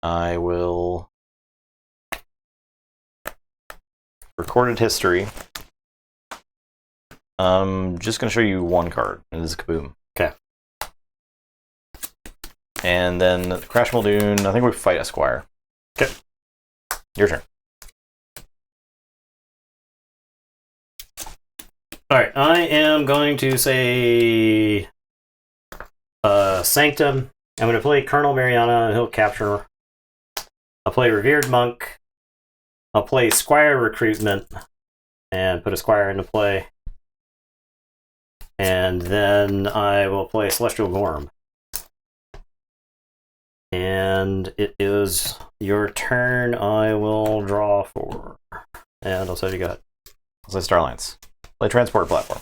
I will recorded history. Just going to show you one card. It is Kaboom. Okay. And then Crash Muldoon, I think we fight Esquire. Okay. Your turn. Alright, I am going to say Sanctum. I'm going to play Colonel Mariana, and he'll capture. I'll play Revered Monk. I'll play Squire Recruitment and put a Squire into play. And then I will play Celestial Gorm. And it is your turn. I will draw 4. And I'll say you got. I'll say Star Alliance. Play Transport Platform.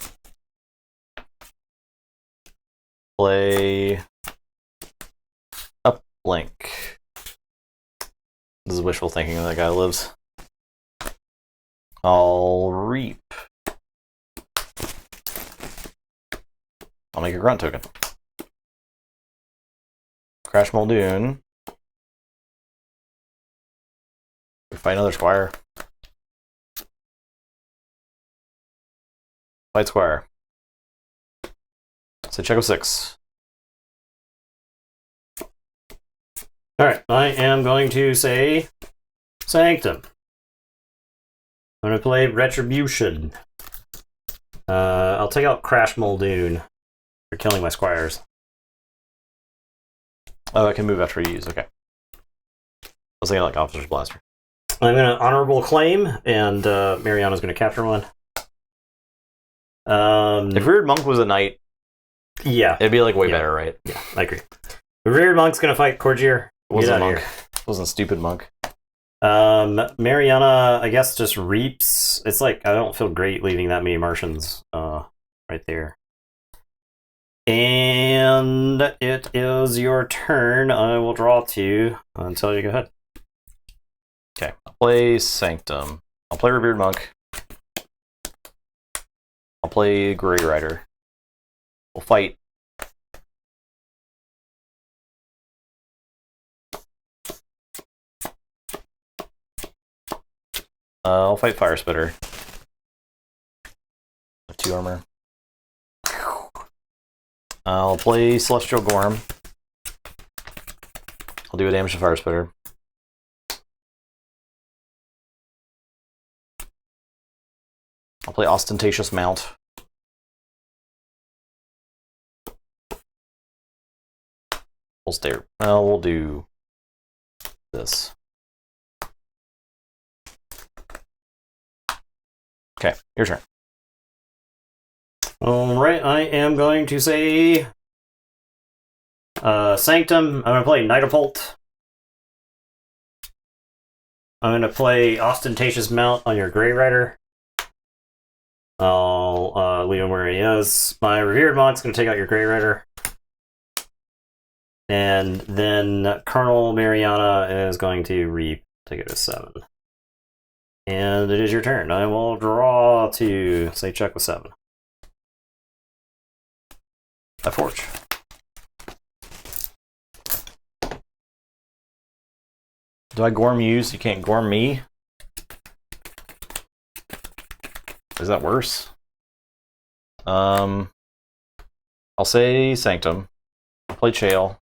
Play Uplink. This is wishful thinking that guy lives. I'll Reap. I'll make a Grunt token. Crash Muldoon. We fight another Squire. Fight Squire. So check of 6. Alright, I am going to say Sanctum. I'm going to play Retribution. I'll take out Crash Muldoon for killing my squires. Oh, I can move after you use. Okay. I was thinking like Officer's Blaster. I'm going to Honorable Claim, and Mariana's going to capture one. If Reared Monk was a knight, yeah, it'd be like way better, right? Yeah, I agree. Revered Monk's going to fight Korgir. It wasn't Get out of Monk. here. It wasn't Stupid Monk. Mariana, I guess, just reaps. It's like, I don't feel great leaving that many Martians right there. And it is your turn. I will draw 2 until you go ahead. Okay. I'll play Sanctum. I'll play Revered Monk. I'll play Grey Rider. We'll fight. I'll fight Fire Spitter. 2 armor. I'll play Celestial Gorm. I'll do a damage to Fire Spitter. I'll play Ostentatious Mount. We'll stare. Well, we'll do this. Okay, your turn. Alright, I am going to say Sanctum. I'm going to play Nightapult. I'm going to play Ostentatious Mount on your Grey Rider. I'll leave him where he is. My Revered Monk's going to take out your Grey Rider. And then Colonel Mariana is going to reap. Take it to 7. And it is your turn. I will draw to say check with 7. I forge. Do I Gorm you so you can't Gorm me? Is that worse? I'll say Sanctum. I'll play Chael.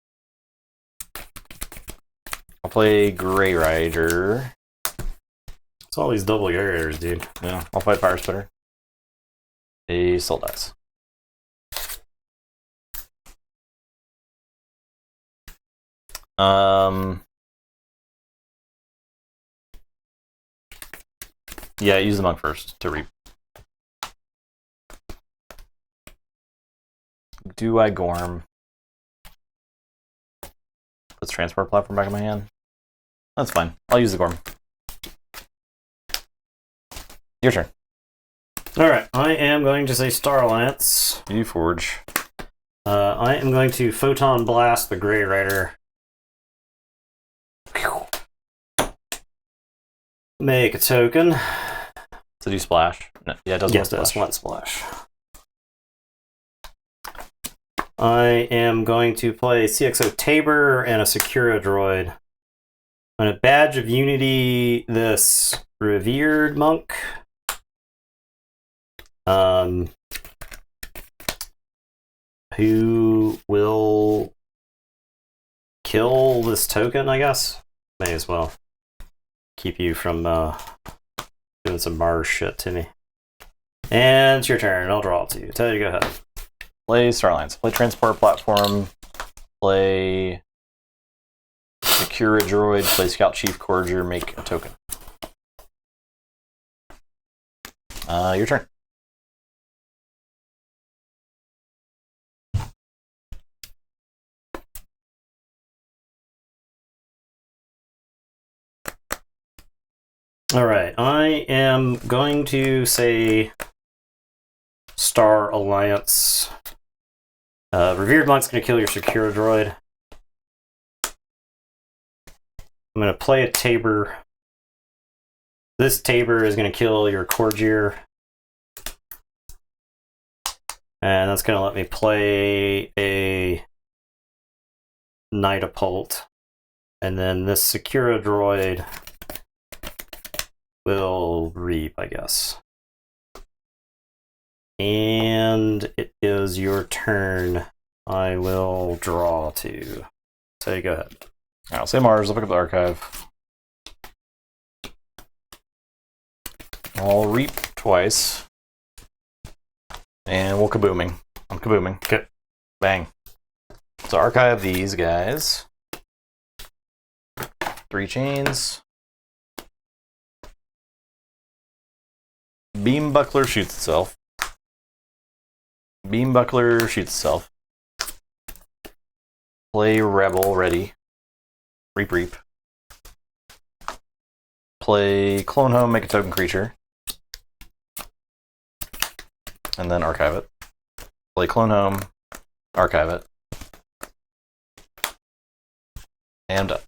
I'll play Grey Rider. It's all these double errors, dude. Yeah, I'll play Fire Spitter. He still does. Yeah, use the monk first to reap. Do I Gorm? Let's transport platform back in my hand. That's fine. I'll use the Gorm. Your turn. Alright, I am going to say Star Alliance. You forge. I am going to Photon Blast the Grey Rider. Make a token. To do splash. No, yeah, it doesn't Yes, want that's splash. one splash. I am going to play CXO Tabor and a Secura droid. On a Badge of Unity, this Revered Monk. Who will kill this token, I guess? May as well. Keep you from doing some Mars shit to me. And it's your turn. I'll draw two. Tell you to go ahead. Play Star Alliance. Play transport platform. Play Secura droid. Play Scout Chief Corriger. Make a token. Your turn. Alright, I am going to say Star Alliance. Revered Monk's going to kill your Secura droid. I'm going to play a Tabor. This Tabor is going to kill your Corgier. And that's going to let me play a Nidapult. And then this Secura droid will reap, I guess. And it is your turn. I will draw two. So you go ahead. I'll say Mars. I'll pick up the archive. I'll reap twice. And we'll kabooming. I'm kabooming. Okay. Bang. So archive these guys. 3 chains. Beam Buckler shoots itself. Beam Buckler shoots itself. Play Rebel ready. Reap Reap. Play Clone Home, make a token creature. And then archive it. Play Clone Home, archive it. And I'm done.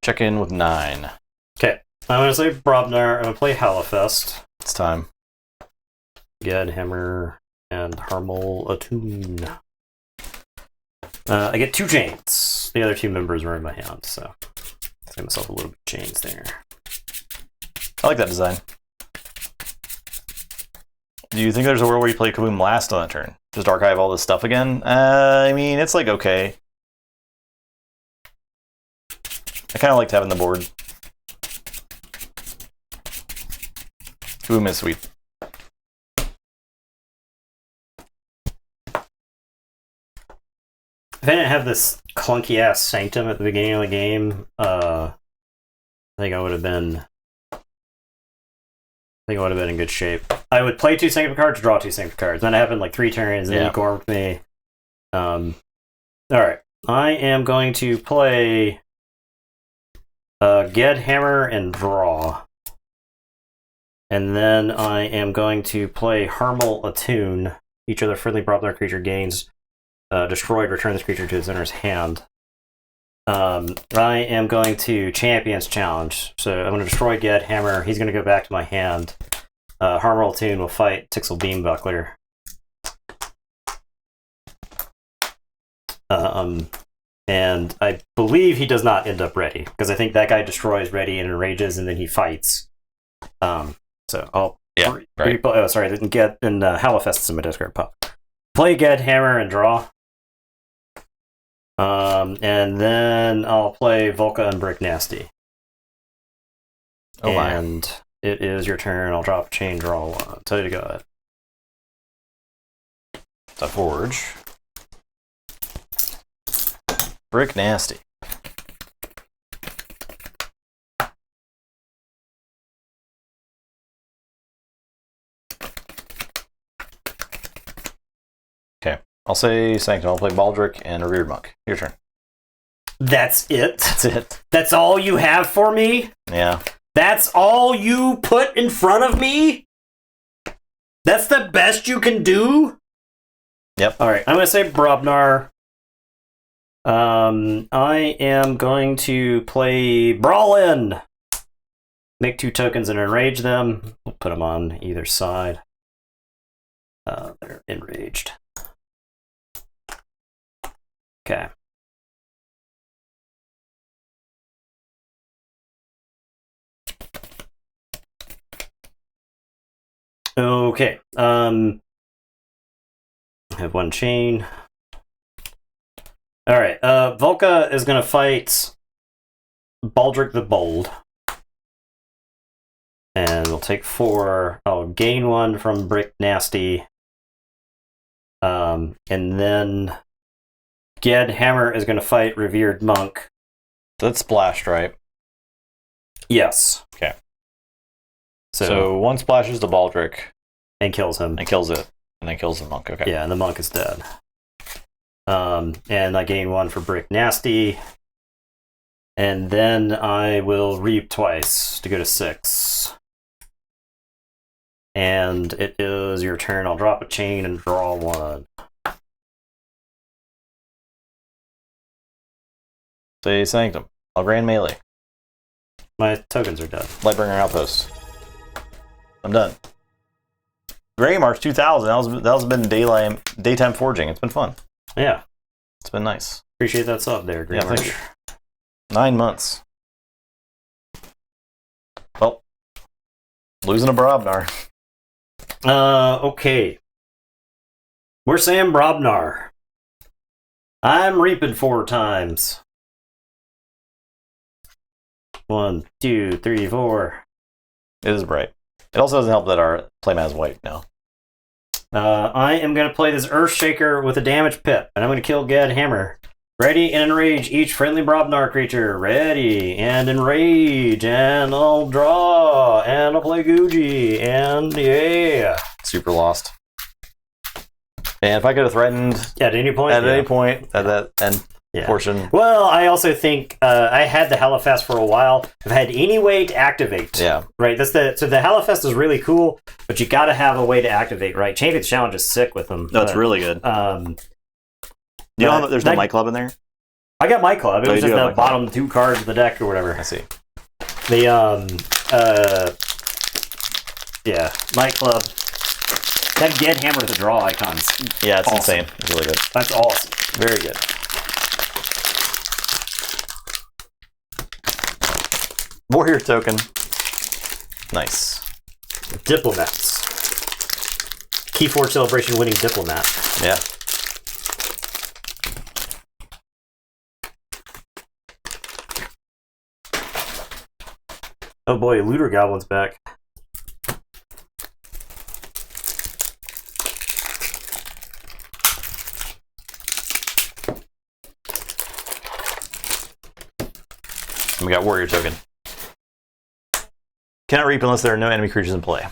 Check in with 9. Okay. I'm going to say Brobnar. I'm going to play Halifest. It's time. Gedhammer and Harmel Atun. I get 2 chains. The other 2 members are in my hand, so I give myself a little bit of chains there. I like that design. Do you think there's a world where you play Kaboom last on a turn? Just archive all this stuff again? I mean, it's like okay. I kind of liked having the board. Kaboom is sweet. If I didn't have this clunky ass Sanctum at the beginning of the game, I think I would have been. I think I would have been in good shape. I would play 2 Sanctum cards, draw 2 Sanctum cards. Then it happened like 3 turns, and then you gormed me. Alright. I am going to play Gedhammer and draw. And then I am going to play Harmel Atun. Each other friendly Brobnar creature gains destroyed, return this creature to its owner's hand. I am going to Champions Challenge. So I'm going to destroy Gedhammer. He's going to go back to my hand. Harmel Atun will fight Tixel Beam Buckler. And I believe he does not end up ready, because I think that guy destroys ready and enrages, and then he fights. So I'll right. oh, sorry, I didn't get in Halifest in my discard pop. Play Ged Hammer and draw. And then I'll play Volca and Brick Nasty. Oh my. And it is your turn. I'll drop chain, draw one. Tell you to go ahead. It's a forge. Brick Nasty. Okay. I'll say Sanctum. I'll play Baldric and Revered Monk. Your turn. That's it? That's it. That's all you have for me? Yeah. That's all you put in front of me? That's the best you can do? Yep. Alright, I'm going to say Brobnar. I am going to play Brawlin. Make 2 tokens and enrage them. We'll put them on either side. They're enraged. Okay. Okay. I have 1 chain. Alright, Volca is gonna fight Baldric the Bold. And we'll take 4. I'll gain 1 from Brick Nasty. And then Ged Hammer is gonna fight Revered Monk. That's splashed, right? Yes. Okay. So 1 splashes the Baldric and kills him. and kills it, and then kills the monk. Okay. Yeah, and the monk is dead. And I gain 1 for Brick Nasty. And then I will reap twice to go to 6. And it is your turn. I'll drop a chain and draw 1. Say Sanctum. I'll Grand Melee. My tokens are dead. Lightbringer Outpost. I'm done. Grey March 2000. That was been daytime forging. It's been fun. Yeah. It's been nice. Appreciate that sub there, Green Yeah, thank March. you. 9 months. Well, losing a Brobnar. Okay. We're saying Brobnar. I'm reaping 4 times. 1, 2, 3, 4. It is bright. It also doesn't help that our playmat is white now. I am going to play this Earthshaker with a damage pip, and I'm going to kill Ged Hammer. Ready and enrage each friendly Brobnar creature. Ready and enrage, and I'll draw, and I'll play Guji, and yeah. Super lost. And if I could have threatened At any point? at Yeah. any point at that end Yeah. portion, Well, I also think I had the Hellfest for a while. I've had any way to activate. yeah, Right. So the Hellfest is really cool, but you got to have a way to activate. Right. Champion's Challenge is sick with them. no, it's but, really good. You know, there's no My Club in there. I got my club. It Oh, was you just do have the My Club. bottom 2 cards of the deck or whatever. I see. The yeah, my club. That Ged Hammer with the draw icons. Yeah, it's Awesome. insane. It's really good. That's awesome. Very good. Warrior token. Nice. Diplomats. Keyforge Celebration winning Diplomat. Yeah. Oh boy, Looter Goblin's back. And we got Warrior token. Cannot reap unless there are no enemy creatures in play.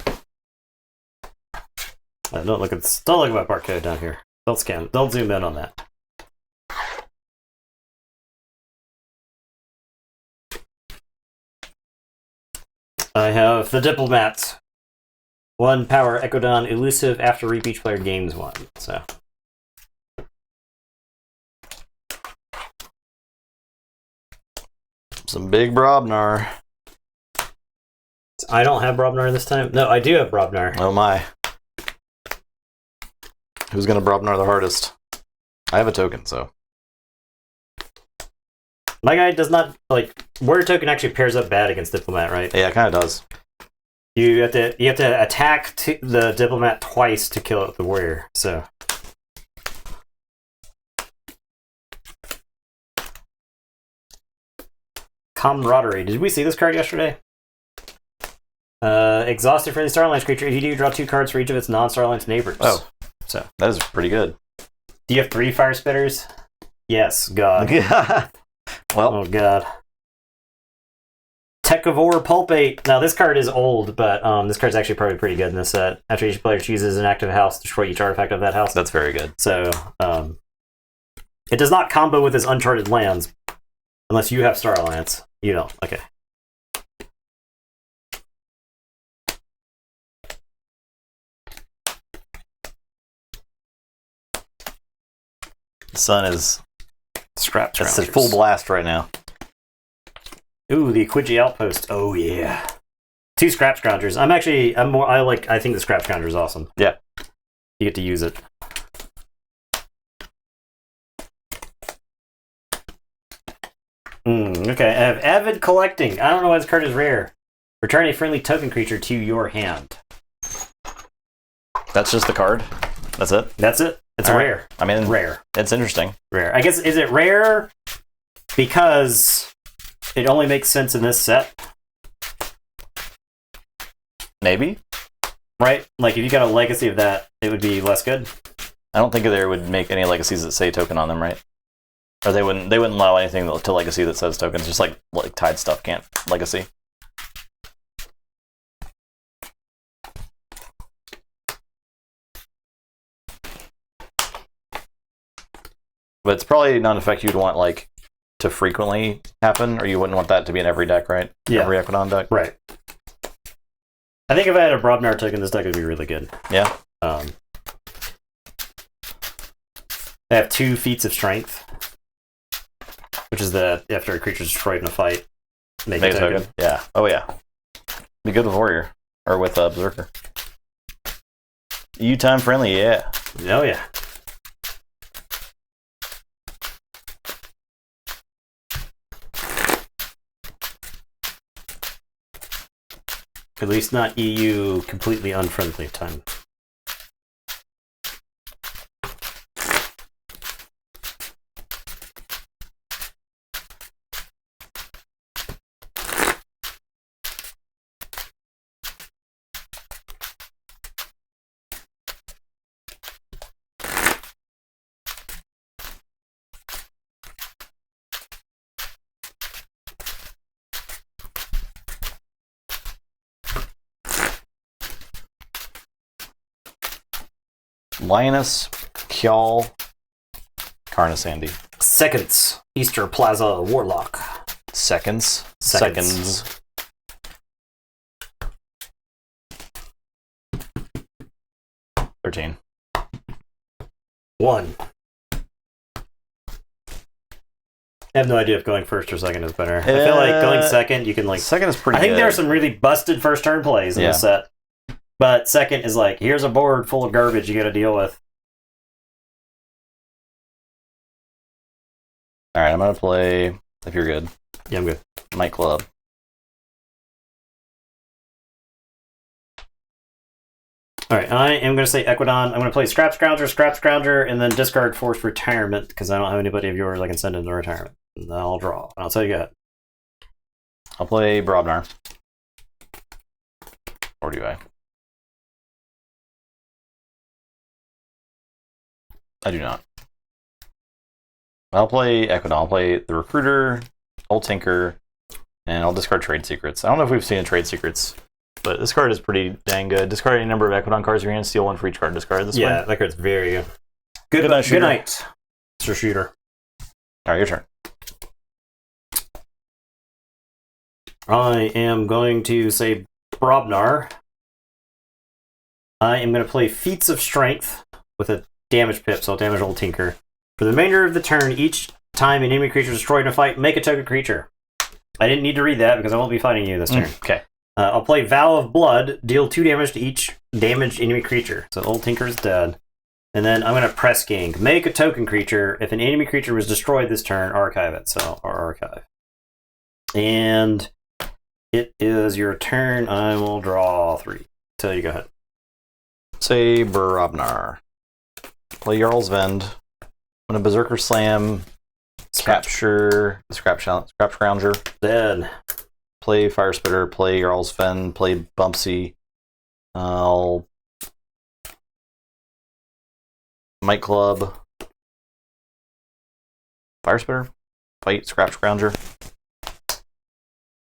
Don't look at my barcode down here. Don't scan. Don't zoom in on that. I have the Diplomat. 1 power Ecodon elusive after reap each player gains 1. So Some big Brobnar. I don't have Brobnar this time. No, I do have Brobnar. Oh my. Who's gonna Brobnar the hardest? I have a token, so. My guy does not like Warrior token actually pairs up bad against Diplomat, right? Yeah, it kind of does. You have to attack the Diplomat twice to kill the Warrior. So Camaraderie. Did we see this card yesterday? Exhausted friendly Starlands creature. If you do, draw 2 cards for each of its non-Starlands neighbors. Oh, so that is pretty good. do you have 3 fire spitters? Yes, God. Well, Oh, God. Techivore Pulpate. Now, this card is old, but this card's actually probably pretty good in this set. After each player chooses an active house, destroy each artifact of that house. that's very good. So, it does not combo with his Uncharted Lands, unless you have Starlands. You don't. Okay. The sun is Scrap it's at Scroungers. full blast right now. Ooh, the Equidji Outpost. Oh, yeah. 2 Scrap Scroungers. I think the Scrap Scrounger is awesome. Yeah. You get to use it. Okay, I have Avid Collecting. I don't know why this card is rare. Return a friendly token creature to your hand. That's just the card. That's it. That's it. It's All right. rare. I mean, Rare. it's interesting. Rare. I guess, is it rare because it only makes sense in this set? Maybe. Right? Like, if you got a legacy of that, it would be less good. I don't think there would make any legacies that say token on them, right? Or they wouldn't allow anything to legacy that says tokens. Just like Tide stuff can't legacy. But it's probably not an effect you'd want like to frequently happen, or you wouldn't want that to be in every deck, right? Yeah. Every Equidon deck. Right. I think if I had a Brobnar token, this deck would be really good. Yeah. I have 2 Feats of Strength, which is after a creature is destroyed in a fight, make a token. Yeah. Oh yeah. Be good with Warrior or with Berserker. U-time friendly, yeah. Oh, yeah. At least not EU completely unfriendly time. Lioness, Kjall, Carnosandy. Seconds. Easter Plaza Warlock. Seconds. Seconds. 13. 1. I have no idea if going first or second is better. I feel like going second, you can like. Second is pretty I think good. there are some really busted first turn plays in this set. But second is like, here's a board full of garbage you got to deal with. All right, I'm going to play, if you're good, Yeah, I'm good. Might Club. All right, I am going to say Equidon. I'm going to play Scrap Scrounger, and then discard Forced Retirement because I don't have anybody of yours I can send into retirement. And I'll draw. And I'll tell you go. I'll play Brobnar. Or do I? I do not. I'll play Equidon. I'll play the Recruiter, Old Tinker, and I'll discard Trade Secrets. I don't know if we've seen a Trade Secrets, but this card is pretty dang good. Discard any number of Equidon cards in your hand, steal 1 for each card discarded this way. Yeah, that card's very good. Good night, Shooter. Good night, Mr. Shooter. All right, your turn. I am going to say Brobnar. I am going to play Feats of Strength with a damage pip, so I'll damage Old Tinker. For the remainder of the turn, each time an enemy creature is destroyed in a fight, make a token creature. I didn't need to read that because I won't be fighting you this turn. Okay. I'll play Vow of Blood, deal 2 damage to each damaged enemy creature. So Old Tinker is dead. And then I'm going to press gang. Make a token creature. If an enemy creature was destroyed this turn, archive it. So, or archive. And it is your turn. I will draw 3. So you go ahead. Say Brobnar. Play Jarl's Vend. I'm going to Berserker Slam Capture the Scrap Scrounger. Dead. Play Fire Spitter. Play Jarl's Fen. Play Bumpsy. I'll Might Club. Fire Spitter. Fight Scrap Scrounger.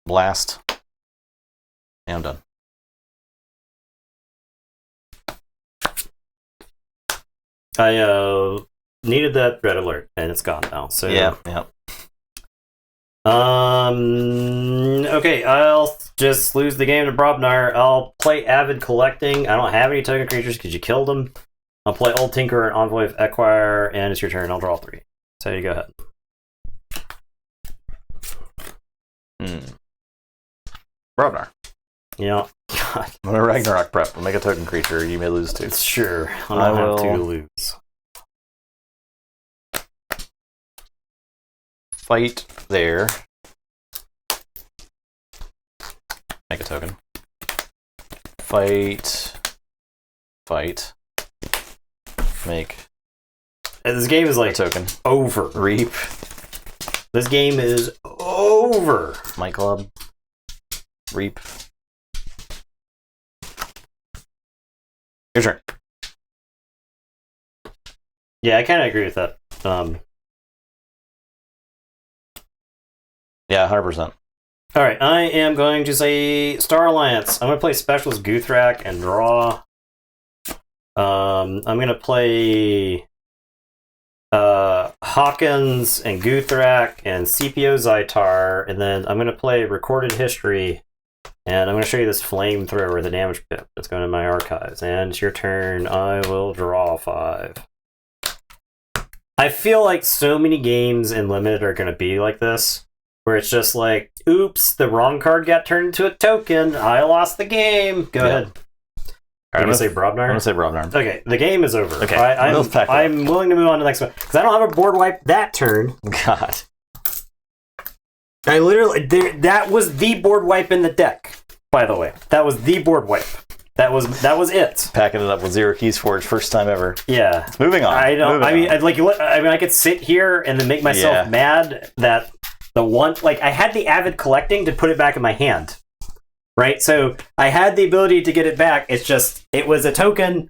Blast. And I'm done. I needed that red alert, and it's gone now. So Yeah. Okay, I'll just lose the game to Brobnar. I'll play Avid Collecting. I don't have any token creatures because you killed them. I'll play Old Tinker and Envoy of Equire, and it's your turn. I'll draw 3. So you go ahead. Brobnar. Yeah. God. I'm gonna Ragnarok prep. We'll make a token creature. You may lose 2. Sure. I don't have 2 to lose. Fight there. Make a token. Fight. Make And this game is a like token. over. Reap. This game is over. Might Club. Reap. Your turn. Yeah, I kind of agree with that. Yeah, 100%. All right, I am going to say Star Alliance. I'm going to play Specialist Guthrak and draw. I'm going to play Hawkins and Guthrak and CPO Zytar, and then I'm going to play Recorded History, and I'm going to show you this Flamethrower, the damage pip that's going in my archives. And it's your turn. I will draw 5. I feel like so many games in Limited are going to be like this, where it's just like, oops, the wrong card got turned into a token. I lost the game. Go ahead. All right, I'm going to say Brobnar? I'm going to say Brobnar. Okay, the game is over. Okay, I'm willing to move on to the next one. Because I don't have a board wipe that turn. God. I literally... that was the board wipe in the deck, by the way. That was the board wipe. That was it. Packing it up with 0 Keys Forge, first time ever. Yeah. Moving on. I don't... Moving on. I could sit here and then make myself mad that the one... Like, I had the Avid Collecting to put it back in my hand. Right? So I had the ability to get it back. It's just, it was a token,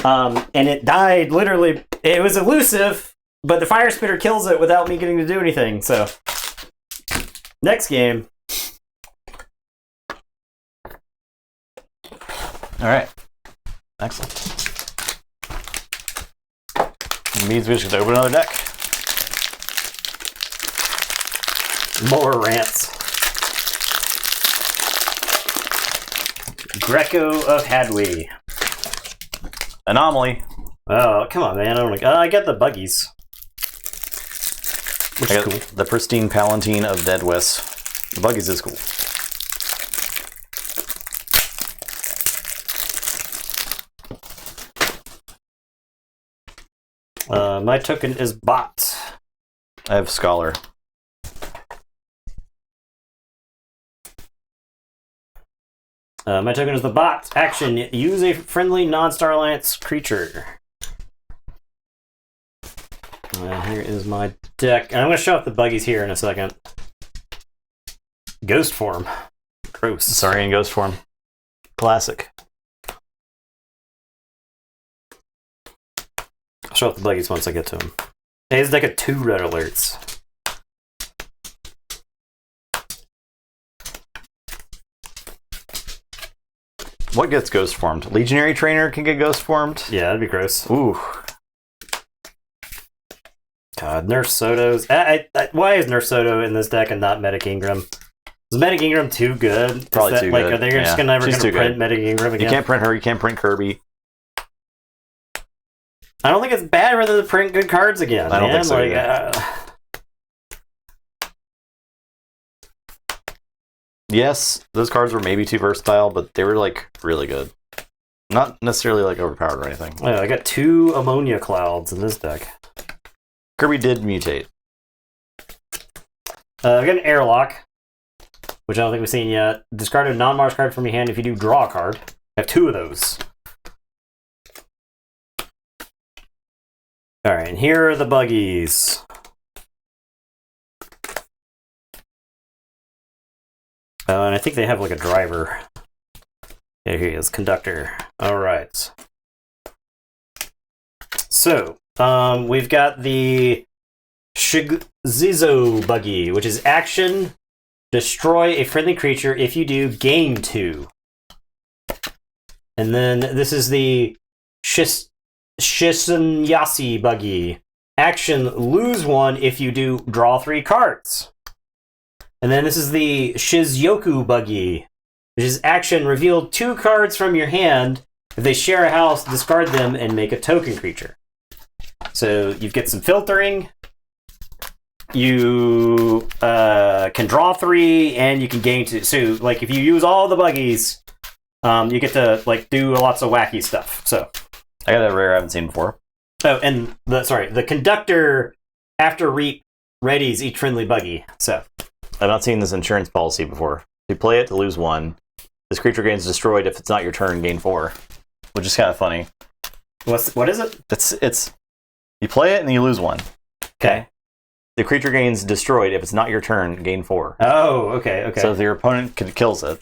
and it died literally. It was elusive, but the Fire Spitter kills it without me getting to do anything. So, next game. All right. Excellent. It means we should open another deck. More rants. Greco of Hadwe. Anomaly. Oh, come on, man. I get the buggies. Which I is got cool. the Pristine Palatine of Deadwis. The Buggies is cool. My token is Bot. I have Scholar. My token is the Bot. Action. Use a friendly non-Star Alliance creature. Here is my deck. And I'm going to show off the buggies here in a second. Ghost form. Gross. Sorry, in Ghost form. Classic. I'll show off the buggies once I get to them. Hey, it's like a 2 red alerts. What gets Ghost formed? Legionary Trainer can get Ghost formed? Yeah, that'd be gross. Ooh. God, Nerf Soto's. Why is Nerf Soto in this deck and not Medic Ingram? Is Medic Ingram too good? Probably too good. Are they just never going to print good. Medic Ingram again? You can't print her, you can't print Kirby. I don't think it's bad for them to print good cards again. I don't think so like, either. Yes, those cards were maybe too versatile, but they were like really good. Not necessarily like overpowered or anything. I got 2 Ammonia Clouds in this deck. Kirby did mutate. I got an Airlock, which I don't think we've seen yet. Discard a non-Mars card from your hand if you do draw a card. I have 2 of those. Alright, and here are the buggies. And I think they have like a driver. Yeah, here he is, conductor. All right. So, we've got the Shizuzo buggy, which is action, destroy a friendly creature. If you do, gain 2. And then this is the Shisanyasi buggy. Action, lose 1. If you do, draw 3 cards. And then this is the Shizyoku buggy, which is action, reveal 2 cards from your hand. If they share a house, discard them and make a token creature. So you get some filtering. You can draw 3 and you can gain 2. So like if you use all the buggies, you get to like do lots of wacky stuff. So I got a rare I haven't seen before. Oh, and the conductor after reap readies each friendly buggy. So I've not seen this insurance policy before. You play it to lose 1. This creature gains destroyed if it's not your turn, gain 4. Which is kind of funny. what is it? It's you play it and you lose 1. Okay. The creature gains destroyed if it's not your turn, gain 4. Oh, okay. So if your opponent kills it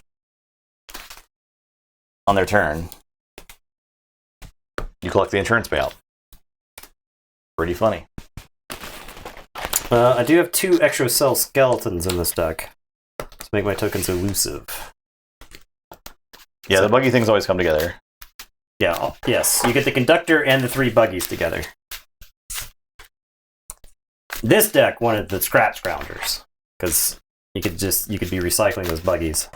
on their turn, you collect the insurance payout. Pretty funny. I do have 2 extra cell skeletons in this deck to make my tokens elusive. Yeah, the buggy things always come together. Yeah, yes. You get the conductor and the 3 buggies together. This deck wanted the scrap scroungers because you could be recycling those buggies.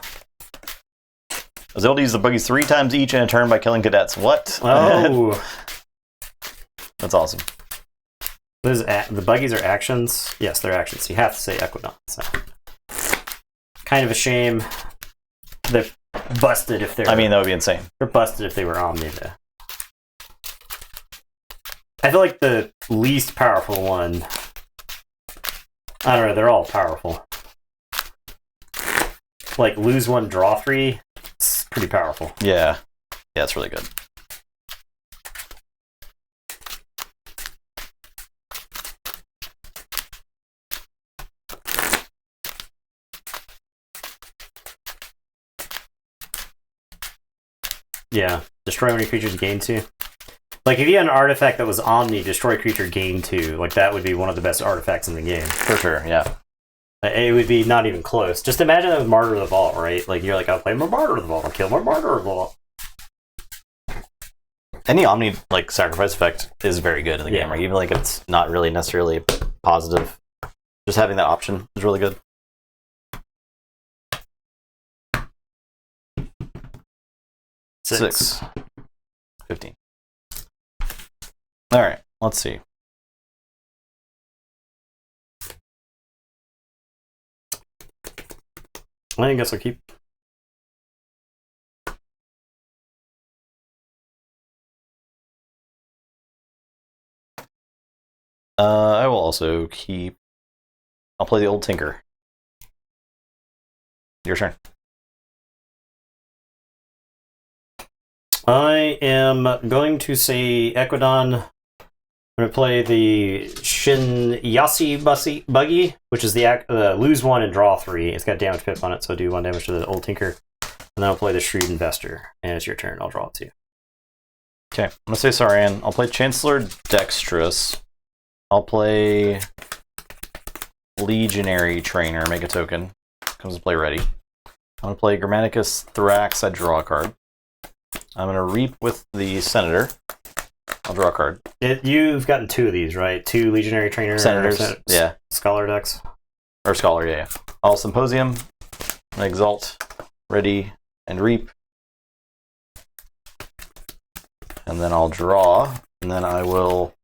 I was able to use the buggies 3 times each in a turn by killing cadets. What? Oh, That's awesome. the buggies are actions. Yes, they're actions. You have to say Equidon. So. Kind of a shame. They're busted if they're. I mean, that would be insane. They're busted if they were Omni, though. I feel like the least powerful one. I don't know. They're all powerful. Like lose 1, draw 3. It's pretty powerful. Yeah, it's really good. Yeah, destroy one of your creatures, gain 2. Like if you had an artifact that was Omni, destroy creature, gain 2. Like that would be one of the best artifacts in the game. For sure, yeah. It would be not even close. Just imagine that with Martyr of the Vault, right? Like you're like, I'll play more Martyr of the Vault. I'll kill more Martyr of the Vault. Any Omni like sacrifice effect is very good in the game, right? Even like it's not really necessarily positive. Just having that option is really good. Six. 15. All right, let's see. I guess I'll keep. I will also keep. I'll play the Old Tinker. Your turn. I am going to say Equidon. I'm going to play the Shinyasi buggy, which is the lose 1 and draw 3. It's got damage pip on it, so do 1 damage to the Old Tinker. And then I'll play the Shrewd Investor. And it's your turn. I'll draw 2. Okay, I'm going to say Saurian. I'll play Chancellor Dexterous. I'll play Legionary Trainer, make a token. Comes to play ready. I'm going to play Grammaticus Thrax, I draw a card. I'm going to reap with the Senator. I'll draw a card. You've gotten 2 of these, right? 2 Legionary Trainer Senators, yeah. Scholar decks. Or Scholar, yeah. I'll Symposium, Exalt, Ready, and Reap. And then I'll draw, and then I will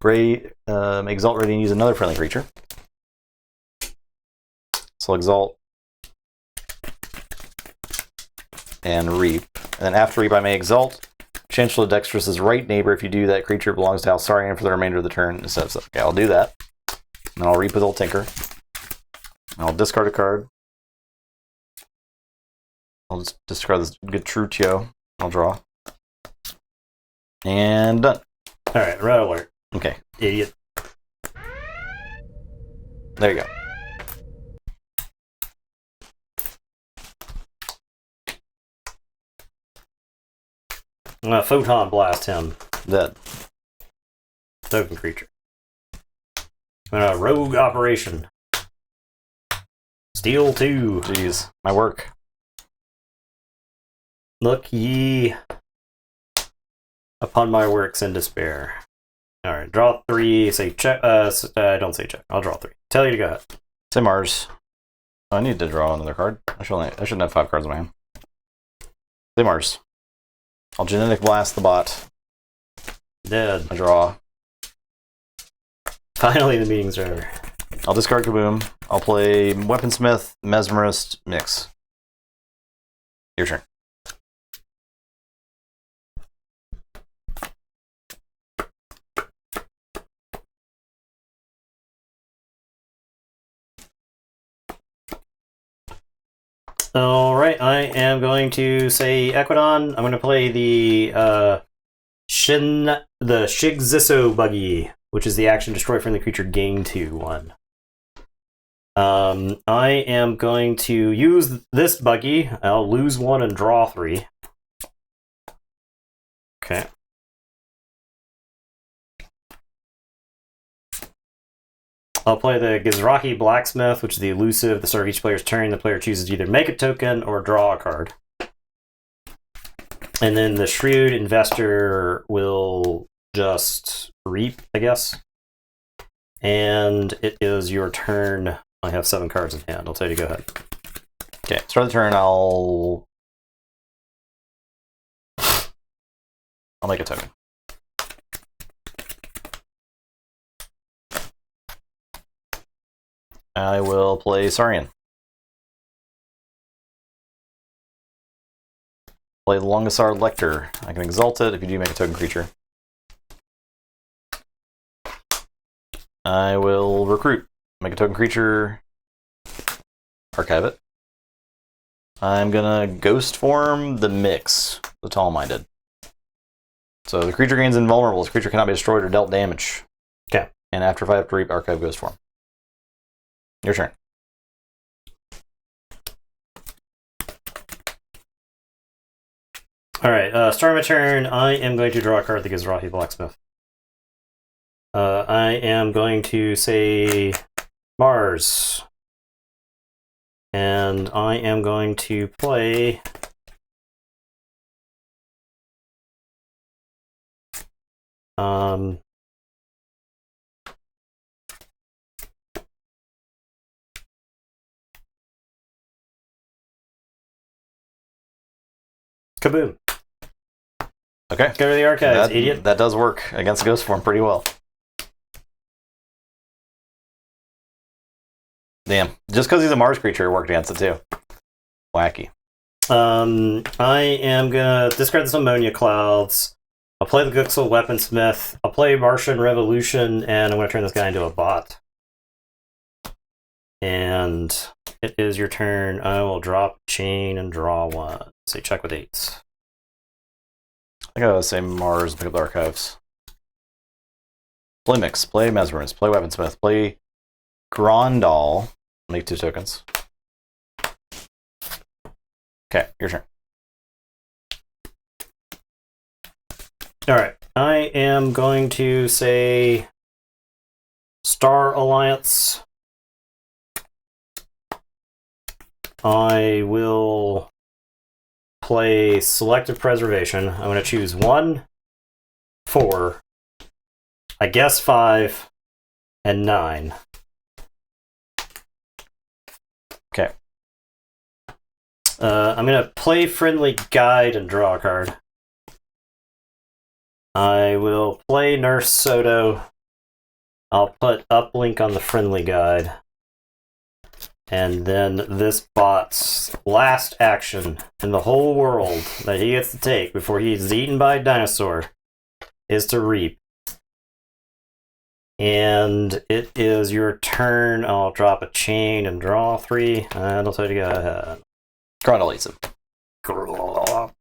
Exalt Ready and use another friendly creature. So Exalt and Reap. And then after Reap, I may Exalt. Chancellor Dexterous' right neighbor. If you do, that creature belongs to House Saurian for the remainder of the turn. Okay, I'll do that. And I'll Reap with Old Tinker. I'll discard a card. I'll just discard this good Trutio. I'll draw. And done. Alright, red alert. Okay. Idiot. There you go. Photon blast him. Dead. Token creature. Rogue operation. Steal 2. Jeez, my work. Look ye upon my works in despair. Alright, draw 3, say check. Don't say check. I'll draw 3. Tell you to go ahead. Say Mars. I need to draw another card. I shouldn't have 5 cards in my hand. Say Mars. I'll genetic blast the bot. Dead. I draw. Finally, the meetings are over. I'll discard Kaboom. I'll play Weaponsmith, Mesmerist, Mix. Your turn. Alright, I am going to say Equidon. I'm going to play the Shigzisso Buggy, which is the action destroy friendly creature gain 2/1. I am going to use this Buggy. I'll lose 1 and draw 3. Okay. I'll play the Gizraki Blacksmith, which is the elusive. The start of each player's turn, the player chooses to either make a token or draw a card. And then the Shrewd Investor will just reap, I guess. And it is your turn. I have 7 cards in hand. I'll tell you to go ahead. Okay, start the turn. I'll make a token. I will play Saurian. Play the Longisar Lector. I can exalt it if you do make a token creature. I will recruit. Make a token creature. Archive it. I'm gonna ghost form the Mix, the Tall-Minded. So the creature gains invulnerable. This creature cannot be destroyed or dealt damage. Okay. And after 5 to reap, archive ghost form. Your turn. Alright, start my turn. I am going to draw a card that gives Rahi Blacksmith. I am going to say Mars. And I am going to play Kaboom. Okay. Go to the archives, idiot. That does work against ghost form pretty well. Damn. Just because he's a Mars creature, it worked against it too. Wacky. I am gonna discard this Ammonia Clouds. I'll play the Guxel Weaponsmith. I'll play Martian Revolution, and I'm gonna turn this guy into a bot. And it is your turn. I will drop chain and draw 1. Say check with 8s. I gotta say Mars and pick up the archives. Play Mix, play Mesmerist, play Weaponsmith, play Grondal. Make 2 tokens. Okay, your turn. Alright, I am going to say Star Alliance. I will play Selective Preservation. I'm going to choose 1, 4, I guess 5, and 9. Okay. I'm going to play Friendly Guide and draw a card. I will play Nurse Soto. I'll put Uplink on the Friendly Guide. And then this bot's last action in the whole world that he gets to take before he is eaten by a dinosaur is to reap. And it is your turn. I'll drop a chain and draw 3. And I'll tell you to go ahead. Grondal eats it.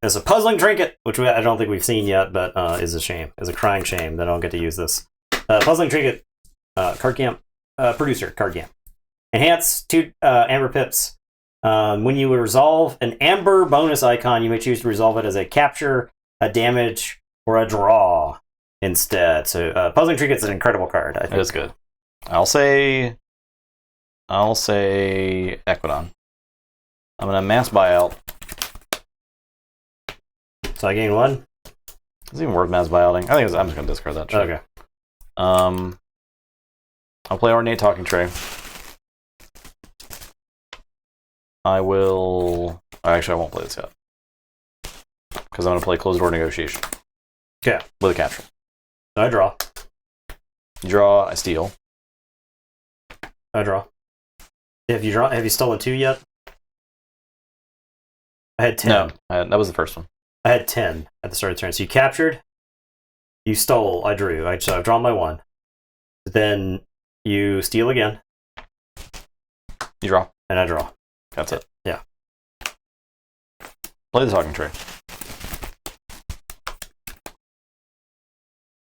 It's a puzzling trinket, which I don't think we've seen yet, but is a shame. Is a crying shame that I don't get to use this. Puzzling trinket, card camp, producer, card camp. Enhance 2 Amber Pips. When you resolve an Amber bonus icon, you may choose to resolve it as a capture, a damage, or a draw instead. So Puzzling Trinket's an incredible card. I It think. is good. I'll say Equidon. I'm gonna mass buyout. So I gain 1. Is it even worth mass buyouting? I'm just gonna discard that shit. Okay. I'll play Ornate Talking Tray. I will. Actually, I won't play this yet because I'm gonna play Closed Door Negotiation. Okay. With a capture. So I draw. Draw. I steal. I draw. Have you stolen 2 yet? I had 10. No, that was the first one. I had 10 at the start of the turn. So you captured, you stole, I drew. So I've drawn my 1. Then you steal again, You draw. and I draw. That's it. Yeah. Play the Talking Tray.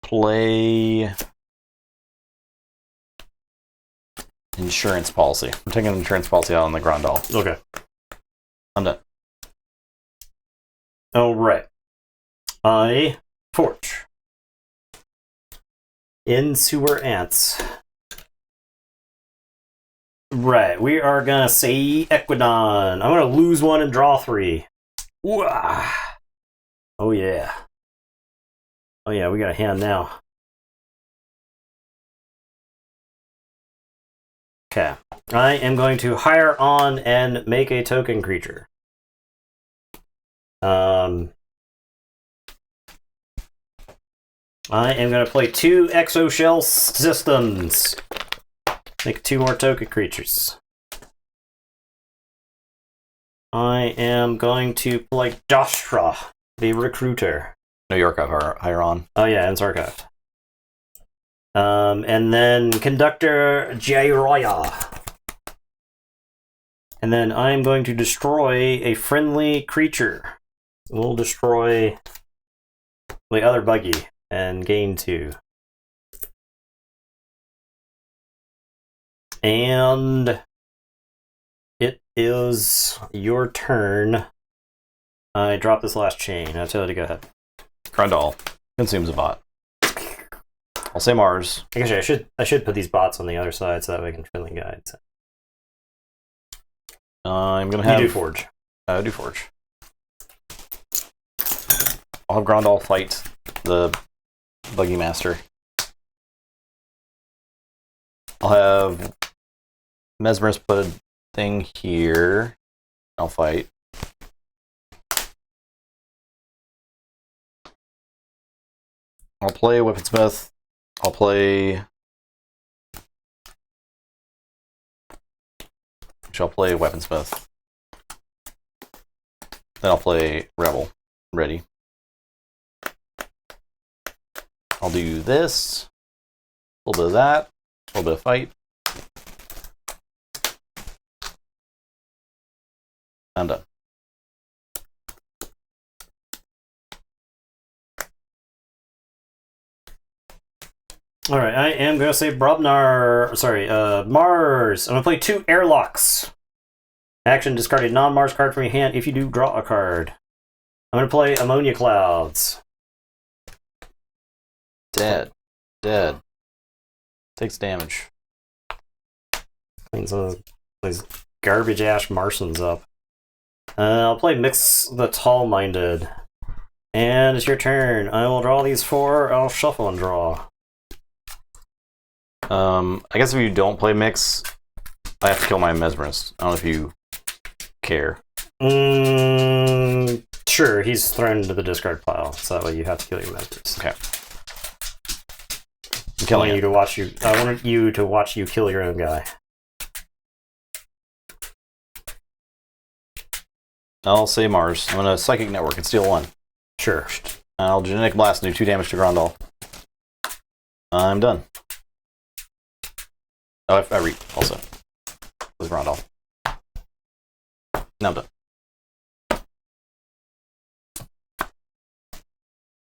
Play Insurance Policy. I'm taking an Insurance Policy out on the Grandal. Okay. I'm done. All right. I Forge. In Sewer Ants. Right, we are gonna say Equidon. I'm gonna lose 1 and draw 3. Wah. Oh yeah. Oh yeah, we got a hand now. Okay. I am going to hire on and make a token creature. I am going to play 2 Exoshell systems. Make 2 more token creatures. I am going to play Joshua, the Recruiter. New York, I've hire on. Oh yeah, and it's archived. And then Conductor Jairoya. And then I'm going to destroy a friendly creature. We'll destroy the other buggy and gain 2. And it is your turn. I drop this last chain. I'll tell you to go ahead. Grandal consumes a bot. I'll say Mars. Actually, I should put these bots on the other side so that way I can friendly guide. I'm gonna have You do Forge. do Forge. I'll have Grandal fight the Buggy Master. I'll have Mesmerist put a thing here. I'll fight. I'll play Weaponsmith. I'll play. I'll play Weaponsmith. Then I'll play Rebel. Ready. I'll do this. A little bit of that. A little bit of fight. I'm done. All right, I am going to say Mars. I'm going to play 2 Airlocks. Action, discard a non-Mars card from your hand. If you do, draw a card. I'm going to play Ammonia Clouds. Dead. Dead. Takes damage. Clean some of these garbage-ass Martians up. I'll play Mix the Tall-Minded. And it's your turn. I will draw these 4. I'll shuffle and draw. I guess if you don't play Mix, I have to kill my Mesmerist. I don't know if you care. Sure, he's thrown into the discard pile, so that way you have to kill your Mesmerist. Okay. I want you to watch you kill your own guy. I'll say Mars. I'm gonna Psychic Network and steal 1. Sure. I'll Genetic Blast and do 2 damage to Grandal. I'm done. Oh, I read also. With Grandal. Now I'm done.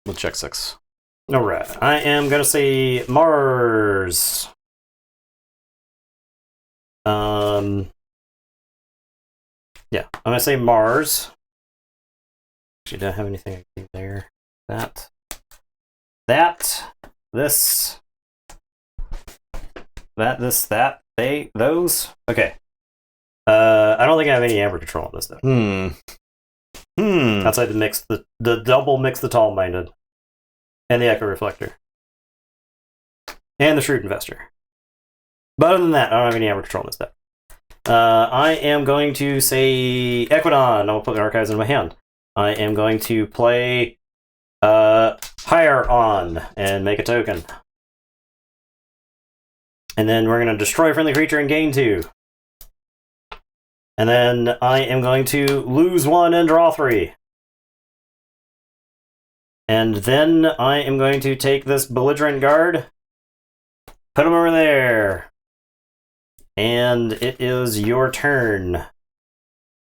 With check 6. Alright, I am gonna say Mars. Yeah, I'm gonna say Mars. Actually, don't have anything I can do there. That. This. Those. Okay. I don't think I have any amber control on this though. Outside the double mix the tall minded, and the echo reflector, and the shrewd investor. But other than that, I don't have any amber control on this deck. I am going to say Equidon. I'll put the archives in my hand. I am going to play Higher On and make a token. And then we're going to destroy a friendly creature and gain 2. And then I am going to lose 1 and draw 3. And then I am going to take this Belligerent Guard, put him over there. And it is your turn.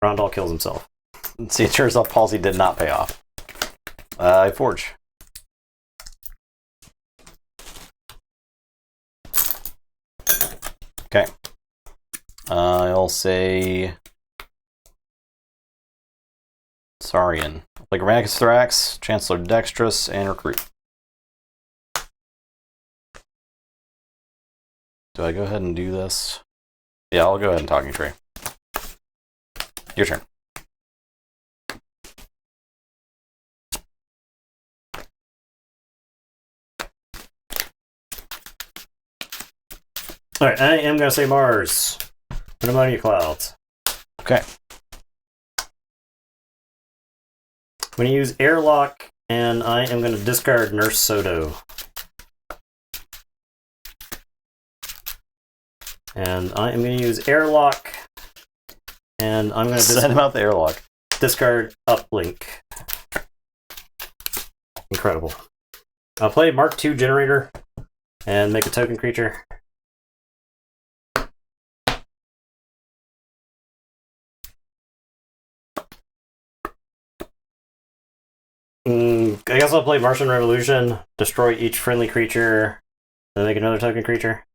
Rondal kills himself. See, it turns out Palsy did not pay off. I forge. Okay. I'll say Saurian. Like Grammaticus Thrax, Chancellor Dexterous, and Recruit. Do I go ahead and do this? Yeah, I'll go ahead and Talking Tree. Your turn. Alright, I am going to say Mars. Put him on your clouds. Okay. I'm going to use Airlock, and I am going to discard Nurse Soto. And I am going to use Airlock, and I'm going to send him out the Airlock. Discard Uplink. Incredible. I'll play Mark II Generator and make a token creature. I guess I'll play Martian Revolution, destroy each friendly creature, and then make another token creature.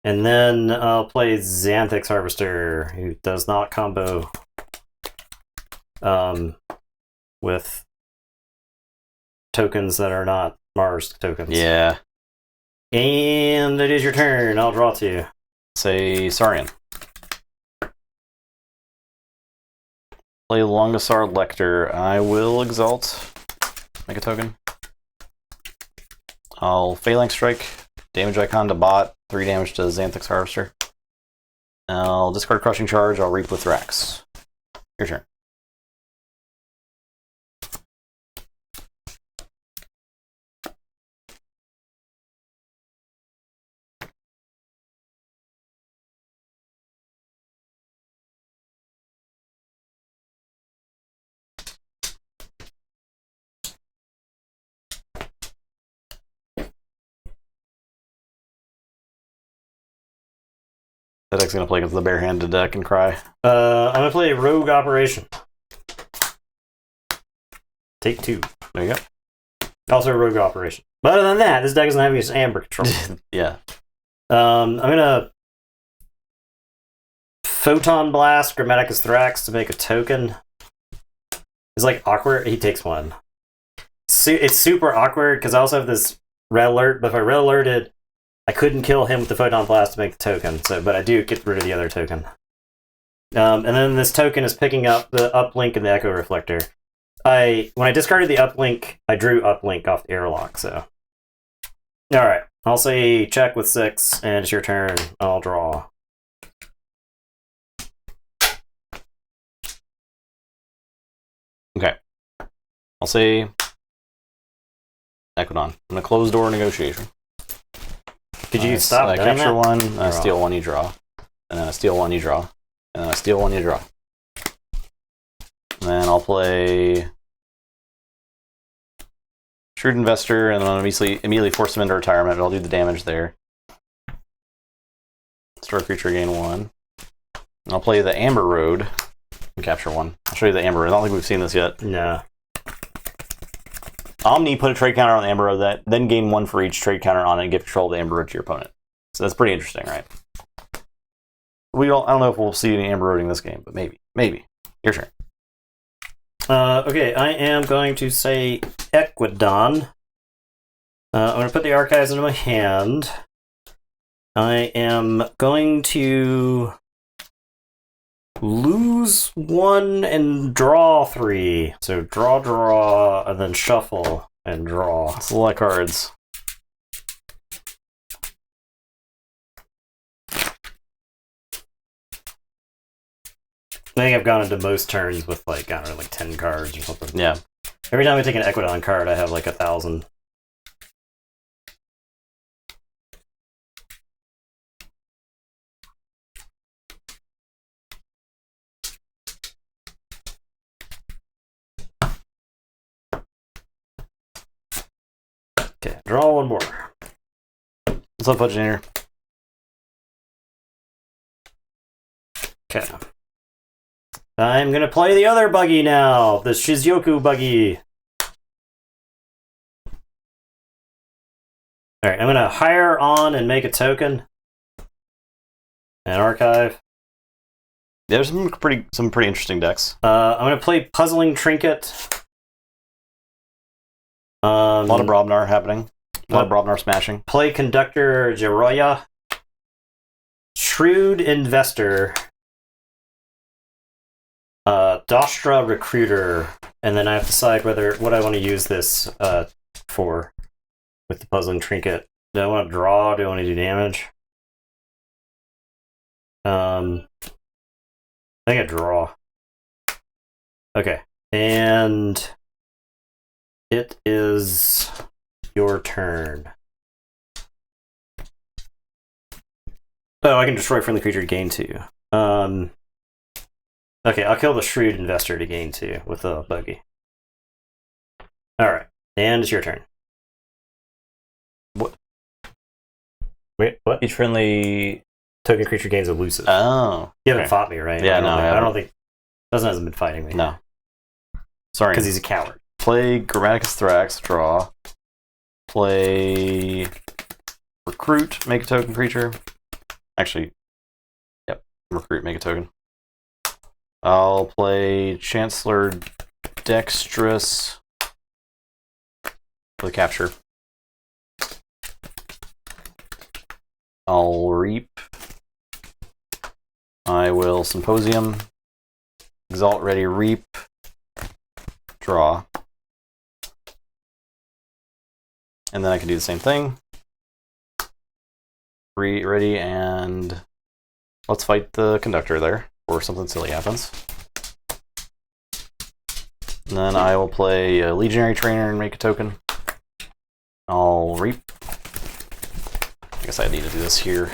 And then I'll play Xanthix Harvester, who does not combo with tokens that are not Mars tokens. Yeah. And it is your turn. I'll draw to you. Say Saurian. Play Longosaur Lecter. I will Exalt. Make a token. I'll Phalanx Strike. Damage icon to bot. 3 damage to Xanthix Harvester. I'll discard Crushing Charge. I'll Reap with Thrax. Your turn. That deck's gonna play against the barehanded deck and cry. I'm gonna play Rogue Operation. Take 2. There you go. Also Rogue Operation. But other than that, this deck doesn't have any Amber control. Yeah. I'm gonna Photon Blast Grammaticus Thrax to make a token. It's like awkward. He takes 1. It's super awkward because I also have this red alert, but if I red alerted, I couldn't kill him with the Photon Blast to make the token, but I do get rid of the other token. And then this token is picking up the uplink and the echo reflector. When I discarded the uplink, I drew uplink off the airlock, so. Alright, I'll say check with 6, and it's your turn. I'll draw. Okay. I'll say Equidon. I'm gonna close door negotiation. Could you stop I doing capture that? 1, I steal 1, you draw. And then I steal 1, you draw. And then I steal 1, you draw. And then I'll play Shrewd Investor, and then I'll immediately force him into retirement, but I'll do the damage there. Store creature, gain 1. And I'll play the Amber Road and capture 1. I'll show you the Amber Road. I don't think we've seen this yet. No. Omni, put a trade counter on the Amber Road, then gain 1 for each trade counter on it and give control of the Amber Road to your opponent. So that's pretty interesting, right? I don't know if we'll see any Amber Roading this game, but maybe. Maybe. Your turn. Okay, I am going to say Equidon. I'm going to put the archives into my hand. I am going to lose 1 and draw 3. So draw, and then shuffle and draw. That's a lot of cards. I think I've gone into most turns with like, I don't know, like 10 cards or something. Yeah. Every time I take an Equidon card, I have like 1,000. Okay, draw 1 more. What's up, Pudgenator? Okay. I'm gonna play the other buggy now, the Shizuoku buggy. Alright, I'm gonna hire on and make a token. And archive. Yeah, there's some pretty interesting decks. I'm gonna play Puzzling Trinket. A lot of Brobnar happening. A lot of Brobnar smashing. Play Conductor Jiroya. Shrewd Investor. Dostra Recruiter. And then I have to decide what I want to use this for with the Puzzling Trinket. Do I want to draw? Do I want to do damage? I think I draw. Okay. And it is your turn. Oh, I can destroy friendly creature to gain 2. Okay, I'll kill the Shrewd Investor to gain 2 with the buggy. Alright, and it's your turn. What? Wait, what? Each friendly Token creature gains elusive. Oh. You haven't fought me, right? Yeah, I don't think... Hasn't been fighting me. No. Sorry. Because he's a coward. Play Grammaticus Thrax, draw. Play Recruit, make a token creature. Actually, yep, Recruit, make a token. I'll play Chancellor Dexterous for the capture. I'll Reap. I will Symposium. Exalt Ready, Reap. Draw. And then I can do the same thing. Ready, and let's fight the Conductor there, or something silly happens. And then I will play a Legionary Trainer and make a token. I'll Reap. I guess I need to do this here.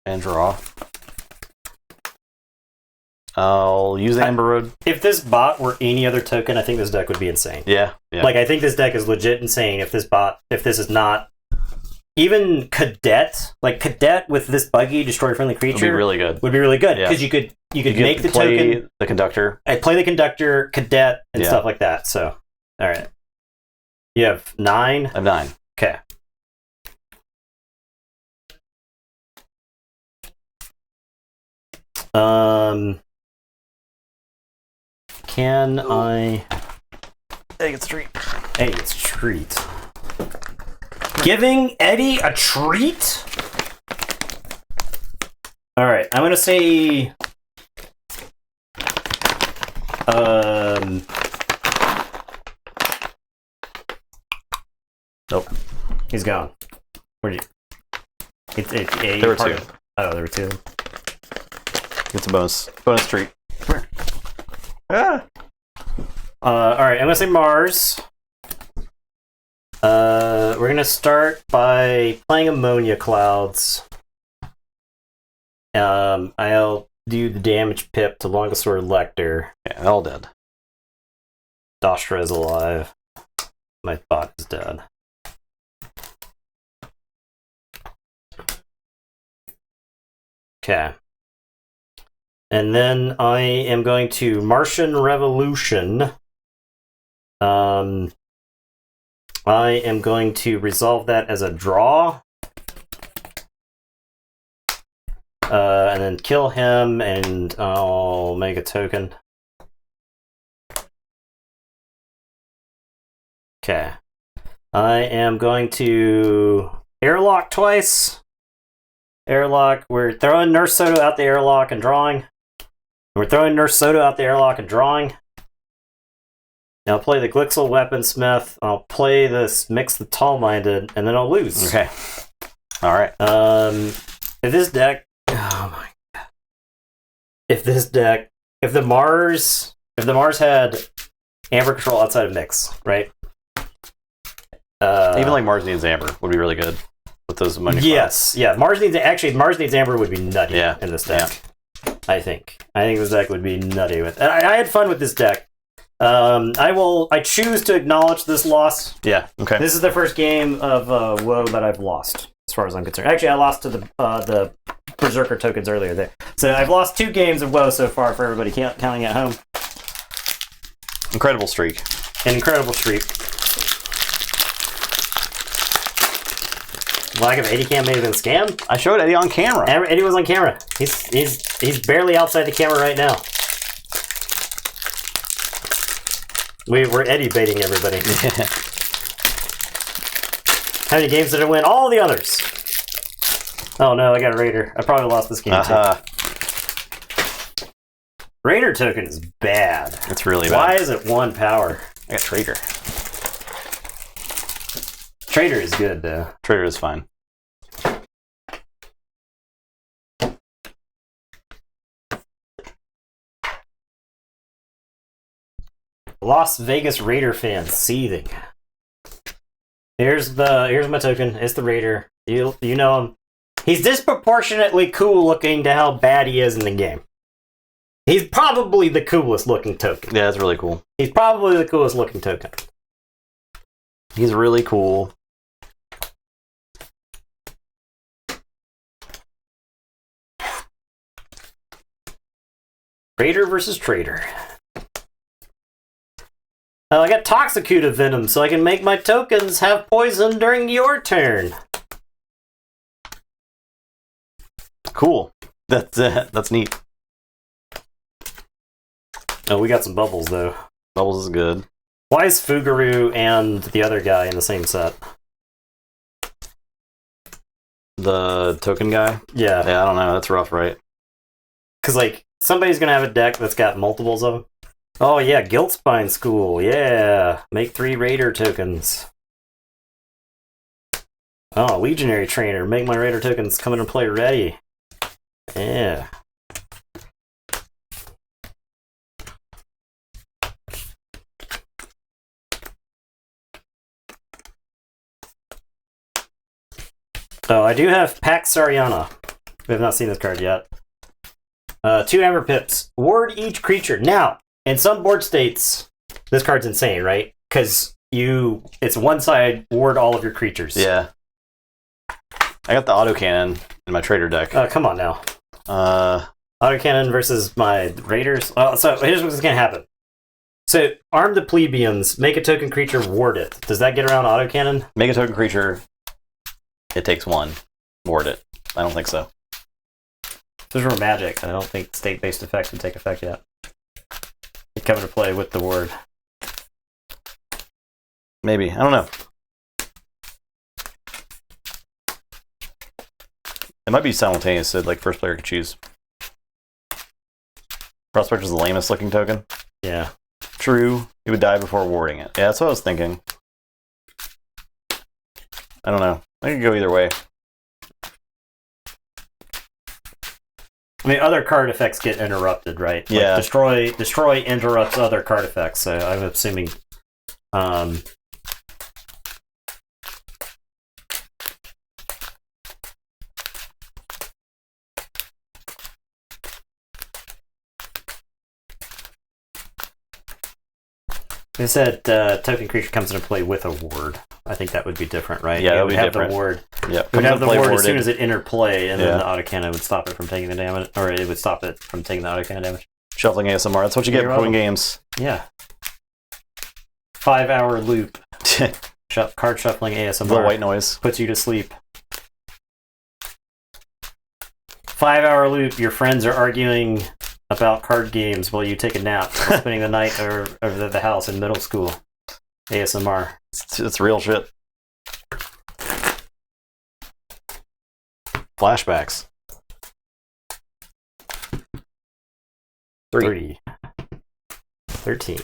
And draw. I'll use Amber Road. If this bot were any other token, I think this deck would be insane. Yeah. Like, I think this deck is legit insane if this is not... Even Cadet, like Cadet with this buggy, destroy friendly creature... Would be really good. Would be really good, Yeah. because you could make the play token... the Conductor. I'd play the Conductor, Cadet, and stuff like that, so... Alright. You have 9? I have 9. Okay. Can I... Hey, it's a treat. Hey, it's a treat. Giving Eddie a treat? Alright, I'm gonna say... Nope. He's gone. Where'd you... There were 2. Oh, there were 2. It's a bonus treat. Ah. Alright, I'm gonna say Mars. We're gonna start by playing Ammonia Clouds. I'll do the damage pip to Longosaur Lector. Yeah, they're all dead. Dostra is alive. My bot is dead. Okay. And then I am going to Martian Revolution. I am going to resolve that as a draw. And then kill him, and I'll make a token. Okay. I am going to airlock twice. Airlock. We're throwing Nurse Soto out the airlock and drawing. We're throwing Nurse Soto out the airlock and drawing. Now I'll play the Glixel Weaponsmith. I'll play this Mix the Tall-Minded, and then I'll lose. Okay. All right. If this deck, oh my god, if the Mars had Amber Control outside of Mix, right? Even like Mars Needs Amber would be really good with those money. Yes, yeah. Mars Needs Amber would be nutty in this deck. Yeah. I think this deck would be nutty with. And I had fun with this deck. I choose to acknowledge this loss. Yeah. Okay. This is the first game of WoW that I've lost, as far as I'm concerned. Actually, I lost to the Berserker tokens earlier there. So I've lost 2 games of WoW so far for everybody counting at home. Incredible streak. An incredible streak. Lack of Eddie cam may have been scammed. I showed Eddie on camera. Eddie was on camera. He's barely outside the camera right now. We're Eddie baiting everybody. Yeah. How many games did I win? All the others. Oh no, I got a Raider. I probably lost this game too. Raider token is bad. It's really bad. Why is it 1 power? I got Trader. Trader is good though. Trader is fine. Las Vegas Raider fans seething. Here's my token. It's the Raider. You know him. He's disproportionately cool looking to how bad he is in the game. He's probably the coolest looking token. Yeah, that's really cool. He's probably the coolest looking token. He's really cool. Raider versus Trader. I got Toxicuta Venom, so I can make my tokens have poison during your turn. Cool. That's neat. Oh, we got some bubbles though. Bubbles is good. Why is Fugaru and the other guy in the same set? The token guy? Yeah. I don't know. That's rough, right? Because, like, somebody's going to have a deck that's got multiples of them. Oh, yeah, Guiltspine School. Yeah. Make 3 Raider tokens. Oh, Legionary Trainer. Make my Raider tokens come into play ready. Yeah. Oh, I do have Pax Sariana. We have not seen this card yet. 2 Amber Pips. Ward each creature. Now, in some board states, this card's insane, right? Because it's one side, ward all of your creatures. Yeah. I got the autocannon in my trader deck. Oh, come on now. Autocannon versus my Raiders. Oh, so here's what's going to happen. So, arm the plebeians, make a token creature, ward it. Does that get around autocannon? Make a token creature. It takes 1. Ward it. I don't think so. Those were magic. I don't think state-based effects would take effect yet. It'd come into play with the ward. Maybe. I don't know. It might be simultaneous, so like first player could choose. Prospector is the lamest looking token. Yeah. True. He would die before warding it. Yeah, that's what I was thinking. I don't know. I could go either way. I mean, other card effects get interrupted, right? Like Yeah. Destroy interrupts other card effects, so I'm assuming... They said token creature comes into play with a ward. I think that would be different, right? Yeah, that It would be have different. The ward. Yeah. It would have the ward as soon as it. it entered play, and then Yeah. the autocannon would stop it from taking the damage, or it would stop it from taking the autocannon damage. Shuffling ASMR. That's what you get You're for winning welcome. games. Yeah. 5-hour loop. Card shuffling ASMR. The white noise. Puts you to sleep. 5-hour loop. Your friends are arguing about card games while you take a nap, spending the night or the house in middle school. ASMR. It's real shit. Flashbacks. 3. 13.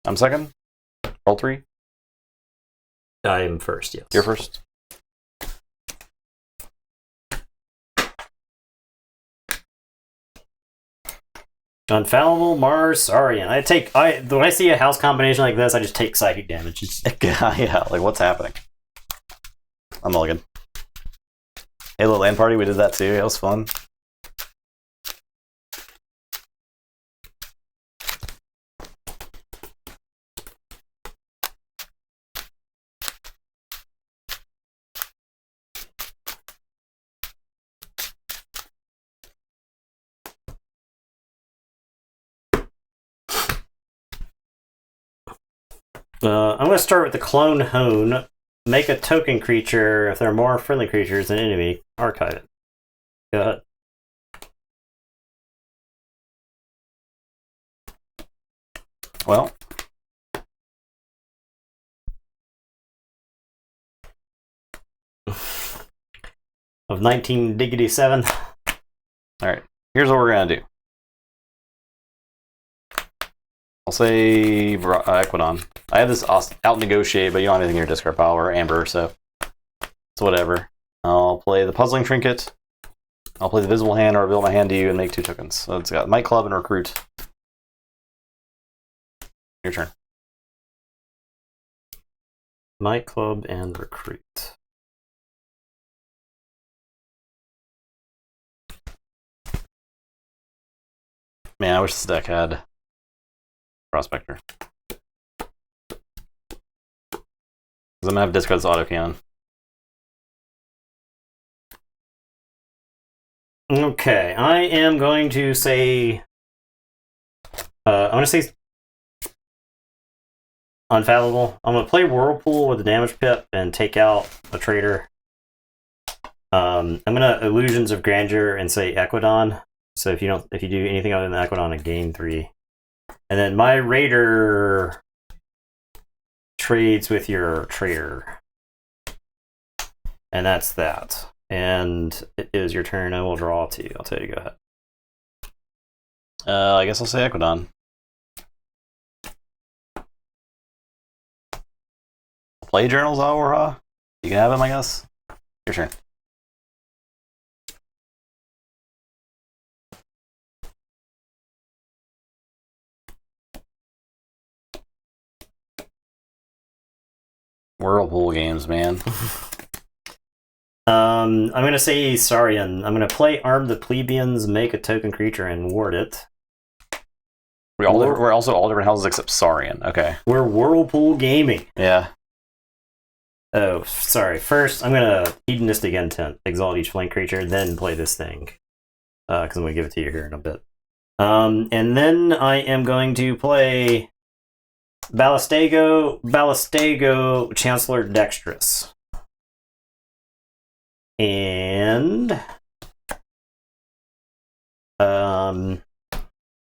I'm second. Roll 3. I am first, yes. You're first. Unfallible Mars Saurian. When I see a house combination like this, I just take psychic damage. Yeah, like what's happening? I'm mulligan. Hey, little LAN party, we did that too. It was fun. I'm going to start with the Clone Hone. Make a token creature. If there are more friendly creatures than enemy, archive it. Go ahead. Well, Of 19 Diggity 7. all right. Here's what we're gonna do. I'll say Equidon. I have this out negotiate, but you don't have anything in your discard pile or Amber, so it's whatever. I'll play the Puzzling Trinket. I'll play the Visible Hand or reveal my hand to you and make 2 tokens. So it's got Might Club and Recruit. Your turn. Might Club and Recruit. Man, I wish this deck had Prospector. Because I'm going to have discards autocannon. Okay, I am going to say... I'm going to say... Unfathomable. I'm going to play Whirlpool with the damage pip and take out a traitor. I'm going to Illusions of Grandeur and say Equidon. So if you do anything other than Equidon, I gain 3. And then my Raider trades with your traitor. And that's that. And it is your turn. I will draw 2. I'll tell you to go ahead. I guess I'll say Equidon. Play Journals Aura. You can have him, I guess. Your turn. Whirlpool games, man. I'm going to say Saurian. I'm going to play Arm the Plebeians, make a token creature, and ward it. We're also all different houses except Saurian. Okay. We're Whirlpool Gaming. Yeah. Oh, sorry. First, I'm going to Hedonistic Intent, exalt each flank creature, then play this thing. Because I'm going to give it to you here in a bit. And then I am going to play Ballastago, Chancellor Dexterous. And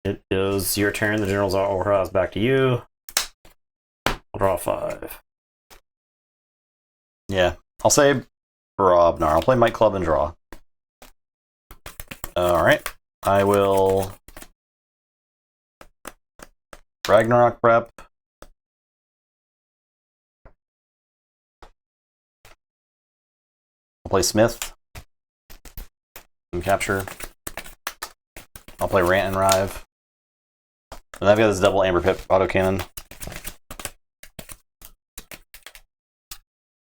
it is your turn. The General's Aura is back to you. I'll draw 5. Yeah. I'll say Brobnar. I'll play Might Club and draw. Alright. I will Ragnarok Prep. I'll play Smith and Capture. I'll play Rant and Rive. And I've got this double Amber Pip autocannon.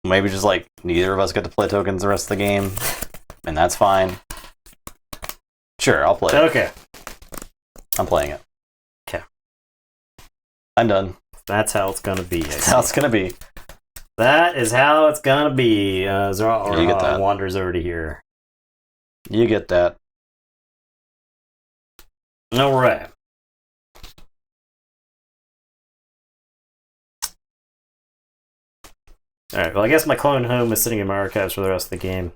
Maybe just like neither of us get to play tokens the rest of the game, and that's fine. Sure, I'll play it. Okay. I'm playing it. Okay. I'm done. That's how it's going to be. That's how it's going to be. That is how it's going to be. Zora You get that. wanders over to here. You get that. All right. All right. Well, I guess my Clone Home is sitting in my archives for the rest of the game.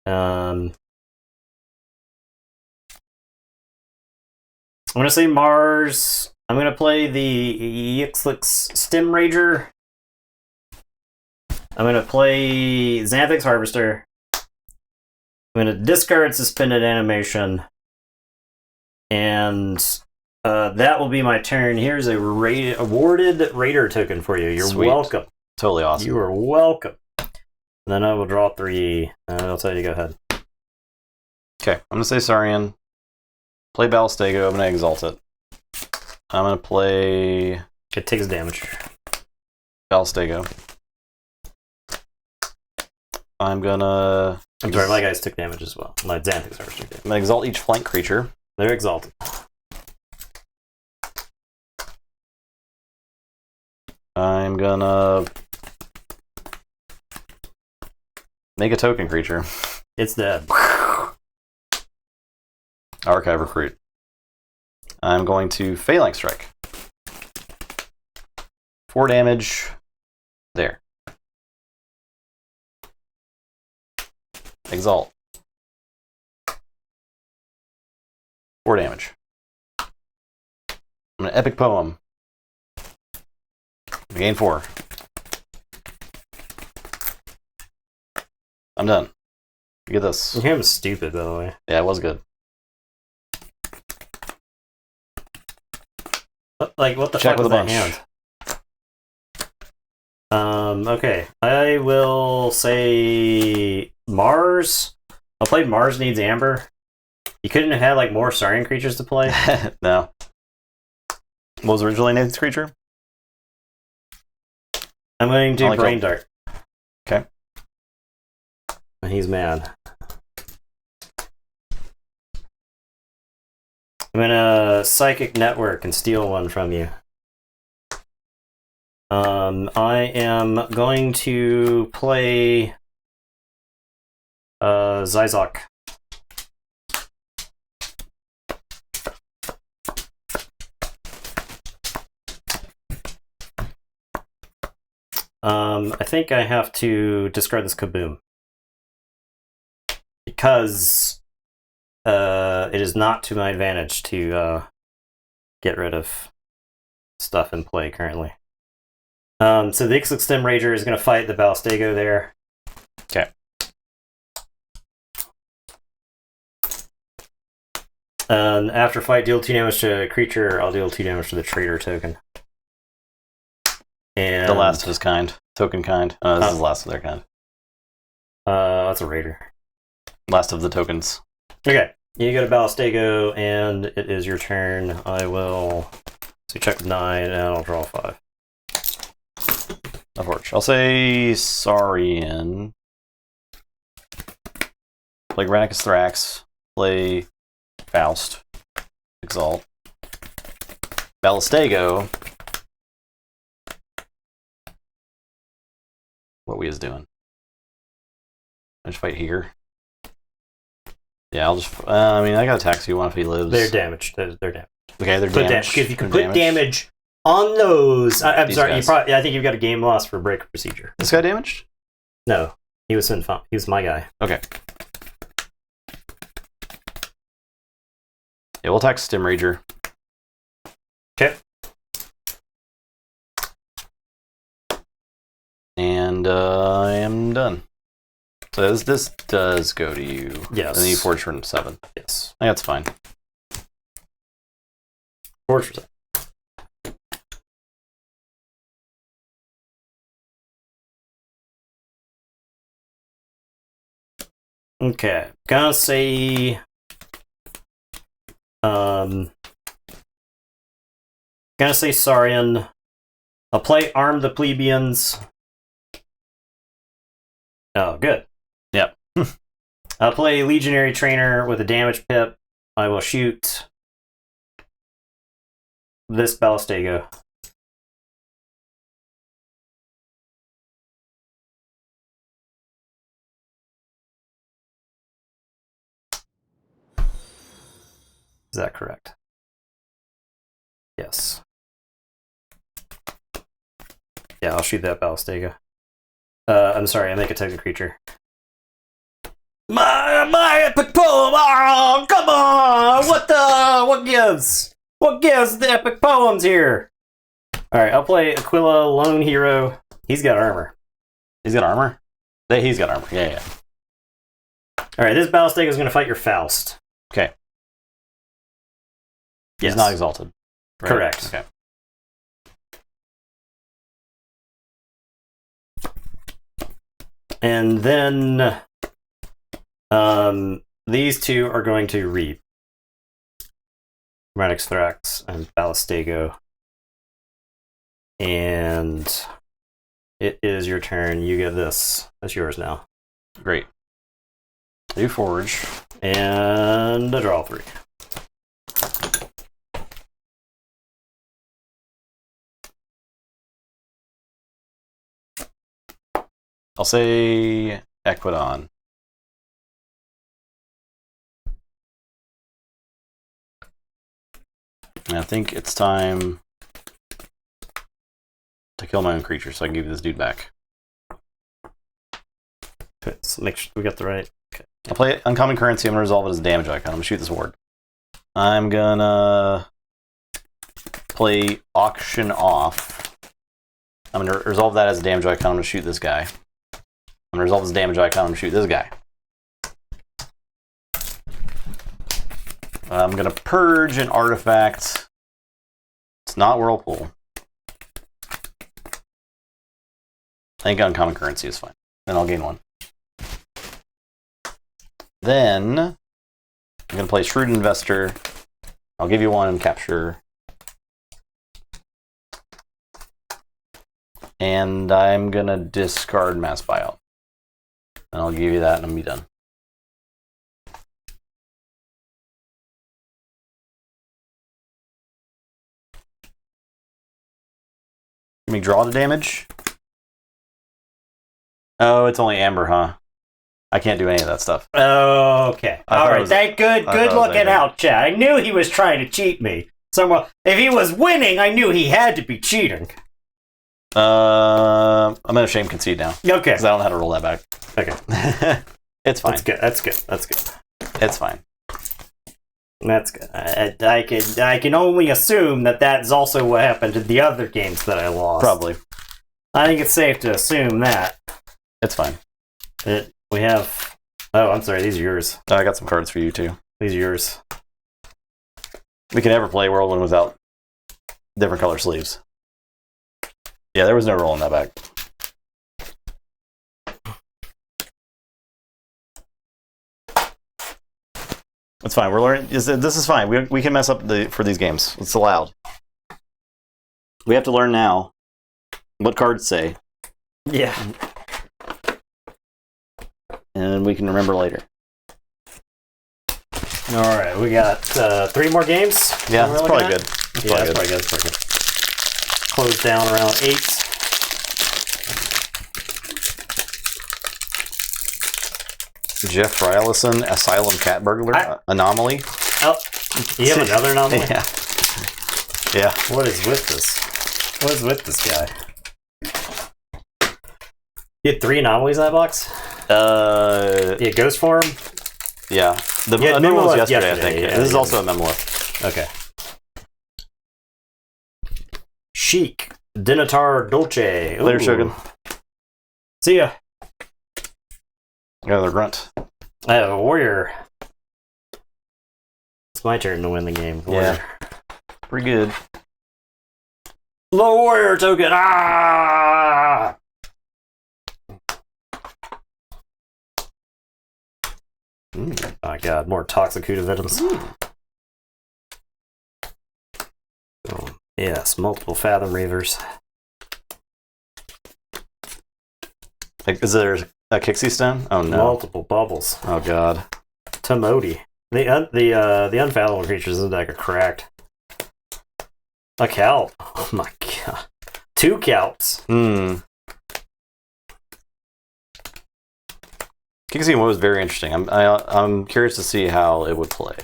I'm going to say Mars. I'm going to play the Ixlix Stem Rager. I'm going to play Xanthix Harvester. I'm going to discard Suspended Animation. And that will be my turn. Here's a awarded Raider token for you. You're Sweet. welcome. Totally awesome. You are welcome. And then I will draw 3, and I'll tell you to go ahead. Okay, I'm going to say Saurian. Play Ballistego. I'm going to exalt it. I'm going to play It takes damage. Ballistego. I'm going to... I'm sorry, my guys took damage as well. My Xanthix Harvester did. I'm going to exalt each flank creature. They're exalted. I'm going to make a token creature. It's dead. Archive Recruit. I'm going to Phalanx Strike. 4 damage. There. Exalt. 4 damage. I'm going to Epic Poem. Gain 4. I'm done. Look at this. Your hand was stupid, by the way. Yeah, it was good. Like, what the Check fuck with was a that bunch. hand? Okay. I will say Mars. I'll play Mars Needs Amber. You couldn't have had, like, more Saurian creatures to play? No. What was originally Nathan's creature? I'm going to Only Brain called- Dart. Okay. He's mad. I'm gonna Psychic Network and steal one from you. I am going to play Zyzok. I think I have to discard this Kaboom. Because it is not to my advantage to get rid of stuff in play currently. So the Ixlix Stem Rager is going to fight the Ballistego there. Okay. After fight, deal 2 damage to a creature. I'll deal 2 damage to the Trader token. And The last of his kind. Token kind. This is the last of their kind. that's a Raider. Last of the tokens. Okay, you get a Ballistego, and it is your turn. I will check 9, and I'll draw 5. I'll say Saurian. Play Granicus Thrax. Play Faust. Exalt. Ballistego. What we is doing? I just fight here. Yeah, I'll just. I mean, I got to tax you one if he lives. They're damaged. They're damaged. Okay, they're Put damaged. if you can They're put damage on those. I'm These sorry. guys. I think you've got a game loss for break of procedure. This guy damaged? No, he was he was my guy. Okay. Yeah, we'll tax Stem Rager. Okay. And I am done. So this does go to you. Yes. And then you forge for 7. Yes. I think that's fine. Forge. Okay, gonna say, Saurian. I'll play Arm the Plebeians. Oh, good. Yep. I'll play Legionary Trainer with a damage pip. I will shoot this Ballistego. Is that correct? Yes. Yeah, I'll shoot that Ballistego. I'm sorry, I make a token creature. My epic poem! Oh, come on! What gives? What gives the epic poems here? Alright, I'll play Aquila, Lone Hero. He's got armor. He's got armor? He's got armor. Yeah. Alright, this Battlestake is going to fight your Faust. Okay. Yes. He's not exalted. Right? Correct. Okay. And then these two are going to reap. Chromatic Thrax and Ballistego. And it is your turn. You get this. That's yours now. Great. New Forge. And a draw 3. I'll say Equidon. And I think it's time to kill my own creature so I can give this dude back. Okay, so make sure we got the right. Okay. I'll play uncommon currency. I'm going to resolve it as a damage icon. I'm going to shoot this ward. I'm going to play Auction Off. I'm going to resolve that as a damage icon. I'm going to shoot this guy. I'm going to resolve this damage icon. I'm going to shoot this guy. I'm going to purge an artifact. It's not Whirlpool. I think uncommon currency is fine. Then I'll gain 1. Then I'm going to play Shrewd Investor. I'll give you 1 and capture. And I'm going to discard Mass Buyout. And I'll give you that and I'm be done. Give me draw to damage. Oh, it's only Amber, huh? I can't do any of that stuff. Okay. All right. Thank good looking out, Chad. I knew he was trying to cheat me. If he was winning, I knew he had to be cheating. I'm gonna shame concede now. Okay. Because I don't know how to roll that back. Okay. It's fine. That's good. It's fine. That's good. I can only assume that that's also what happened to the other games that I lost. Probably. I think it's safe to assume that. It's fine. We have... Oh, I'm sorry. These are yours. I got some cards for you, too. These are yours. We can never play Whirlwind without different color sleeves. Yeah, there was no roll in that bag. It's fine. We're learning. This is fine. We can mess up for these games. It's allowed. We have to learn now what cards say. Yeah. And we can remember later. All right, we got 3 more games. Yeah, that's probably good. That's probably good. Close down around 8. Jeff Ryerson, Asylum Cat Burglar, Anomaly. Oh, you have another anomaly? Yeah. Yeah. What is with this? What is with this guy? You had 3 anomalies in that box? Yeah, Ghost Form? Yeah. The Yeah, anomaly was Memolith yesterday, I yesterday, think. yeah, This is yeah. also a Memolith. Okay. Chic. Dinatar Dolce. Later, Ooh. Shogun. See ya. Another grunt. I have a warrior. It's my turn to win the game. Warrior. Yeah. Pretty good. The warrior token. Ah! Oh my god, more Toxicuda Venoms. Oh, yes, multiple Fathom Reavers. Like, is there a Kixie Stone? Oh no. Multiple bubbles. Oh god. Tamodi. The unfathomable creatures in the deck are cracked. A Calp. Oh my god. 2 Calps. Kixie was very interesting. I'm curious to see how it would play.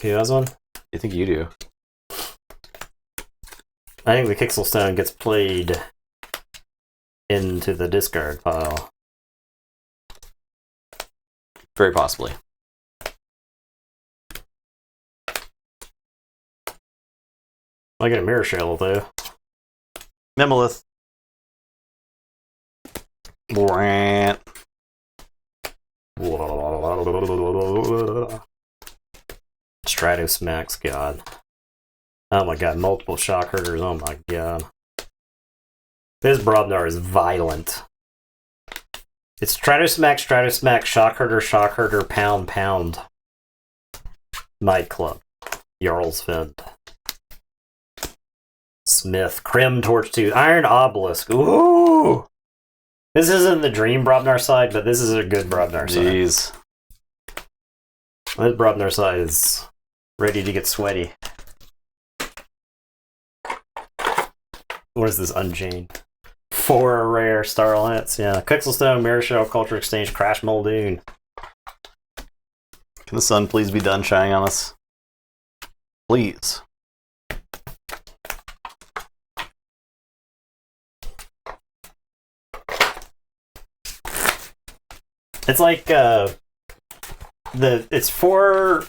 Who has one? You think you do? I think the Kixel Stone gets played into the discard pile. Very possibly. I get a mirror shell though. Mimolith. Brant. Stratosmax, God. Oh my god, multiple shock herders, oh my god. This Brobnar is violent. It's Stratosmax, shock herder, pound, pound. Might Club. Jarl's Fend. Smith, Crim Torchtooth, Iron Obelisk. Ooh! This isn't the Dream Brobnar side, but this is a good Brobnar side. Jeez. This Brobnar side is ready to get sweaty. What is this? Unchained. 4 rare Starlance. Yeah. Quixelstone, Mirror Shell, Culture Exchange, Crash Muldoon. Can the sun please be done shining on us? Please. It's like it's 4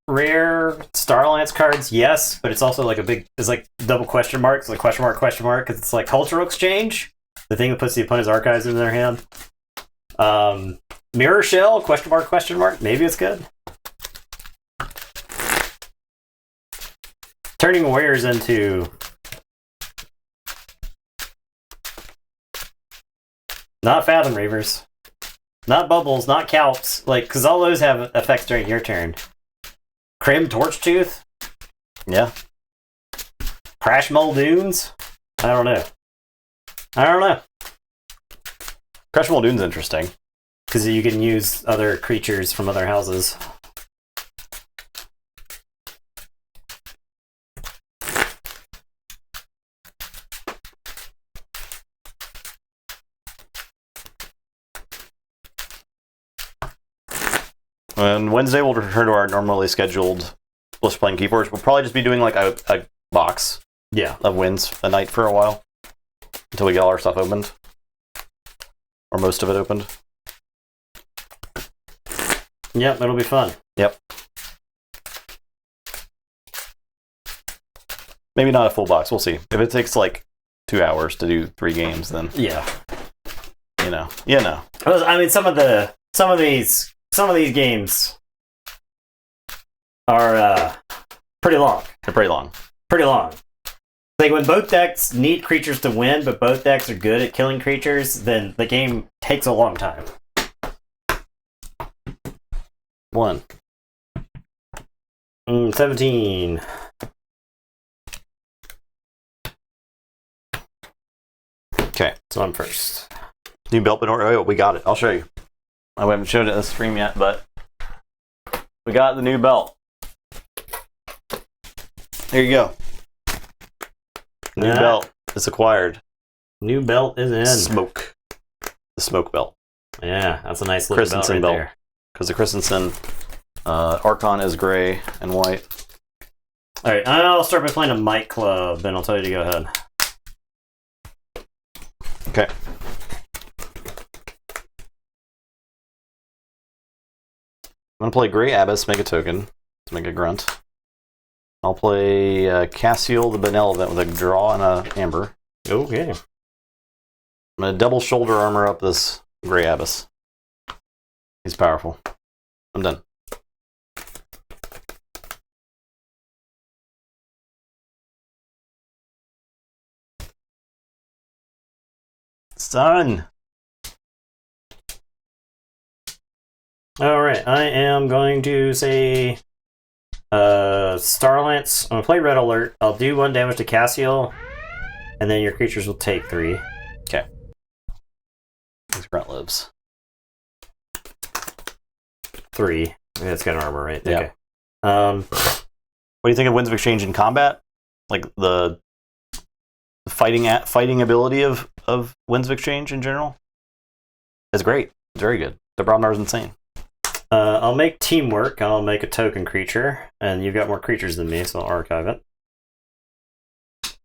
rare Starlance cards, yes, but it's also like it's like double question mark. It's like question mark, because it's like Cultural Exchange, the thing that puts the opponent's archives in their hand. Mirror Shell, question mark, maybe it's good. Turning Warriors into not Fathom Reavers. Not Bubbles, not Calps, like, because all those have effects during your turn. Crim Torchtooth? Yeah. Crash Muldoons? I don't know. Crash Muldoon's interesting. Because you can use other creatures from other houses. And Wednesday we'll return to our normally scheduled Bliss playing Keyforge. We'll probably just be doing like a box of wins a night for a while. Until we get all our stuff opened. Or most of it opened. Yep, it'll be fun. Yep. Maybe not a full box, we'll see. If it takes like 2 hours to do 3 games, then yeah. You know. I mean some of these games are pretty long. They're pretty long. Like when both decks need creatures to win, but both decks are good at killing creatures, then the game takes a long time. 1. 17. Okay. So I'm first. New belt, but oh, we got it. I'll show you. I haven't showed it in the stream yet, but we got the new belt. There you go. New belt is acquired. New belt is in. Smoke. The smoke belt. Yeah, that's a nice looking belt right there. Because the Christensen Archon is gray and white. Alright, I'll start by playing a Might Club, then I'll tell you to go ahead. Okay. I'm going to play Grey Abyss, make a token to make a grunt. I'll play Cassiel the Benevolent with a draw and a amber. Okay. I'm going to double shoulder armor up this Grey Abyss. He's powerful. I'm done. It's done. Alright, I am going to say Starlance. I'm going to play Red Alert. I'll do 1 damage to Cassiel, and then your creatures will take 3. Okay. His grunt lives. 3. Yeah, it's got an armor, right? Yeah. Okay. What do you think of Winds of Exchange in combat? Like the fighting ability of Winds of Exchange in general? It's great. It's very good. The Brobnar is insane. I'll make Teamwork. I'll make a token creature, and you've got more creatures than me, so I'll archive it.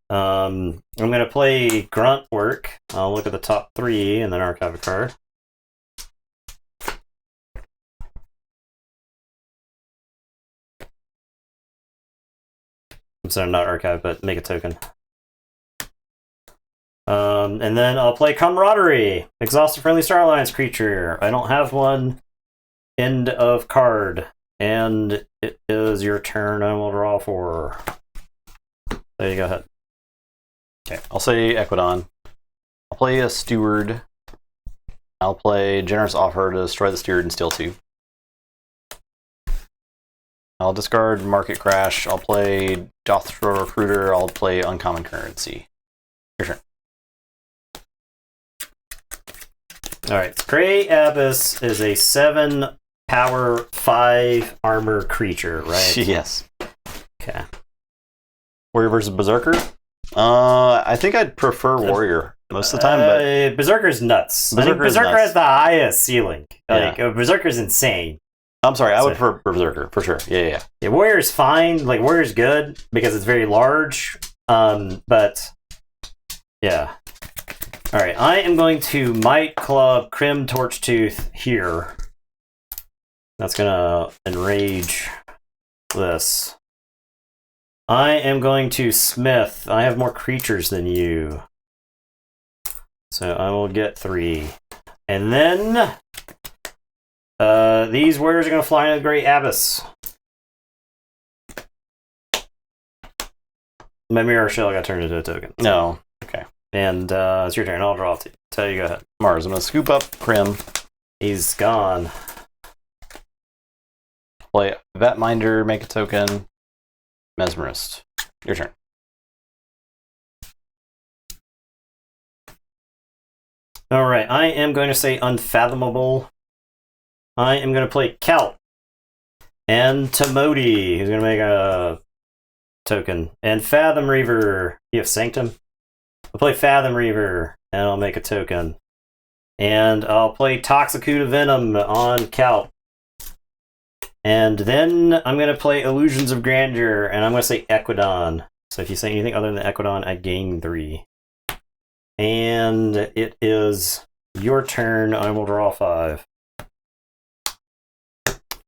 I'm going to play Grunt Work. I'll look at the top 3 and then archive a card. So not archive, but make a token. And then I'll play Camaraderie. Exhaust a friendly Star Alliance creature. I don't have one. End of card. And it is your turn. I will draw 4. There you go. Ahead. Okay, I'll say Equidon. I'll play a Steward. I'll play Generous Offer to destroy the Steward and steal 2. I'll discard Market Crash. I'll play Dothra Recruiter. I'll play Uncommon Currency. Your turn. Alright, Grey Abyss is a 7 power, 5 armor creature, right? Yes. Okay. Warrior versus Berserker? I think I'd prefer Warrior most of the time, but Berserker's nuts. I think Berserker has the highest ceiling. Like, Berserker's insane. I'm sorry, I would prefer Berserker, for sure. Yeah. Warrior's fine. Like, Warrior's good because it's very large. But, yeah. Alright, I am going to Might Club Crim Torchtooth here. That's gonna enrage this. I am going to Smith. I have more creatures than you. So I will get 3. And then these warriors are going to fly into the Great Abyss. My Mirror Shell got turned into a token. No. Okay. And it's your turn. I'll draw it to you. So you go ahead. Mars, I'm going to scoop up Crim. He's gone. Play Vetminder, make a token. Mesmerist. Your turn. Alright, I am going to say Unfathomable. I am going to play Kelt. And Tamodi, who's going to make a token. And Fathom Reaver. You have Sanctum? I'll play Fathom Reaver, and I'll make a token. And I'll play Toxicuda Venom on Kelt. And then I'm going to play Illusions of Grandeur, and I'm going to say Equidon. So if you say anything other than Equidon, I gain 3. And it is your turn. I will draw 5.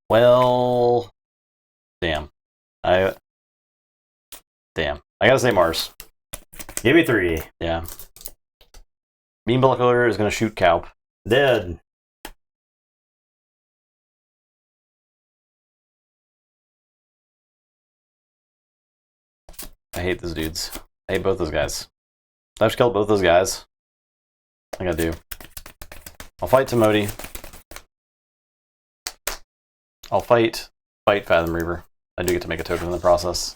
Well, damn. I gotta say Mars. Give me 3. Yeah. Beam Buckler is gonna shoot Calp. Dead. I hate those dudes. I hate both those guys. I've killed both those guys. I gotta do. I'll fight Tamodi. I'll fight Fathom Reaver. I do get to make a token in the process.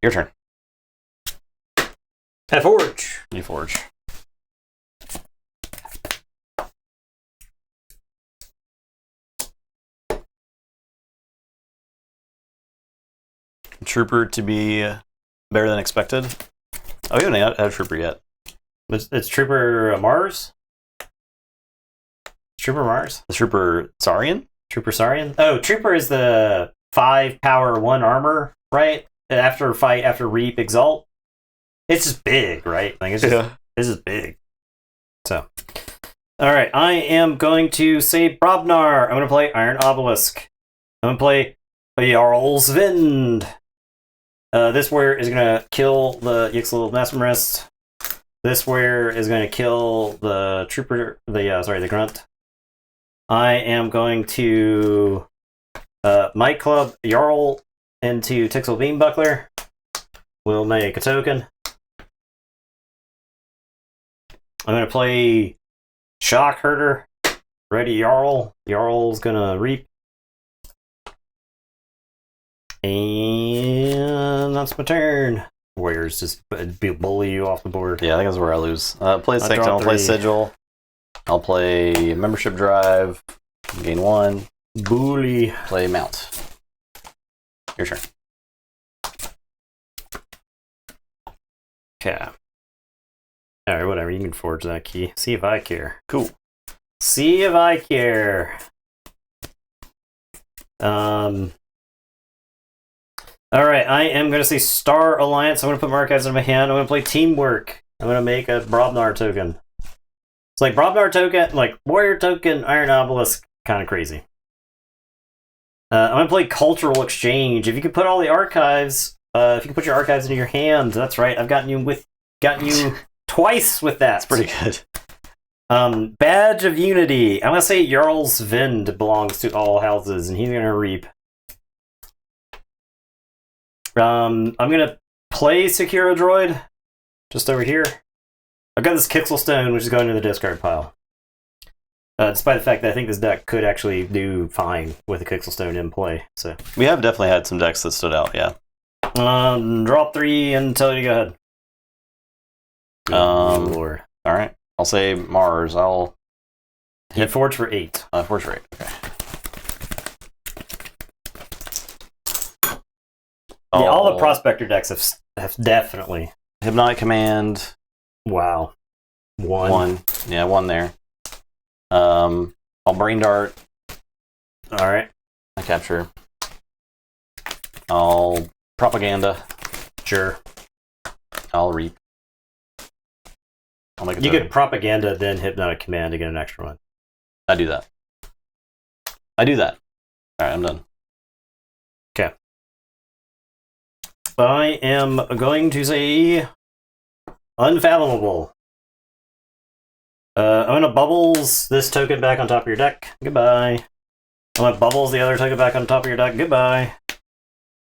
Your turn. I forge. You forge. Trooper to be better than expected. Oh, we haven't had a Trooper yet. It's Trooper Mars? Trooper Mars? The Trooper Saurian? Trooper Saurian? Oh, Trooper is the 5 power, 1 armor, right? After fight, after Reap, Exalt. It's just big, right? Like it's just, This is big. So, alright, I am going to say Brobnar. I'm going to play Iron Obelisk. I'm going to play Jarl's Vind. This warrior is going to kill the Yixel Mesmerist. This warrior is going to kill the Trooper, the Grunt. I am going to Might Club Jarl into Tixel Beambuckler. We'll make a token. I'm going to play Shock Herder. Ready Jarl. Jarl's going to Reap. And that's my turn. Warriors just bully you off the board. Yeah, I think that's where I lose. Play Sanctum, I'll play Sigil. I'll play Membership Drive. Gain 1. Bully. Play Mount. Your turn. Okay. Alright, whatever. You can forge that key. See if I care. Cool. See if I care. Alright, I am going to say Star Alliance. I'm going to put my archives in my hand. I'm going to play Teamwork. I'm going to make a Brobnar token. It's like Brobnar token, like Warrior token, Iron Obelisk. Kind of crazy. I'm gonna play Cultural Exchange. If you could put all the archives, if you could put your archives into your hand, that's right. I've gotten you twice with that. That's pretty good. Badge of Unity. I'm gonna say Jarl's Vind belongs to all houses, and he's gonna reap. I'm gonna play Sekiro Droid just over here. I've got this Kixel Stone, which is going to the discard pile. Despite the fact that I think this deck could actually do fine with a Kixel Stone in play. So we have definitely had some decks that stood out, yeah. Draw 3 and tell you to go ahead. All right. I'll say Mars. I'll hit Forge for 8. Forge for 8, okay. Yeah, all the Prospector decks have definitely. Hypnotic Command. Wow. One. Yeah, 1 there. I'll Brain Dart. Alright. I capture. I'll Propaganda. Sure. I'll Reap. I'll make you get Propaganda, then Hypnotic Command to get an extra one. I do that. Alright, I'm done. Okay. I am going to say Unfathomable. I'm going to Bubbles this token back on top of your deck. Goodbye. I'm going to Bubbles the other token back on top of your deck. Goodbye.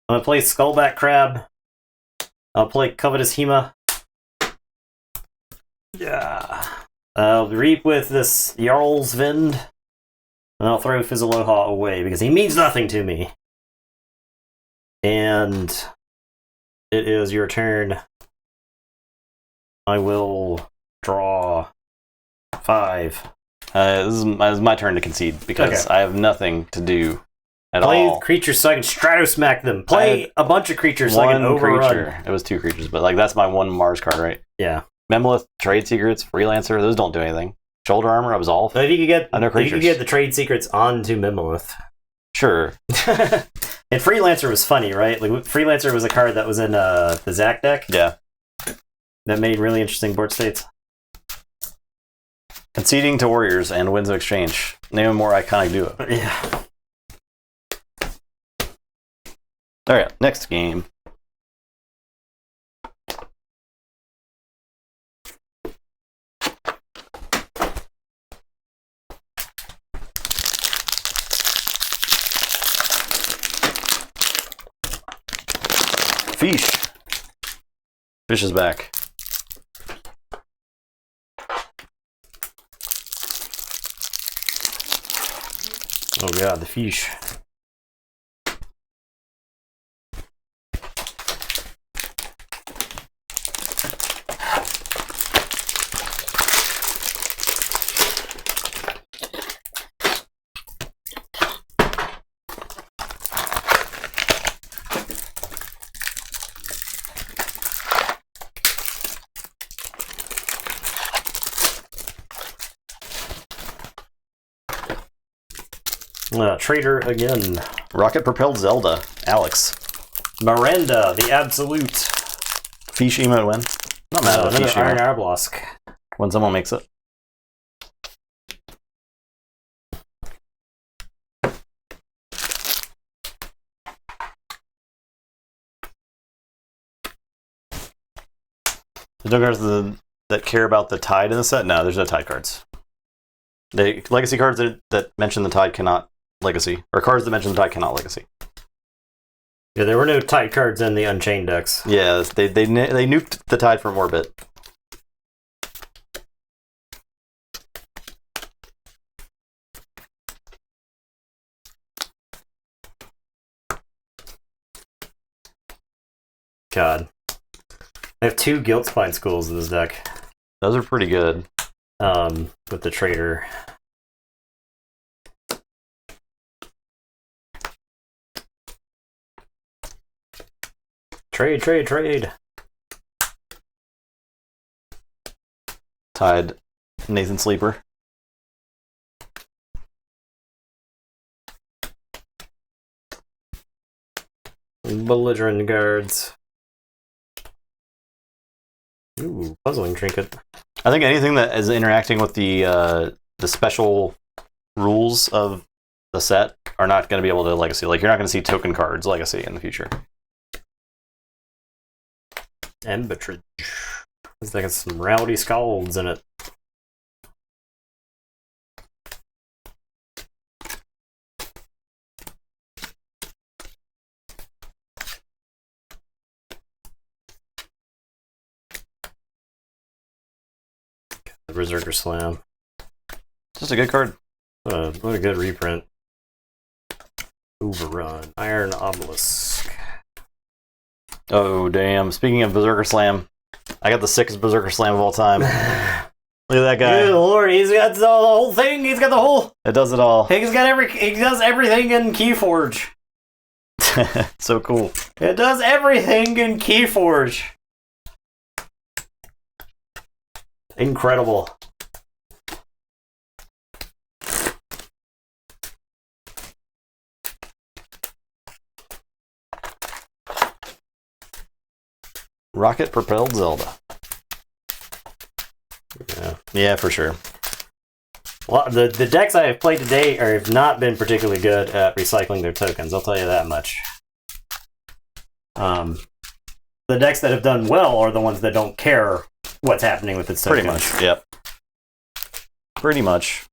I'm going to play Skullback Crab. I'll play Covetous Hema. Yeah. I'll reap with this Jarl's Vind. And I'll throw Fizzaloha away because he means nothing to me. And it is your turn. I will draw 5. This is my turn to concede because I have nothing to do at Play all. creatures so I can Stratosmack them. Play a bunch of creatures so I can overrun. Creature. It was 2 creatures, but like that's my 1 Mars card, right? Yeah. Memlith, Trade Secrets, Freelancer, those don't do anything. Shoulder Armor, Absolve. But if you could get, no creatures. You could get the trade secrets onto Mimolith. Sure. And Freelancer was funny, right? Like Freelancer was a card that was in the Zac deck. Yeah. That made really interesting board states. Conceding to Warriors and Winds of Exchange. Name a more iconic duo. Yeah. Alright, next game. Fish. Fish is back. Oh god, the fish. Trader again. Rocket propelled Zelda. Alex. Miranda, the Absolute. Fish emote win. Not mad at Fish Iron emote. Arblosk. When someone makes it. There's no cards that care about the Tide in the set? No, there's no Tide cards. The legacy cards that mention the Tide cannot legacy. Or cards that mention the Tide cannot legacy. Yeah, there were no Tide cards in the Unchained decks. Yeah, they nuked the Tide from orbit. God. I have 2 Guiltspine Schools in this deck. Those are pretty good. With the Trader. Trade. Tide. Nathan Sleeper. Belligerent Guards. Ooh, Puzzling Trinket. I think anything that is interacting with the special rules of the set are not going to be able to legacy. Like, you're not going to see token cards legacy in the future. Embitridge. It's like some rowdy scalds in it. The Berserker Slam. Just a good card. What a good reprint. Overrun. Iron Obelisk. Oh, damn. Speaking of Berserker Slam, I got the sickest Berserker Slam of all time. Look at that guy. Good lord, he's got the whole thing. He's got the whole. It does it all. He does everything in Keyforge. So cool. It does everything in Keyforge. Incredible. Rocket propelled Zelda. Yeah, for sure. Well, the decks I have played today have not been particularly good at recycling their tokens. I'll tell you that much. The decks that have done well are the ones that don't care what's happening with its tokens. Pretty much. Yep. Pretty much.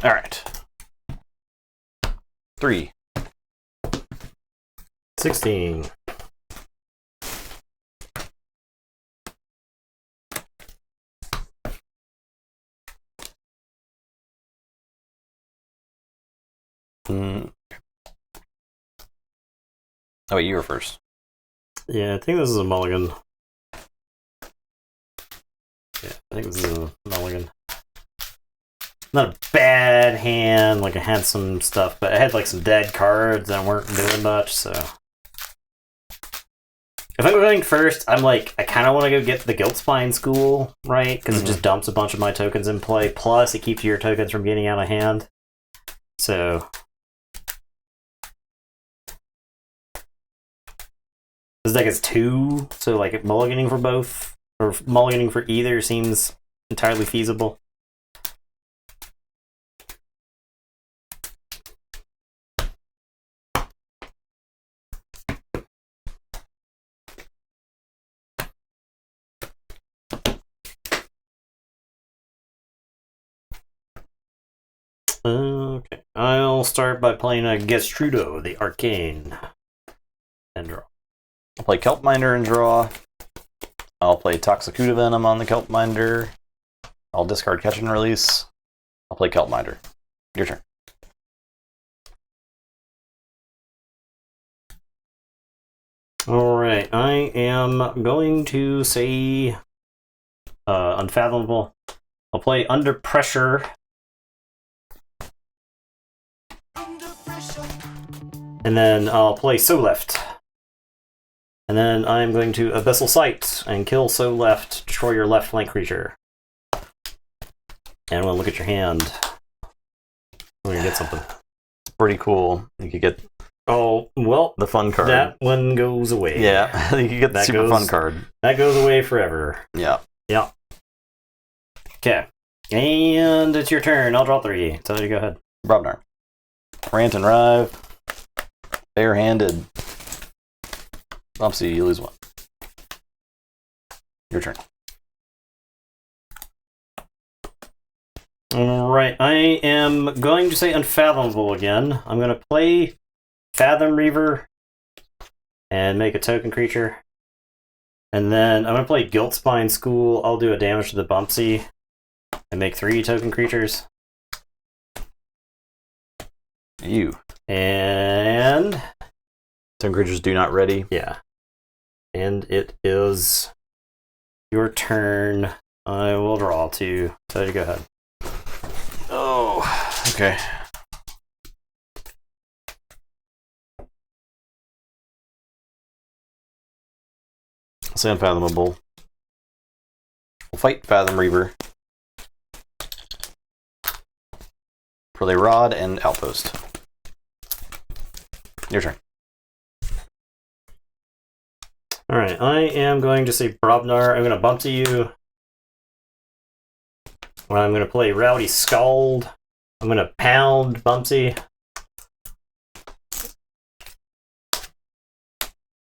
All right. 3. 16. Oh, wait, you were first. Yeah, I think this is a mulligan. Yeah, I think this is a mulligan. Not a bad hand, like I had some stuff, but I had like some dead cards that weren't doing much, so. If I'm going first, I'm like, I kind of want to go get the Guiltspine School, right? Because it just dumps a bunch of my tokens in play, plus it keeps your tokens from getting out of hand. So. This deck is 2, so like mulliganing for both, or mulliganing for either seems entirely feasible. Okay, I'll start by playing a Gestrudo, the Arcane, and draw. I'll play Kelpminder and draw. I'll play Toxicuda Venom on the Kelpminder. I'll discard Catch and Release. I'll play Kelpminder. Your turn. Alright, I am going to say Unfathomable. I'll play Under Pressure. And then I'll play So Left. And then I'm going to Abyssal Sight and kill So Left, destroy your left flank creature. And we'll look at your hand. We're going to get something. It's pretty cool. You could get Oh, well, the fun card. that one goes away. Yeah, you could get the That super goes- fun card. That goes away forever. Yeah. Yeah. Okay. And it's your turn. I'll draw 3. So you go ahead. Brobnar. Rant and Rive. Barehanded. Bumpsy, you lose 1. Your turn. Alright, I am going to say Unfathomable again. I'm going to play Fathom Reaver and make a token creature. And then I'm going to play Guiltspine School. I'll do a damage to the Bumpsy and make 3 token creatures. You. And Token creatures do not ready. yeah. And it is your turn. I will draw 2. So you go ahead. Oh, okay. Say Unfathomable. We'll fight Fathom Reaver. For the Rod and Outpost. Your turn. Alright, I am going to say Brobnar. I'm going to bump to you. I'm going to play Rowdy Scald. I'm going to pound Bumpsy.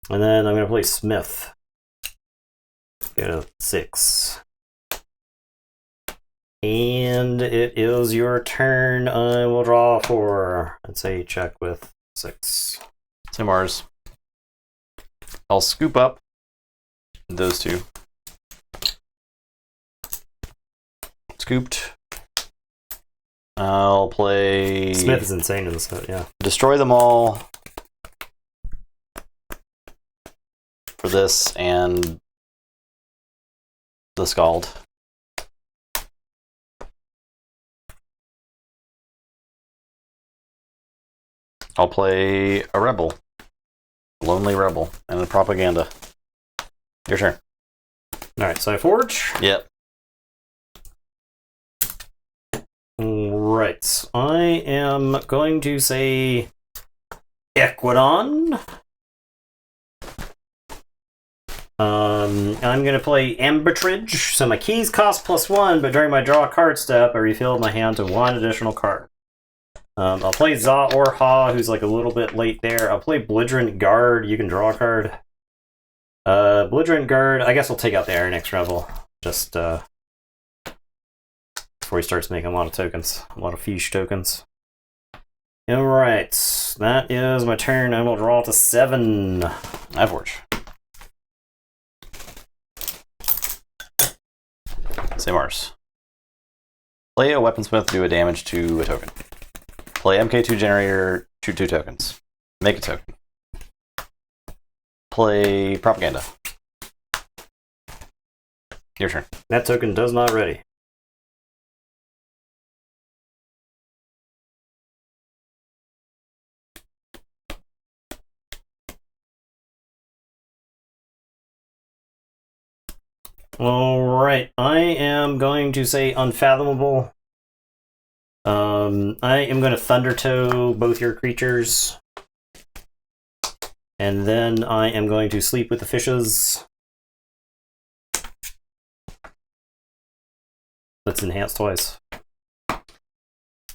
And then I'm going to play Smith. Go to 6. And it is your turn. I will draw 4. Let's say check with 6. Say Mars. I'll scoop up those 2. Scooped. I'll play... Smith is insane in this set, yeah. Destroy them all. For this and the Scald. I'll play a Rebel. Lonely Rebel. And a Propaganda. Your turn. Alright, so I forge. Yep. Right. I am going to say Equidon. I'm going to play Ambertridge. So my keys cost +1, but during my draw card step, I refilled my hand to 1 additional card. I'll play Za or Ha, who's like a little bit late there. I'll play Belligerent Guard. You can draw a card. Belligerent Guard. I guess we'll take out the Ironix Rebel. Just before he starts making a lot of tokens. A lot of fiche tokens. Alright. That is my turn. I will draw to 7. I forge. Say Mars. Play a Weaponsmith, do a damage to a token. Play MK2 Generator, shoot 2 tokens. Make a token. Play Propaganda. Your turn. That token does not ready. Alright, I am going to say Unfathomable. I am going to Thundertoe both your creatures. And then I am going to Sleep with the Fishes. That's enhanced twice.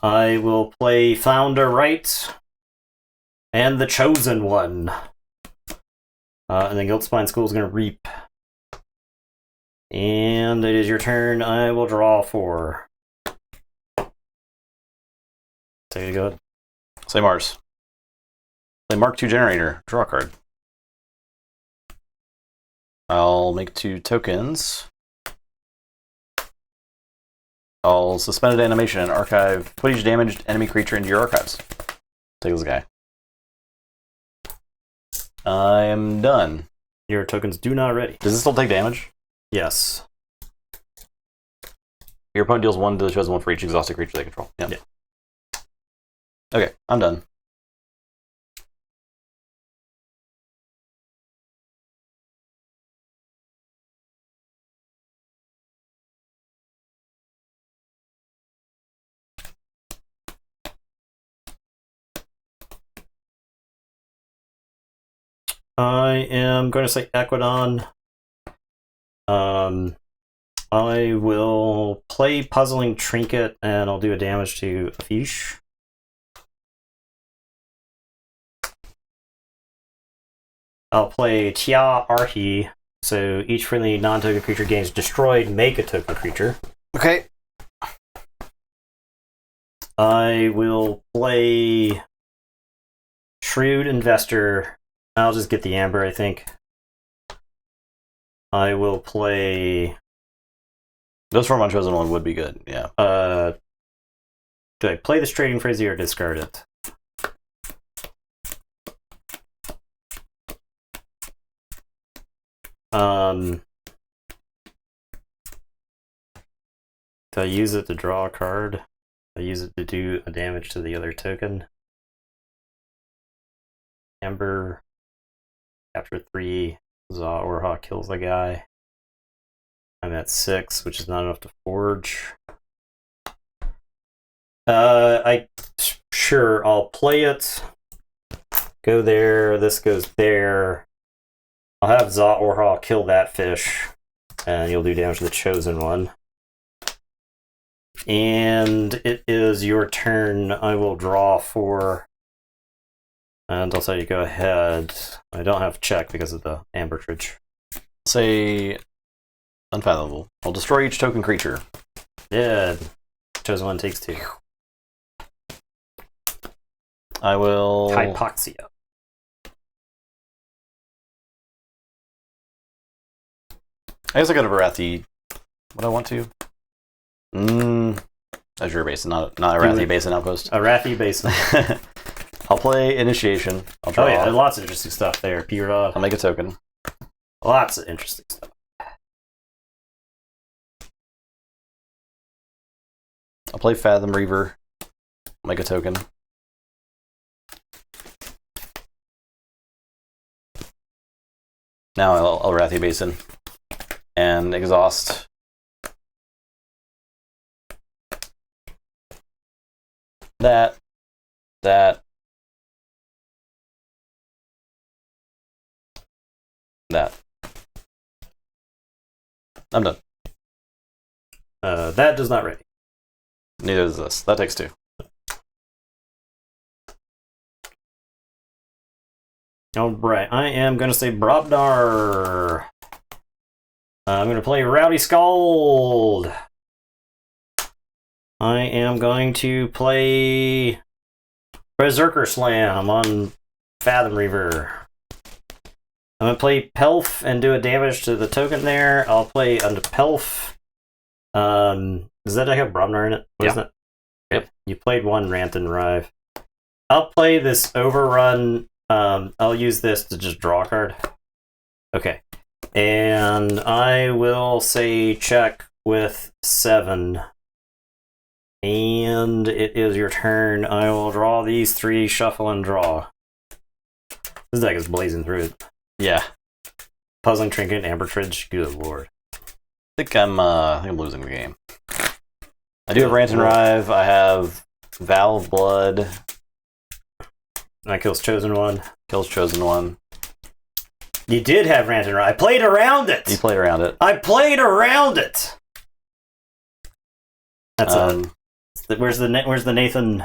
I will play Founder Right. And the Chosen One. And then Guiltspine School is going to Reap. And it is your turn. I will draw 4. Take it, go ahead. Say Mars. Play Mark II Generator, draw a card. I'll make 2 tokens. I'll suspended animation and archive. Put each damaged enemy creature into your archives. Take this guy. I am done. Your tokens do not ready. Does this still take damage? Yes. Your opponent deals 1 to the chosen one for each exhausted creature they control. Yep. Yeah. Okay, I'm done. I am going to say Equidon. I will play Puzzling Trinket, and I'll do a damage to a fiche. I'll play Tia Arhi, so each friendly non-token creature gains destroyed, make a token creature. Okay. I will play Shrewd Investor. I'll just get the Amber, I think. I will play... Those from Unchosen One would be good, yeah. Do I play this Trading Frenzy or discard it? Do I use it to draw a card? I use it to do a damage to the other token. Amber. Capture 3. Za Orha kills the guy. I'm at 6, which is not enough to forge. Sure, I'll play it. Go there, this goes there. I'll have Za Orha kill that fish, and you'll do damage to the chosen one. And it is your turn. I will draw 4. And I'll tell you, go ahead. I don't have check because of the Ambertridge. Say unfathomable. I'll destroy each token creature. Yeah. Chosen one takes 2. I will. Hypoxia. I guess I go to Varathi. What I want to? Azure Basin, not Arathi Basin Outpost. Arathi Basin. I'll play Initiation. I'll draw. Oh yeah, there's lots of interesting stuff there. P-Rod. I'll make a token. Lots of interesting stuff. I'll play Fathom Reaver. I'll make a token. Now I'll Arathi Basin and exhaust. That. I'm done. That does not ready. Neither does this. That takes 2. Alright, I am going to say Brobnar. I'm going to play Rowdy Scald. I am going to play Berserker Slam on Fathom Reaver. I'm going to play Pelf and do a damage to the token there. I'll play under Pelf. Does that deck have Brobnar in it? What is that? Yep. You played 1 Rant and Rive. I'll play this Overrun. I'll use this to just draw a card. Okay. And I will say check with 7. And it is your turn. I will draw these 3, shuffle and draw. This deck is blazing through it. Yeah. Puzzling Trinket, Ambertridge, good lord. I think I'm losing the game. I do have Rant and Rive. I have Valve Blood. That kills Chosen One. Kills Chosen One. You did have Rant and Rive. I played around it! You played around it. I played around it! That's where's the Nathan?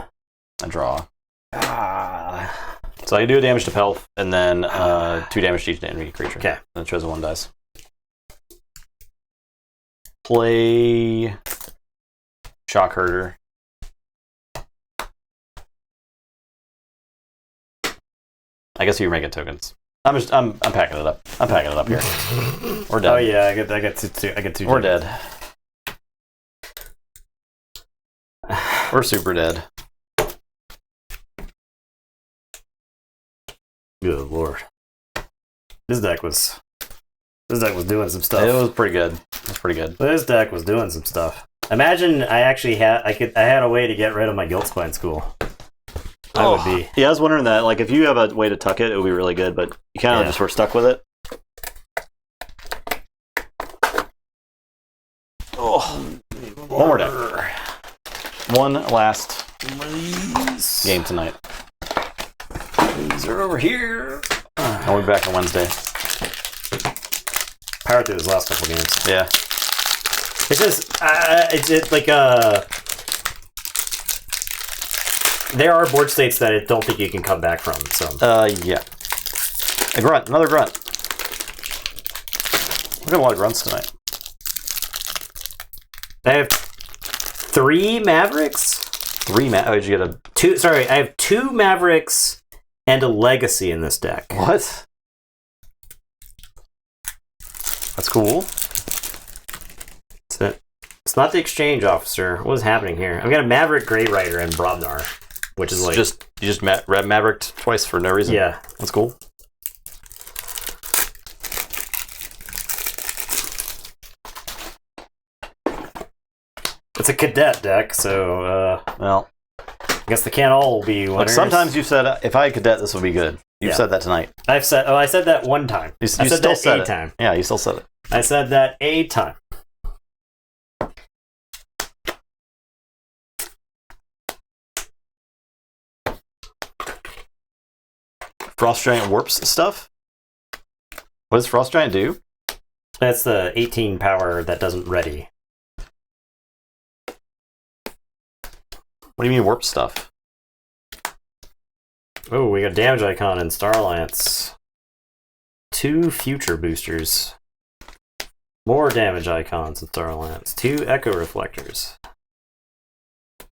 I draw. Ah. So I do damage to Pelf, and then 2 damage to each enemy creature. Okay. And the Chosen One dies. Play Shock Herder. I guess you're making tokens. I'm packing it up. I'm packing it up here. We're dead. Oh yeah, I get two. We're dead. We're super dead. Good lord. This deck was doing some stuff. It was pretty good. It was pretty good. This deck was doing some stuff. Imagine I actually had I had a way to get rid of my Guiltspine School. I would be. Yeah, I was wondering that. Like, if you have a way to tuck it, it would be really good. But you kind of just were stuck with it. Oh, one more deck. One last game tonight. These are over here. I'll be back on Wednesday. Power through those last couple games. Yeah. It's just it's like there are board states that I don't think you can come back from. So yeah. A grunt, another grunt. We're got a lot of grunts tonight. I have 3 Mavericks. Oh, did you get a 2? Sorry, I have 2 Mavericks and a Legacy in this deck. what? That's cool. It's not the Exchange Officer. What is happening here? I've got a Maverick, Grey Rider, and Brobnar, which is like you just Mavericked twice for no reason. Yeah, that's cool. It's a cadet deck, so Well, I guess they can't all be winners. look, sometimes you've said, if I had cadet, this would be good. You've said that tonight. I said that one time. You I said still that said a it. time. Yeah, you still said it. I said that a time. Frost Giant warps stuff? What does Frost Giant do? That's the 18 power that doesn't ready. What do you mean warp stuff? Oh, we got damage icon in Star Alliance. 2 future boosters. More damage icons in Star Alliance. 2 echo reflectors.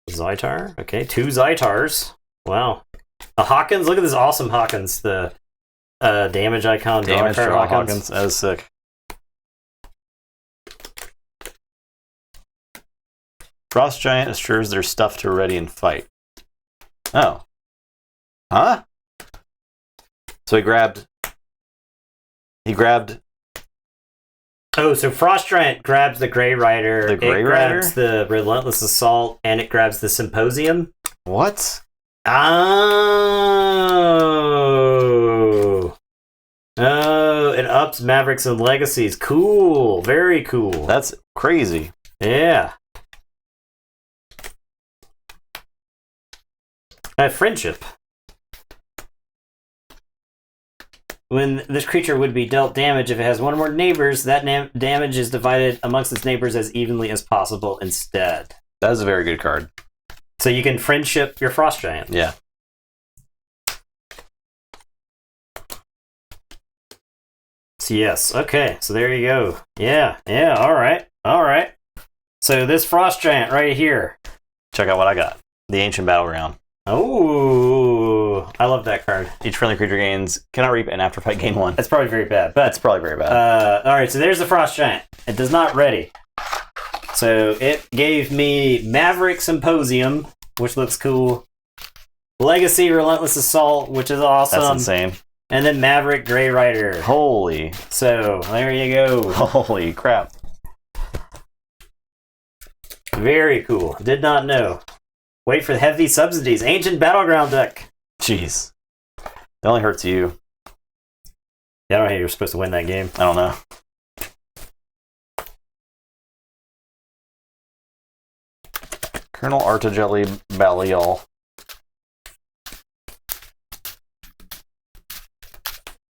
Zytar? Okay, 2 Zytars. Wow. The Hawkins, look at this awesome Hawkins. The damage icon. Damage draw Hawkins. Hawkins. That is sick. Frost Giant assures their stuff to ready and fight. Oh. Huh? So he grabbed... Oh, so Frost Giant grabs the Grey Rider. The Grey it Rider? grabs the Relentless Assault, and it grabs the Symposium. What? Oh. Oh, it ups Mavericks and Legacies. Cool. Very cool. That's crazy. Yeah. Friendship. When this creature would be dealt damage, if it has one or more neighbors, that damage is divided amongst its neighbors as evenly as possible instead. That is a very good card. So you can friendship your Frost Giant. Yeah. So yes, okay, so there you go. Yeah, alright. So this Frost Giant right here. Check out what I got. The Ancient Battleground. Oh, I love that card. Each friendly creature gains cannot reap and after fight gain 1. That's probably very bad, but That's probably very bad. alright, so there's the Frost Giant. It does not ready. So it gave me Maverick Symposium, which looks cool. Legacy Relentless Assault, which is awesome. That's insane. And then Maverick Grey Rider. Holy So there you go. crap. Very cool. Did not know. Wait for the heavy subsidies. Ancient Battleground deck. Jeez. That only hurts you. Yeah, I don't know how you're supposed to win that game. I don't know. Colonel Artajelli Baliol.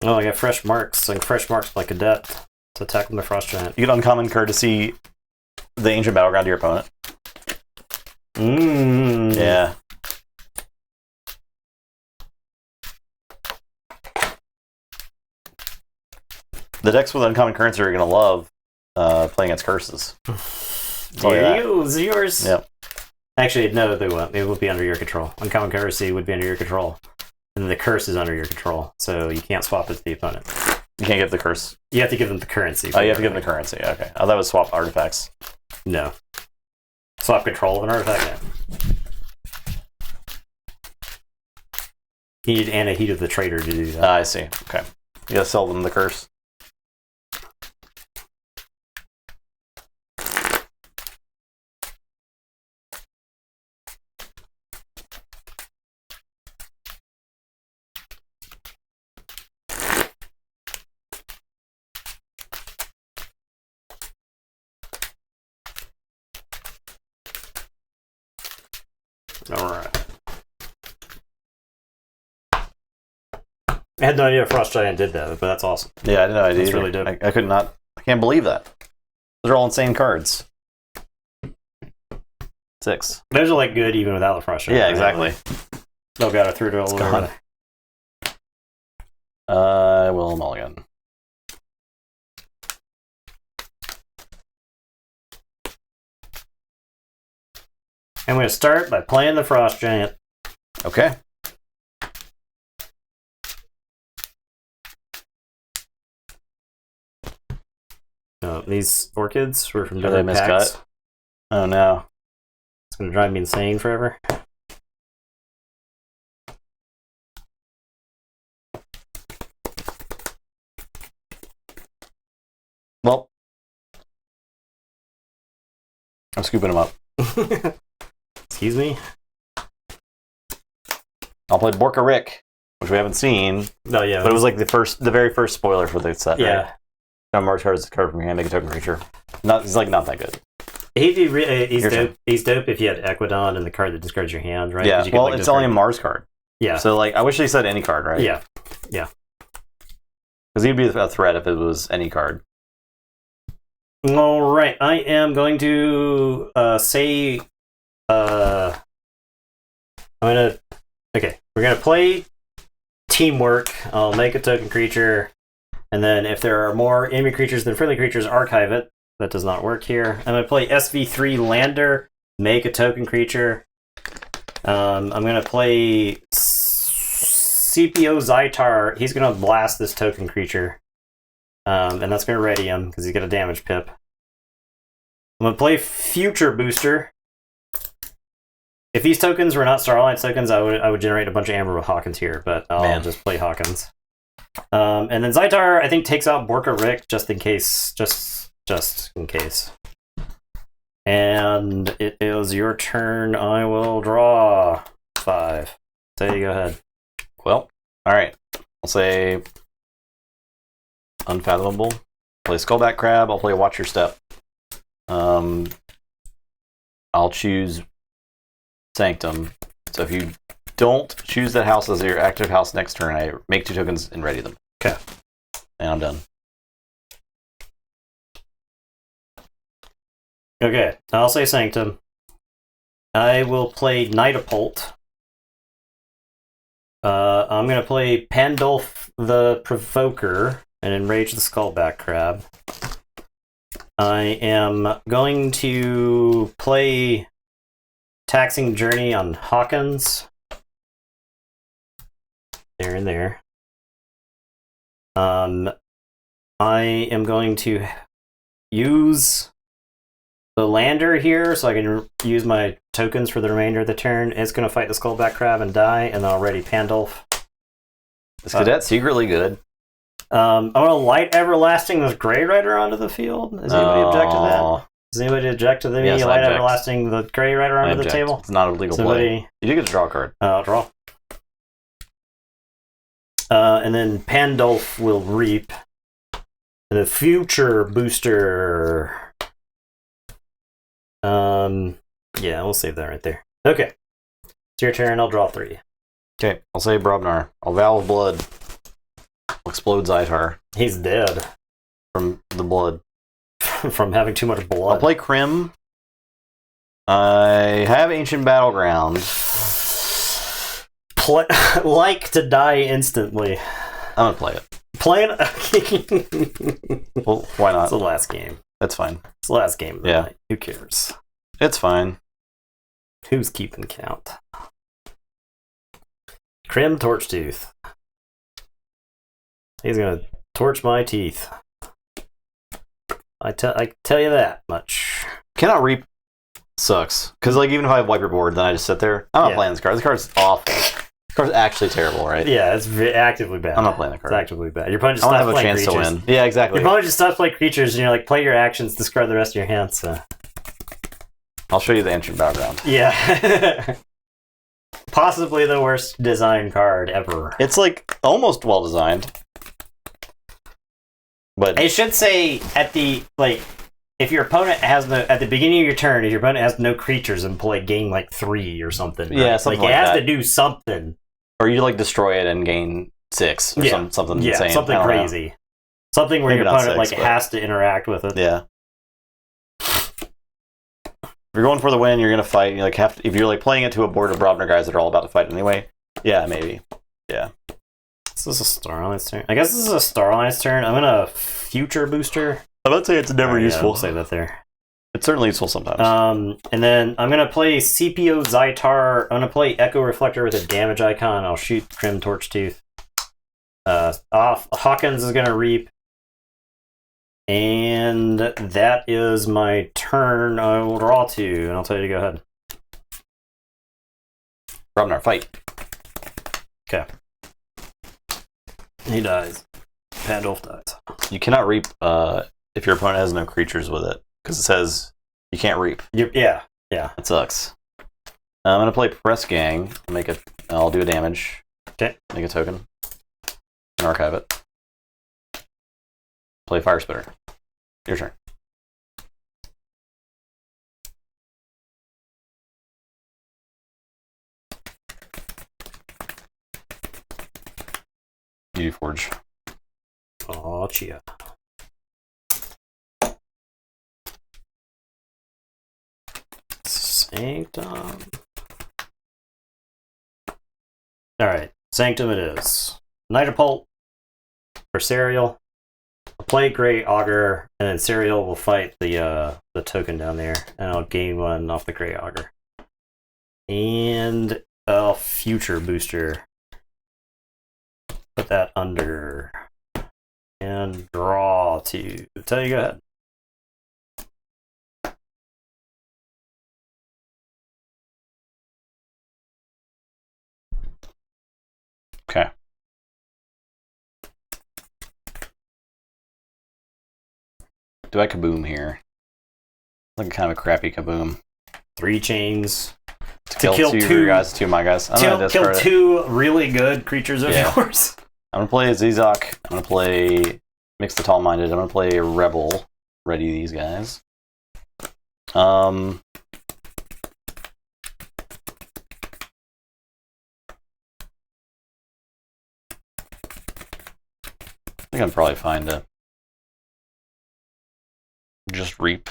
Oh, I got fresh marks. Like fresh marks like Adept to attack with the Frost Giant. You get uncommon courtesy the Ancient Battleground to your opponent. Yeah. The decks with uncommon currency are going to love playing against curses. There you go. It's yours. Yep. Actually, no, they won't. It will be under your control. Uncommon currency would be under your control. And then the curse is under your control. So you can't swap it to the opponent. You can't get the curse. You have to give them the currency. Oh, you have to give them the currency. Okay. I thought it was swap artifacts. No. Swap control of an artifact? Yeah. You need Anahit of the Trader to do that. I see. Okay. You gotta sell them the curse. Alright. I had no idea Frost Giant did that, but that's awesome. Yeah, I didn't know I did. That's either. really dope. I could not. I can't believe that. Those are all insane cards. 6. Those are like good even without the Frost Giant. Yeah, right? exactly. Oh god, I threw it all over. gone. I will mulligan. I'm going to start by playing the Frost Giant. Okay. These orchids were from Are they different packs. miscut? Oh no. It's going to drive me insane forever. Well, I'm scooping them up. Excuse me? I'll play Borka Rick, which we haven't seen, Oh, yeah. but it was like the very first spoiler for the set. Yeah. Right? March card is a card from your hand, make a token creature. He's like not that good. He'd be he's Your dope. turn. He's dope if you had Equidon and the card that discards your hand, right? Yeah. 'Cause you could, Well, like, it's only a discard- Mars card. Yeah. So like, I wish they said any card, right? Yeah. Because he'd be a threat if it was any card. All right. I am going to say. I'm gonna. Okay, we're gonna play Teamwork. I'll make a token creature, and then if there are more enemy creatures than friendly creatures, archive it. That does not work here. I'm gonna play SV3 Lander. Make a token creature. I'm gonna play CPO Zytar. He's gonna blast this token creature, and that's gonna ready him because he's got a damage pip. I'm gonna play Future Booster. If these tokens were not Star Alliance tokens, I would generate a bunch of Amber with Hawkins here, but I'll just play Hawkins. And then Zytar, I think, takes out Borka Rick just in case. Just in case. And it is your turn. I will draw 5. So you go ahead. Well, all right. I'll say Unfathomable. Play Skullback Crab. I'll play Watch Your Step. I'll choose Sanctum. So if you don't choose that house as your active house next turn, I make 2 tokens and ready them. Okay. And I'm done. Okay, I'll say Sanctum. I will play Nightapult. I'm going to play Pandulf the Provoker and enrage the Skullback Crab. I am going to play Taxing Journey on Hawkins. There and there. I am going to use the Lander here so I can use my tokens for the remainder of the turn. It's going to fight the Skullback Crab and die, and then I'll ready Pandulf. Is Cadet secretly good? I'm going to Light Everlasting this Grey Rider onto the field. Does anybody object to that? Does anybody object to the Yes, I Light object. Everlasting the Grey Rider onto the table? It's not a legal play. Somebody You do get to draw a card. draw. And then Pandulf will reap. And the Future Booster. Yeah, we'll save that right there. Okay. It's your turn. I'll draw 3. Okay, I'll say Brobnar. I'll Vow of Blood. I'll explode Zytar He's dead from the blood. from having too much blood. I'll play Crim. I have Ancient Battleground. Like to die instantly. I'm gonna play it. Playing. Well, why It's the not? last game. That's fine. It's the last game of the Yeah. night. Who cares? It's fine. Who's keeping count? Crim Torchtooth. He's gonna torch my teeth. I tell you that much. Cannot Reap sucks. Because like even if I wipe your board, then I just sit there. I'm not Yeah. playing this card. This card's awful. This card's actually terrible, right? Yeah, it's actively bad. I'm not playing the It's card. actively bad. Your opponent I just want to stops have a playing chance creatures. to win. Yeah, exactly. Your opponent just stops playing creatures, and you're like, play your actions, discard the rest of your hand. So I'll show you the Ancient Battleground. yeah, possibly the worst design card ever. It's like almost well designed. But It should say at the if your opponent has at the beginning of your turn, if your opponent has no creatures and play game like 3 or something. Right? Yeah, something it like has that. to do something. or you like destroy it and gain 6 or Yeah. something Yeah, insane. something I don't know. crazy. Something where Maybe your not opponent 6, but- has to interact with it. Yeah. If you're going for the win, you're gonna fight. You like have to, if you're like playing it to a board of Brobner guys that are all about to fight anyway. Yeah, maybe. This is a Star Alliance turn. I guess this is a Star Alliance turn. I'm gonna Future Booster. I would say it's never Yeah, useful. I'll say that there. It's certainly useful sometimes. And then I'm gonna play CPO Zytar. I'm gonna play Echo Reflector with a damage icon. I'll shoot Crim Torchtooth. Hawkins is gonna reap. And that is my turn. I will draw 2, and I'll tell you to go ahead. Brobner, fight. Okay. He dies. Pandulf dies. You cannot reap if your opponent has no creatures with it, because it says you can't reap. Yeah. Yeah. That sucks. I'm gonna play Press Gang. I'll do a damage. Okay. Make a token. And archive it. Play Fire Spitter. Your turn. You forge. Oh, chia. Sanctum. Alright, Sanctum it is. Nitropult for Serial. I'll play Grey Augur, and then Serial will fight the token down there, and I'll gain one off the Grey Augur. And I'll Future Booster. Put that under. And draw 2. Tell you, go ahead. Okay. Do I kaboom here? Looking kind of a crappy kaboom. 3 chains. To kill two of your guys, 2 of my guys. I'm gonna Kill discard it. 2 really good creatures of yours. I'm gonna play Zizok. I'm gonna play Mix the Tall Minded. I'm gonna play Rebel. Ready these guys. I think I'm probably fine to just reap.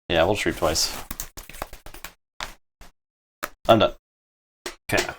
Yeah, we'll just reap twice. I'm done. Okay.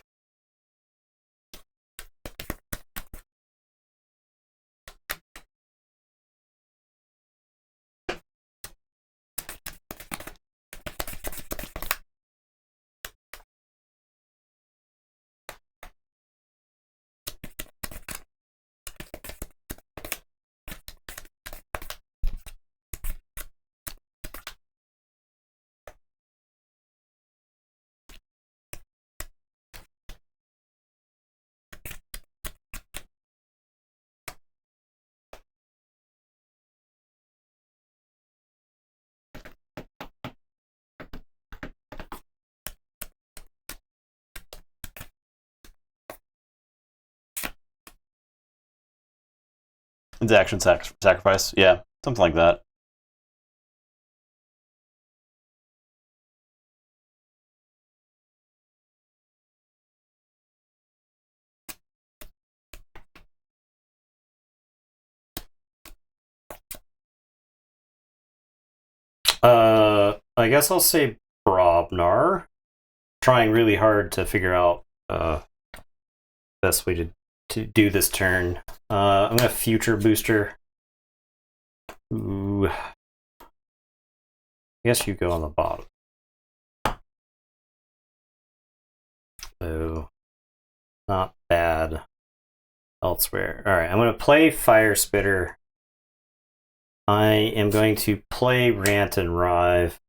It's action sacrifice. Yeah, something like that. I guess I'll say Brobnar. Trying really hard to figure out best way to do this turn. I'm gonna Future Booster. Ooh. I guess you go on the bottom. So, not bad elsewhere. Alright, I'm gonna play Fire Spitter. I am going to play Rant and Rive.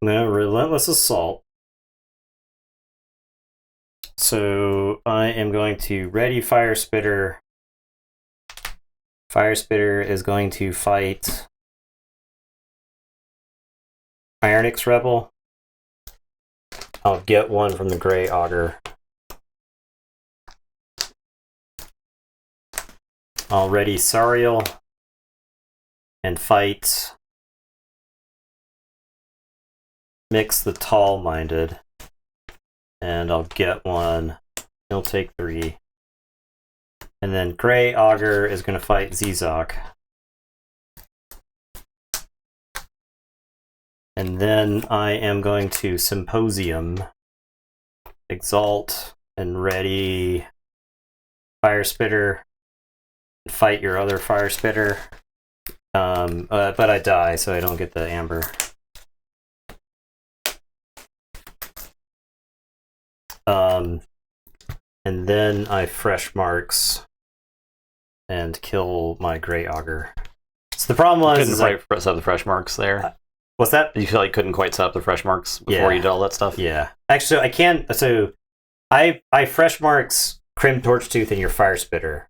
No, Relentless Assault. So I am going to ready Fire Spitter. Fire Spitter is going to fight Ironix Rebel. I'll get one from the Grey Augur. I'll ready Sariel and fight Mix the Tall Minded. And I'll get one. He'll take 3. And then Grey Augur is going to fight Zizok. And then I am going to Symposium, Exalt, and ready Fire Spitter, and fight your other Fire Spitter. But I die, so I don't get the Amber. And then I Fresh Marks and kill my Grey Augur. So the problem was Couldn't set the fresh marks there. What's that? You feel like you couldn't quite set up the fresh marks before you did all that stuff? Yeah. Actually, so I can. So I fresh marks Crim Torchtooth in your Fire Spitter,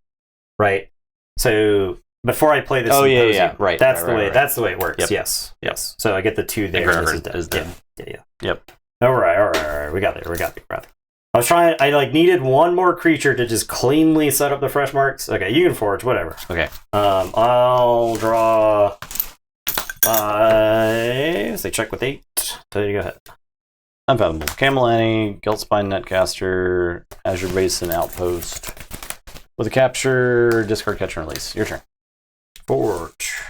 right? So before I play this, yeah. Right. That's right, the way. right. That's the way it works. Yep. Yes. So I get the 2 there. Grimmer is dead. Yeah. Yep. All right. We got there. I was trying. I needed one more creature to just cleanly set up the fresh marks. Okay, you can forge whatever. Okay. I'll draw 5. So check with 8. So you go ahead. Unfathomable. Camelani, Guiltspine Netcaster, Azure Basin Outpost. With a capture, discard, catch, and release. Your turn. Forge.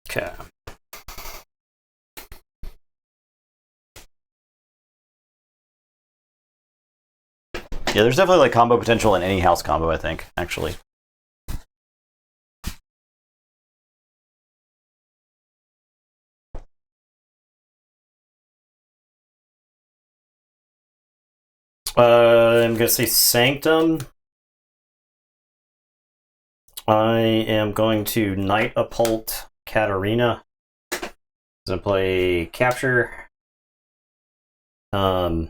Okay. Yeah, there's definitely like combo potential in any house combo, I think, actually. I'm going to say Sanctum. I am going to Knight Occult Katarina. I'm going to play Capture. I'm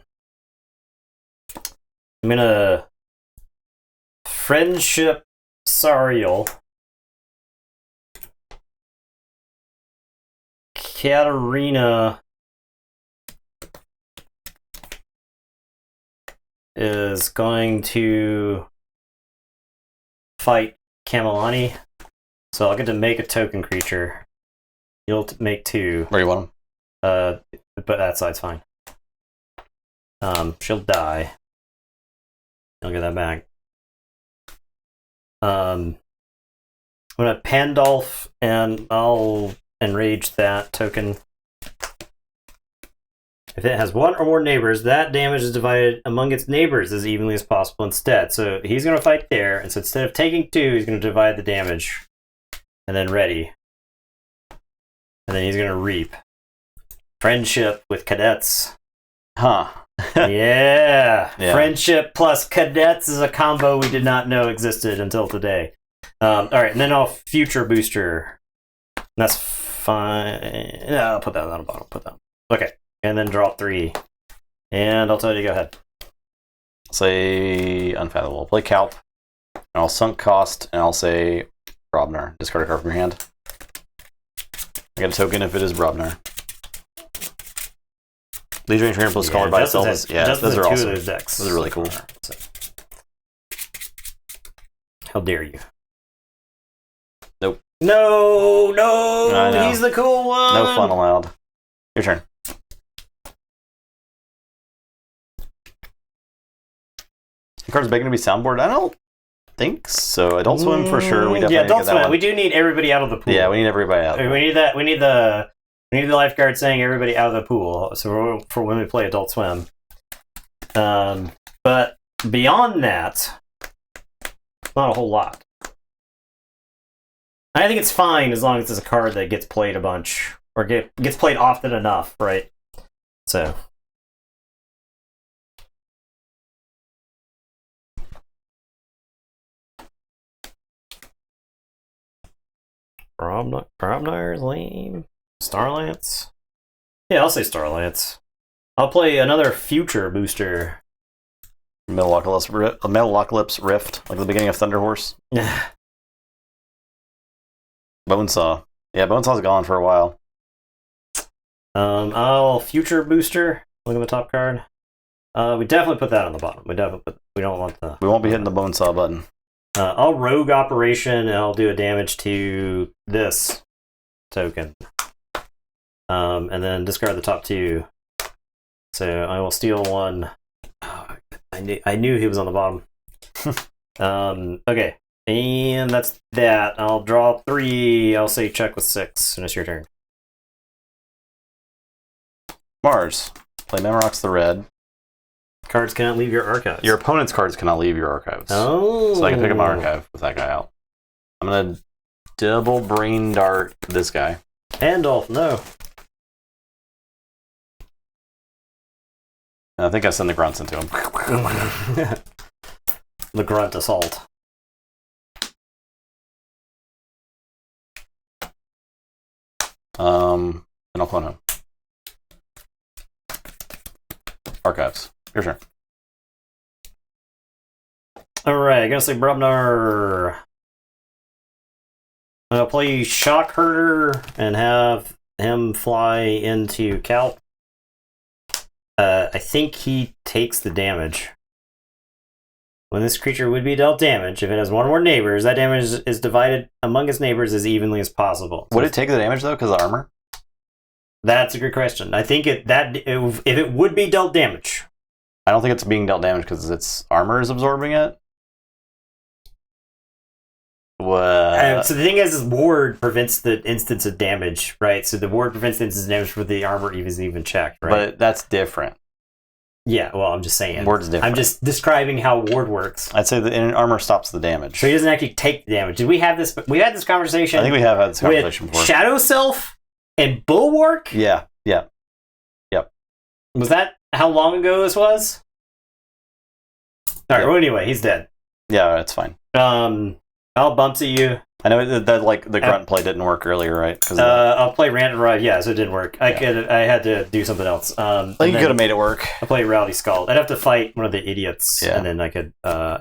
going to Friendship Sariel. Katarina is going to fight Camelani. So I'll get to make a token creature. You'll make 2. Where you want But that side's fine. She'll die. I'll get that back. I'm gonna Pandolph, and I'll enrage that token. If it has 1 or more neighbors, that damage is divided among its neighbors as evenly as possible instead. So he's going to fight there, and so instead of taking 2, he's going to divide the damage. And then ready. And then he's going to reap. Friendship with cadets. Huh. Yeah. Yeah. Friendship plus cadets is a combo we did not know existed until today. Alright, and then I'll future booster. That's fine. Yeah, I'll put that on the bottom. Okay. And then draw 3. And I'll tell you to go ahead. Say Unfathomable. Play Calp. And I'll sunk cost, and I'll say Brobnar. Discard a card from your hand. I get a token if it is Brobnar. Legion Range Trainer plus Color by itself. Those are awesome. Those decks. Those are really cool. So. How dare you? Nope. No, I know. he's the cool one. No fun allowed. Your turn. The card's begging to be soundboard? I don't think so. Adult Swim for sure. We definitely Adult get that Swim. one. We do need everybody out of the pool. Yeah, we need everybody out. We need that. We need the lifeguard saying everybody out of the pool. So for when we play Adult Swim. But beyond that, not a whole lot. I think it's fine as long as it's a card that gets played a bunch or gets played often enough, right? So. Brobnar's lame. Starlance? Yeah, I'll say Starlance. I'll play another future booster. Metalocalypse Rift, like the beginning of Thunder Horse. Bonesaw. Yeah, Bonesaw's gone for a while. I'll future booster. Look at the top card. We definitely put that on the bottom. We don't want the. We won't be hitting the Bonesaw button. I'll rogue operation, and I'll do a damage to this token. And then discard the top 2. So I will steal 1. Oh, I knew he was on the bottom. Okay. And that's that. I'll draw 3. I'll say check with 6, and it's your turn. Mars. Play Memorox the Red. Cards cannot leave your archives. Your opponent's cards cannot leave your archives. Oh. So I can pick up my archive with that guy out. I'm going to double brain dart this guy. Pandolph, no. And I think I send the grunts into him. The grunt assault. Then I'll clone home. Archives. Your turn. Alright, gonna say Brubnar. I'll play Shock Herder and have him fly into Calp. I think he takes the damage. When this creature would be dealt damage, if it has one or more neighbors, that damage is divided among its neighbors as evenly as possible. Would it take the damage though, because of armor? That's a good question. I think if it would be dealt damage. I don't think it's being dealt damage because its armor is absorbing it. What? So the thing is ward prevents the instance of damage, right? So the ward prevents the instance of damage for the armor even checked, right? But that's different. Yeah, well, I'm just saying. Ward's different. I'm just describing how ward works. I'd say that armor stops the damage. So he doesn't actually take the damage. Did we have this? We had this conversation. I think we have had this conversation with before. Shadow Self and Bulwark. Yeah. Was that how long ago this was? All right. Yeah. Well, anyway, he's dead. Yeah, that's fine. I'll bump to you. I know that like the grunt play didn't work earlier, right? I'll play Random Ride. Yeah, so it didn't work. I had to do something else. I think you could have made it work. I play Rowdy Skull. I'd have to fight one of the idiots, Yeah. and then I could.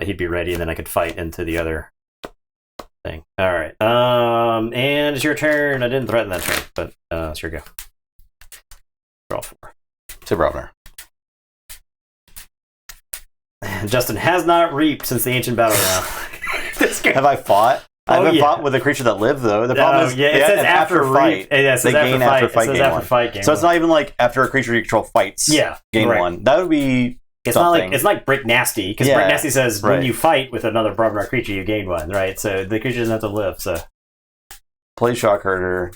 He'd be ready, and then I could fight into the other thing. All right. And it's your turn. I didn't threaten that turn, but it's your go. Draw 4. To Brubner. Justin has not reaped since the ancient battleground. This guy. Have I fought? I Oh, haven't yeah. fought with a creature that lived though. The problem is, yeah, it says after fight. Yeah, it says They after gain fight. after fight, It says gain after one. fight, gain So it's one. not even like after a creature you control fights. Yeah, gain right. 1. That would be. It's something. not like Break Nasty, because Yeah, Break Nasty says when right. you fight with another Brubnar creature, you gain 1, right? So the creature doesn't have to live. So Play Shock Herder.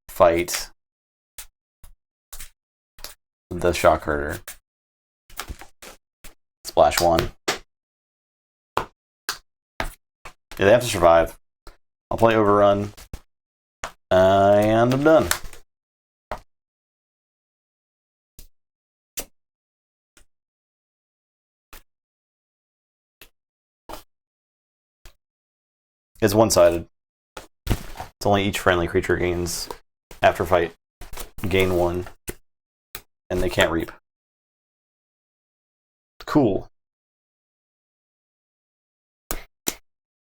Fight the Shock Herder. Splash 1. Yeah, they have to survive. I'll play Overrun. And I'm done. It's one-sided. It's only each friendly creature gains after fight. Gain 1. And they can't reap. Cool.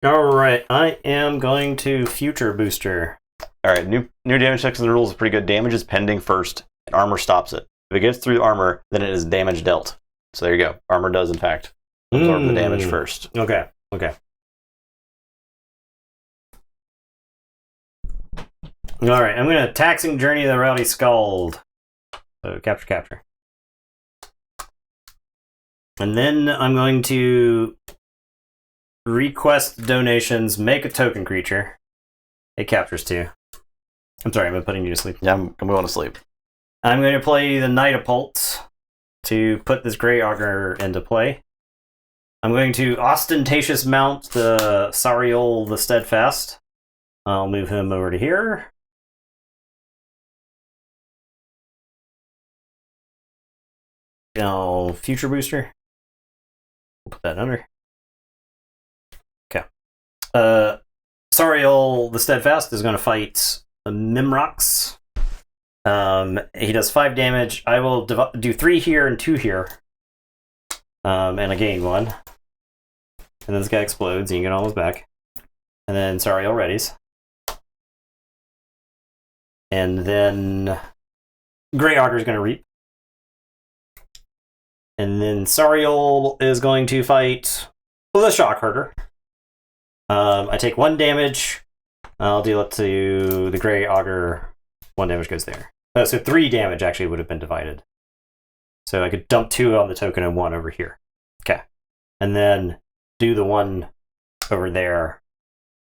all right, I am going to Future Booster. Alright, new damage checks in the rules is pretty good. Damage is pending first, and armor stops it. If it gets through armor, then it is damage dealt. So there you go. Armor does, in fact, absorb the damage first. Okay. All right, I'm going to Taxing Journey of the Rowdy Scald. So capture. And then I'm going to request donations, make a token creature. It captures 2. I'm sorry, I'm putting you to sleep. Yeah, I'm going to sleep. I'm going to play the Knight of Pulse to put this Grey Augur into play. I'm going to ostentatious mount the Sariel the Steadfast. I'll move him over to here. Now, Future Booster. We'll put that under. Okay. Sariel the Steadfast is going to fight Mimrox. He does 5 damage. I will do 3 here and 2 here. And I gain 1. And then this guy explodes, and you get all his back. And then Sariel readies. And then Grey Augur is going to reap. And then Sariel is going to fight the Shock Herder. I take 1 damage. I'll deal it to the Grey Augur. 1 damage goes there. So 3 damage actually would have been divided. So I could dump 2 on the token and 1 over here. Okay. And then do the 1 over there.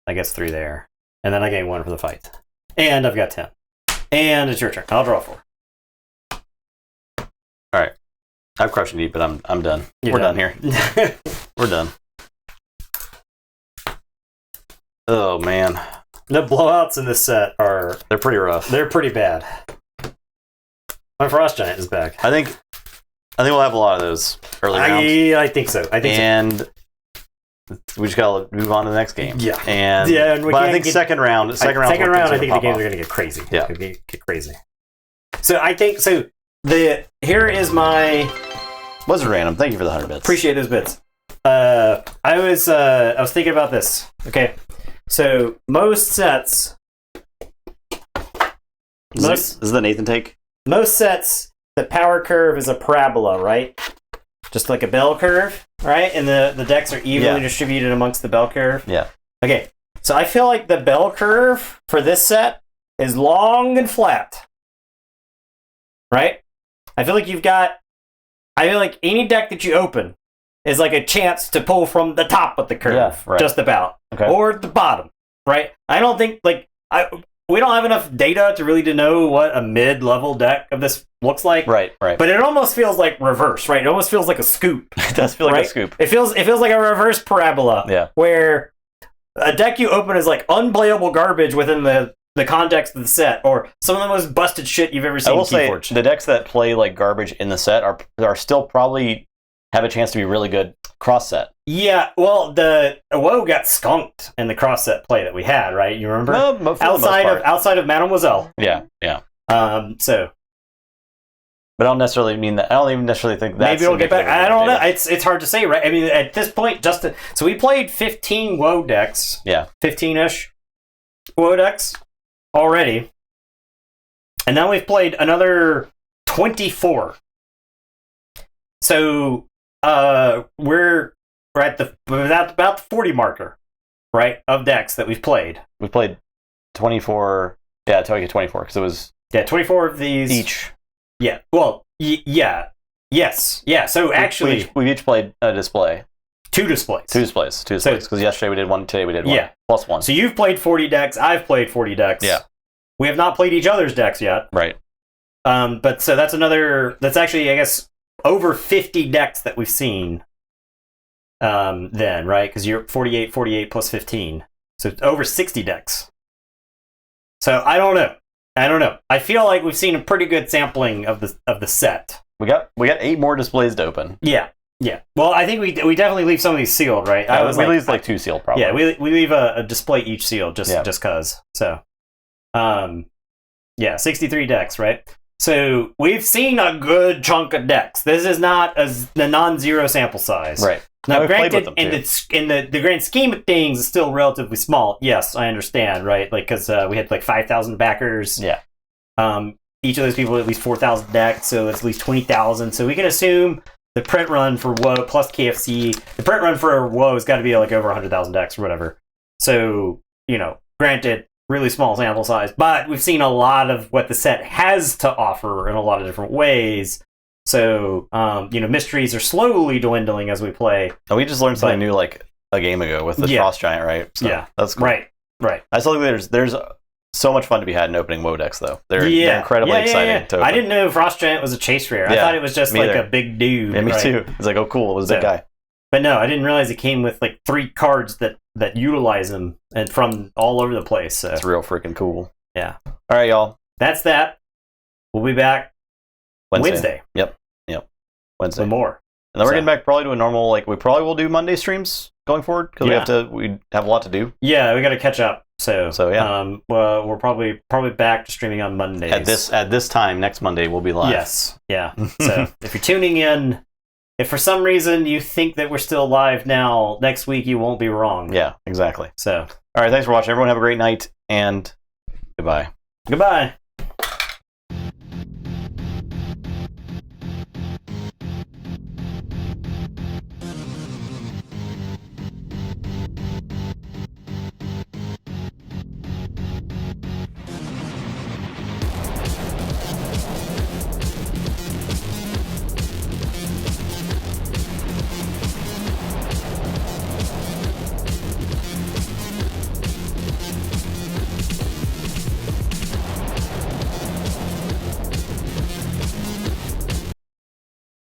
I guess 3 there. And then I gain 1 for the fight. And I've got 10. And it's your turn. I'll draw 4. Alright. I've crushing deep, but I'm done. We're done here. We're done. Oh man. The blowouts in this set They're pretty rough. they're pretty bad. My Frost Giant is back. I think we'll have a lot of those early rounds. I think so. And we just gotta move on to the next game. Yeah. And Yeah, and we but I can't think get- second round, I think the games are going to get crazy. Yeah. Get crazy. So I think here is my Blizzard Random. Thank you for the 100 bits. appreciate those bits. I was thinking about this. Okay, so most sets, This is the Nathan take. the power curve is a parabola, right? Just like a bell curve, right? And the decks are evenly Yeah. distributed amongst the bell curve. Yeah. Okay, so I feel like the bell curve for this set is long and flat, right? I feel like any deck that you open is like a chance to pull from the top of the curve, Yeah, right. just about, Okay. or the bottom, right? I don't think we don't have enough data to know what a mid-level deck of this looks like, Right. but it almost feels like reverse, right? It almost feels like a scoop. It does feel like right? a scoop. It feels like a reverse parabola. Yeah. Where a deck you open is like unplayable garbage within the context of the set, or some of the most busted shit you've ever seen. I will say Keyforge. the decks that play like garbage in the set are still probably have a chance to be really good cross set. Yeah, well, the WoW got skunked in the cross set play that we had, right? You remember? For the most part. outside of Mademoiselle. Yeah. So But I don't necessarily mean that. I don't even necessarily think that's maybe it'll get back. I don't know. data. It's hard to say, right? I mean, at this point, so we played 15 WoW decks. Yeah. 15-ish WoW decks already, and now we've played another 24. So we're at about the 40 marker, right, of decks that we've played. We played 24. Yeah, until we get 24 because it was 24 of these each. Yeah. Well. Yeah. Yes. Yeah. So actually, we each played a display. 2 displays. Two displays. Because yesterday we did one. Today we did one. Yeah. Plus one. So you've played 40 decks. I've played 40 decks. Yeah. We have not played each other's decks yet. Right. But so that's actually, I guess, over 50 decks that we've seen. Then, right? Because you're 48 plus 15. So it's over 60 decks. So I don't know. I feel like we've seen a pretty good sampling of the set. We got 8 more displays to open. Yeah. Well, I think we definitely leave some of these sealed, right? We leave like 2 sealed probably. Yeah, we leave a display each sealed just cause. So, 63 decks, right? So we've seen a good chunk of decks. This is not the non-zero sample size, Right. Now, we've played granted, with them, in the grand scheme of things, it's still relatively small. Yes, I understand, right? Like because we had like 5,000 backers. Yeah. Each of those people had at least 4,000 decks, so it's at least 20,000. So we can assume the print run for WoW plus KFC, the print run for WoW has got to be like over 100,000 decks or whatever. So granted, really small sample size, but we've seen a lot of what the set has to offer in a lot of different ways. So, mysteries are slowly dwindling as we play. And we just learned something new like a game ago with the Frost Giant, right? So yeah. That's cool. Right. I still think there's so much fun to be had in opening WoW decks, though. They're incredibly exciting to open. I didn't know Frost Giant was a chase rare. I thought it was just like a big dude. Yeah, me too. It's like, oh, cool. It was a big guy. But no, I didn't realize it came with like 3 cards that utilize them and from all over the place. So. It's real freaking cool. Yeah. All right, y'all. That's that. We'll be back Wednesday. Yep. Wednesday. For more. And then we're getting back probably to a normal, we probably will do Monday streams going forward because we have a lot to do. Yeah, we got to catch up. So yeah. Well, we're probably back to streaming on Mondays. At this time, next Monday, we'll be live. Yes. Yeah. So if you're tuning in, if for some reason you think that we're still live now, next week you won't be wrong. Yeah, exactly. So. All right, thanks for watching. Everyone have a great night, and goodbye. Goodbye.